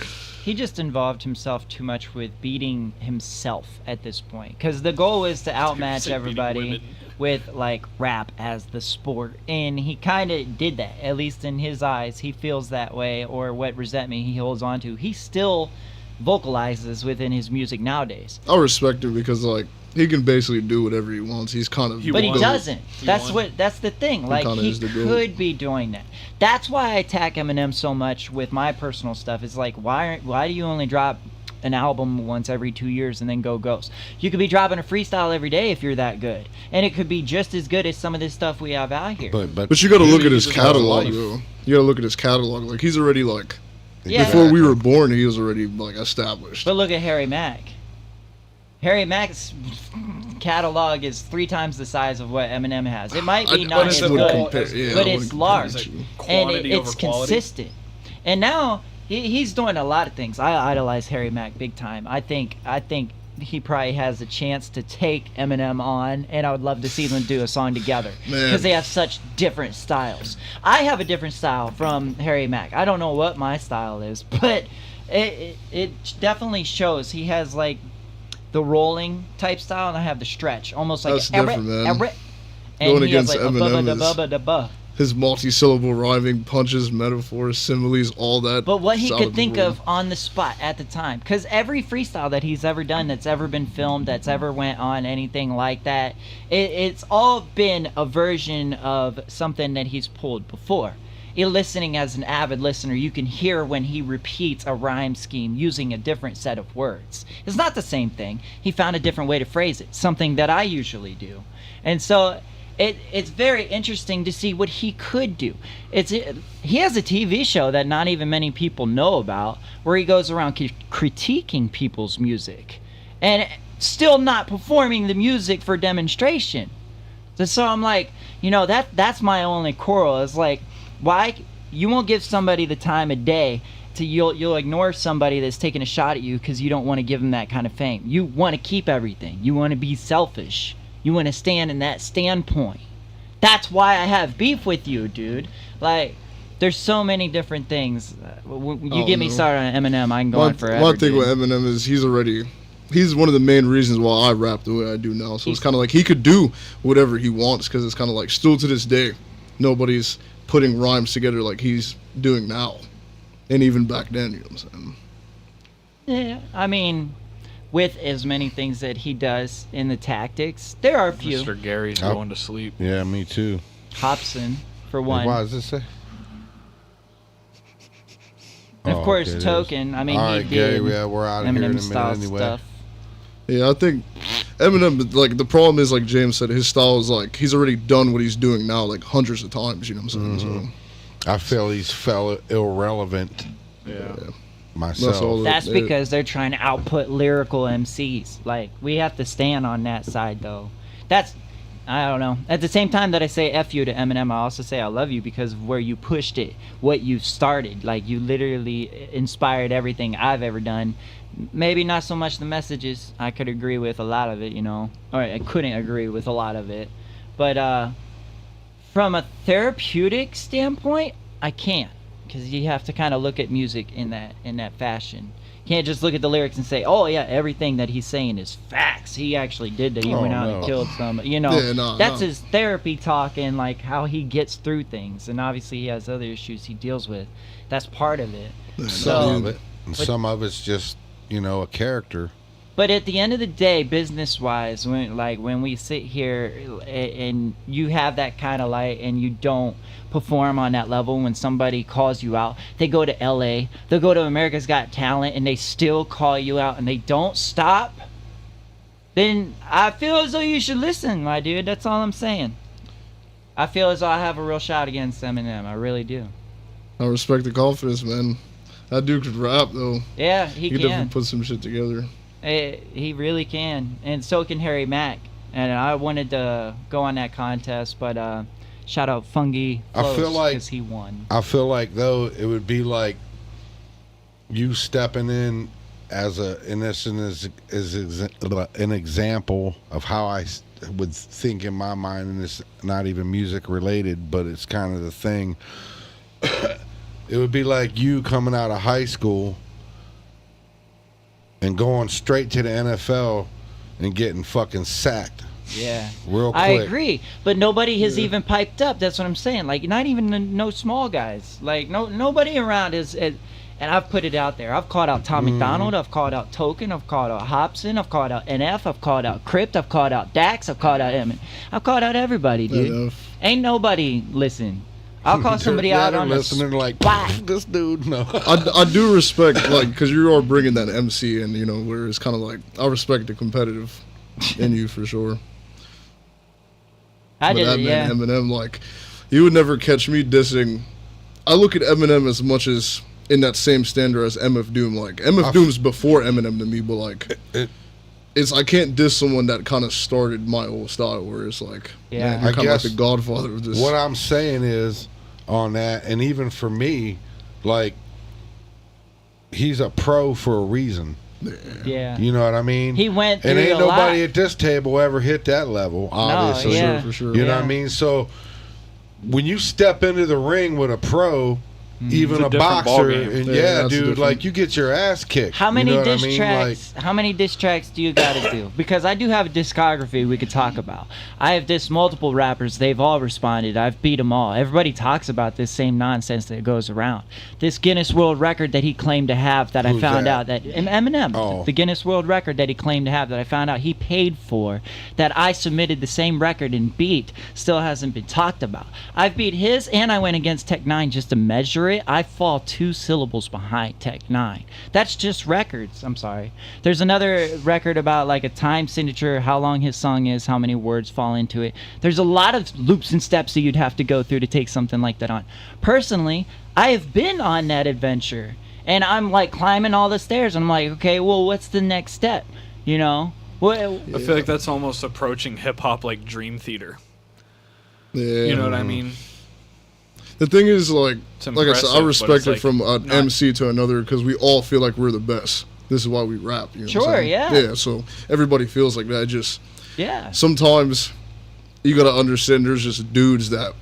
he just involved himself too much with beating himself at this point. Because the goal is to outmatch Said beating everybody women. with, like, rap as the sport. And he kind of did that, at least in his eyes. He feels that way, or what resentment he holds on to. He still vocalizes within his music nowadays. I respect it because, like, He can basically do whatever he wants. He's kind of. But he doesn't. That's the thing. Like, he could be doing that. That's why I attack Eminem so much with my personal stuff. It's like, why do you only drop an album once every 2 years and then go ghost? You could be dropping a freestyle every day if you're that good, and it could be just as good as some of this stuff we have out here. But you got to look at his catalog, though. You got to look at his catalog. Like, he's already like. Yeah. Before we were born, he was already like established. But look at Harry Mack. Harry Mack's catalog is 3 times the size of what Eminem has. It might be not as good, but it's large and it's consistent. And now he's doing a lot of things. I idolize Harry Mack big time. I think he probably has a chance to take Eminem on, and I would love to see them do a song together because they have such different styles. I have a different style from Harry Mack. I don't know what my style is, but it definitely shows. He has like the rolling type style, and I have the stretch, almost like that's different, man. And going he against has like Eminem his multi-syllable rhyming, punches, metaphors, similes, all that. But what he could think of on the spot at the time, because every freestyle that he's ever done, that's ever been filmed, that's ever went on anything like that, it's all been a version of something that he's pulled before. You're listening as an avid listener, you can hear when he repeats a rhyme scheme using a different set of words. It's not the same thing. He found a different way to phrase it, something that I usually do. And so it's very interesting to see what he could do. He has a TV show that not even many people know about, where he goes around critiquing people's music and still not performing the music for demonstration. So I'm like, that's my only quarrel. Is like, why you won't give somebody the time of day to you'll ignore somebody that's taking a shot at you because you don't want to give them that kind of fame. You want to keep everything. You want to be selfish. You want to stand in that standpoint. That's why I have beef with you, dude. Like, there's so many different things. You get me started on Eminem, I can go on forever. One thing with Eminem is he's one of the main reasons why I rap the way I do now. So it's kind of like he could do whatever he wants, because it's kind of like still to this day, nobody's putting rhymes together like he's doing now, and even back then. You know what I'm saying? Yeah, I mean, with as many things that he does in the tactics, there are a few. Mr. Gary's going to sleep. Yeah, me too. Hobson, for one. Why does this say? And of course, Token. I mean, all he right, did Gary, we're out of here in a minute style anyway. stuff. Yeah, I think Eminem, like, the problem is, like James said, his style is like he's already done what he's doing now like hundreds of times. You know what I'm saying? So I feel he's irrelevant. Yeah. Myself. That's because they're trying to output lyrical MCs. Like, we have to stand on that side, though. I don't know. At the same time that I say F you to Eminem, I also say I love you because of where you pushed it, what you started. Like, you literally inspired everything I've ever done. Maybe not so much the messages. I could agree with a lot of it, or I couldn't agree with a lot of it. But from a therapeutic standpoint, I can't, because you have to kind of look at music in that fashion. You can't just look at the lyrics and say, oh yeah, everything that he's saying is facts. He actually did that. He went out and killed some. That's his therapy talk and like how he gets through things. And obviously he has other issues he deals with. That's part of it. Some of it's just a character. But at the end of the day, business-wise, when we sit here and you have that kind of light and you don't perform on that level, when somebody calls you out, they go to LA, they'll go to America's Got Talent, and they still call you out and they don't stop, then I feel as though you should listen, my dude. That's all I'm saying. I feel as though I have a real shot against Eminem. I really do. I respect the confidence, man. That dude could rap, though. Yeah, he can. Definitely put some shit together. He really can, and so can Harry Mack. And I wanted to go on that contest, but shout out Fungi because he won. I feel like, though, it would be like you stepping in as an example of how I would think in my mind, and it's not even music related, but it's kind of the thing. It would be like you coming out of high school and going straight to the NFL and getting fucking sacked. Yeah. Real quick. I agree, but nobody has even piped up. That's what I'm saying. Like, not even no small guys. Like, nobody around is And I've put it out there. I've called out Tom McDonald. I've called out Token. I've called out Hobson. I've called out NF. I've called out Crypt. I've called out Dax. I've called out Emmett. I've called out everybody, dude. Ain't nobody listen. I'll call somebody out on listening like this dude. No, I do respect like because you are bringing that MC and you know where it's kind of like I respect the competitive in you for sure. I did, that yeah. man Eminem, like you would never catch me dissing. I look at Eminem as much as in that same standard as MF Doom. Like MF Doom's before Eminem to me, but like it's I can't diss someone that kind of started my whole style. Where it's like, man, you're kind of like the godfather of this. What I'm saying is on that, and even for me, like he's a pro for a reason. Yeah. You know what I mean? He went through and ain't a nobody lot. at this table ever hit that level, obviously. No, yeah. For sure. You know what I mean? So when you step into the ring with a pro, even a boxer, and dude, like you get your ass kicked. How many you know diss what I mean? tracks? How many diss tracks do you gotta do? Because I do have a discography we could talk about. I have dissed multiple rappers. They've all responded. I've beat them all. Everybody talks about this same nonsense that goes around. This Guinness World Record that he claimed to have that I found out that Eminem, the Guinness World Record that he claimed to have that I found out he paid for, that I submitted the same record and beat, still hasn't been talked about. I've beat his, and I went against Tech 9 just to measure it. I fall 2 syllables behind Tech 9. That's just records. I'm sorry. There's another record about like a time signature, how long his song is, how many words fall into it. There's a lot of loops and steps that you'd have to go through to take something like that on. Personally, I have been on that adventure, and I'm like climbing all the stairs, and I'm like, okay, well, what's the next step? You know? I feel like that's almost approaching hip hop like Dream Theater. Yeah. You know what I mean? The thing is, like I said, I respect it like from an MC to another because we all feel like we're the best. This is why we rap. You know what I'm saying? Yeah, so everybody feels like that. Just sometimes you gotta understand there's just dudes that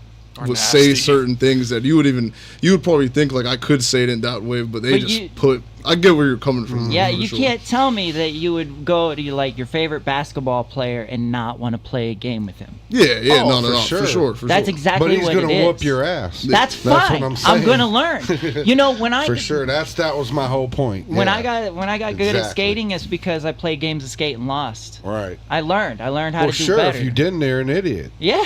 would say certain things that you would probably think like I could say it in that way, but they I get where you're coming from. Yeah, you can't tell me that you would go to like your favorite basketball player and not want to play a game with him. Yeah, no, for sure. That's exactly what it is. But he's gonna whoop your ass. That's fine. What I'm saying. I'm gonna learn. You know, when I for sure, that was my whole point. When I got good at skating, it's because I played games of skate and lost. Right. I learned how to do better. better. If you didn't, you're an idiot. Yeah.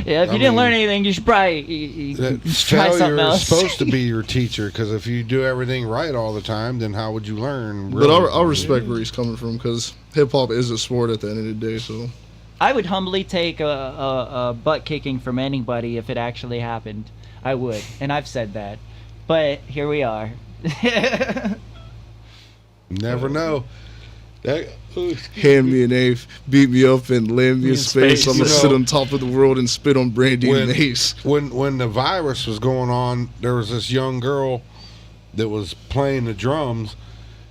Yeah. If you didn't learn anything, you should probably try something else. Failure is supposed to be your teacher because if you do everything right all the time, then how would you learn? But I respect where he's coming from because hip hop is a sport at the end of the day. So I would humbly take a butt kicking from anybody if it actually happened. I would, and I've said that. But here we are. Never know. Hand me an eighth, beat me up, and land me in space. I'm gonna sit on top of the world and spit on Brandy and Ace. When the virus was going on, there was this young girl that was playing the drums,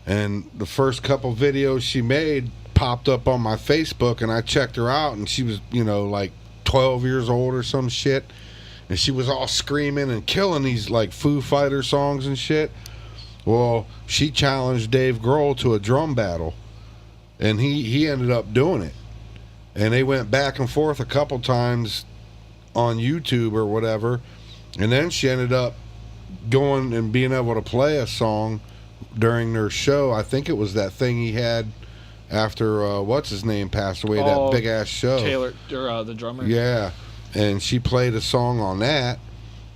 and the first couple videos she made popped up on my Facebook, and I checked her out, and she was, like 12 years old or some shit, and she was all screaming and killing these like Foo Fighter songs and shit. Well, she challenged Dave Grohl to a drum battle, and he ended up doing it, and they went back and forth a couple times on YouTube or whatever, and then she ended up going and being able to play a song during their show. I think it was that thing he had after what's his name passed away, that big ass show. Taylor, or the drummer. Yeah, and she played a song on that,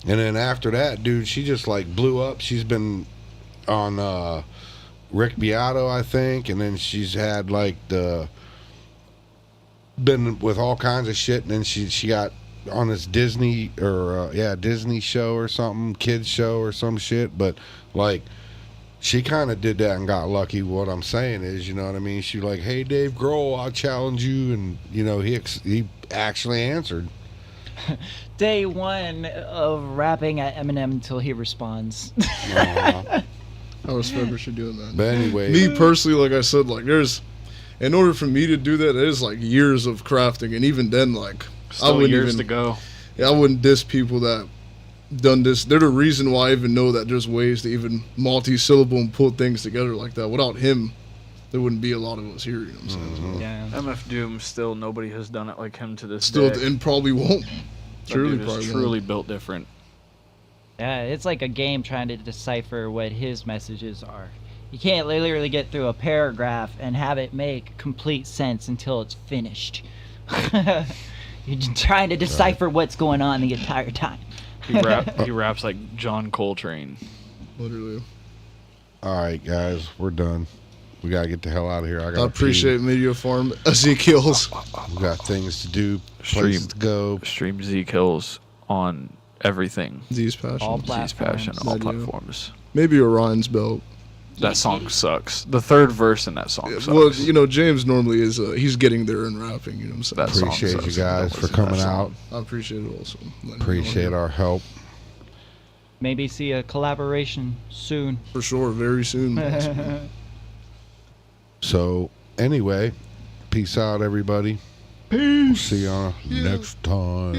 and then after that, dude, she just like blew up. She's been on Rick Beato, I think, and then she's had like been with all kinds of shit, and then she got on this Disney Disney show or something, kids show or some shit, but like she kind of did that and got lucky. What I'm saying is, you know what I mean? She like, hey, Dave Grohl, I'll challenge you, and he actually answered. Day one of rapping at Eminem until he responds. I respect what you're doing, man. But anyway, me personally, like I said, like in order for me to do that, there's like years of crafting, and even then, like still I wouldn't years even to go. Yeah, I wouldn't diss people that done this. They're the reason why I even know that there's ways to even multi-syllable and pull things together like that. Without him, there wouldn't be a lot of us here. You know what I'm saying? Mm-hmm. Yeah. MF Doom, still nobody has done it like him to this Still, day. and probably won't. Truly built different. Yeah, it's like a game trying to decipher what his messages are. You can't literally get through a paragraph and have it make complete sense until it's finished. You're just trying to decipher what's going on the entire time. He raps like John Coltrane. Literally. All right, guys, we're done. We gotta get the hell out of here. I appreciate Media Farm, ZeKills. We got things to do, places to go. Stream ZeKills on everything. Z's Passion. All Z's Passion, platforms. all platforms. Maybe Orion's Belt. That song sucks. The third verse in that song sucks. Well, you know, James normally is, he's getting there and rapping, you know what I'm saying? Appreciate you guys for coming out. I appreciate it also. Appreciate our help. Maybe see a collaboration soon. For sure, very soon. So, anyway, peace out, everybody. Peace. See y'all next time.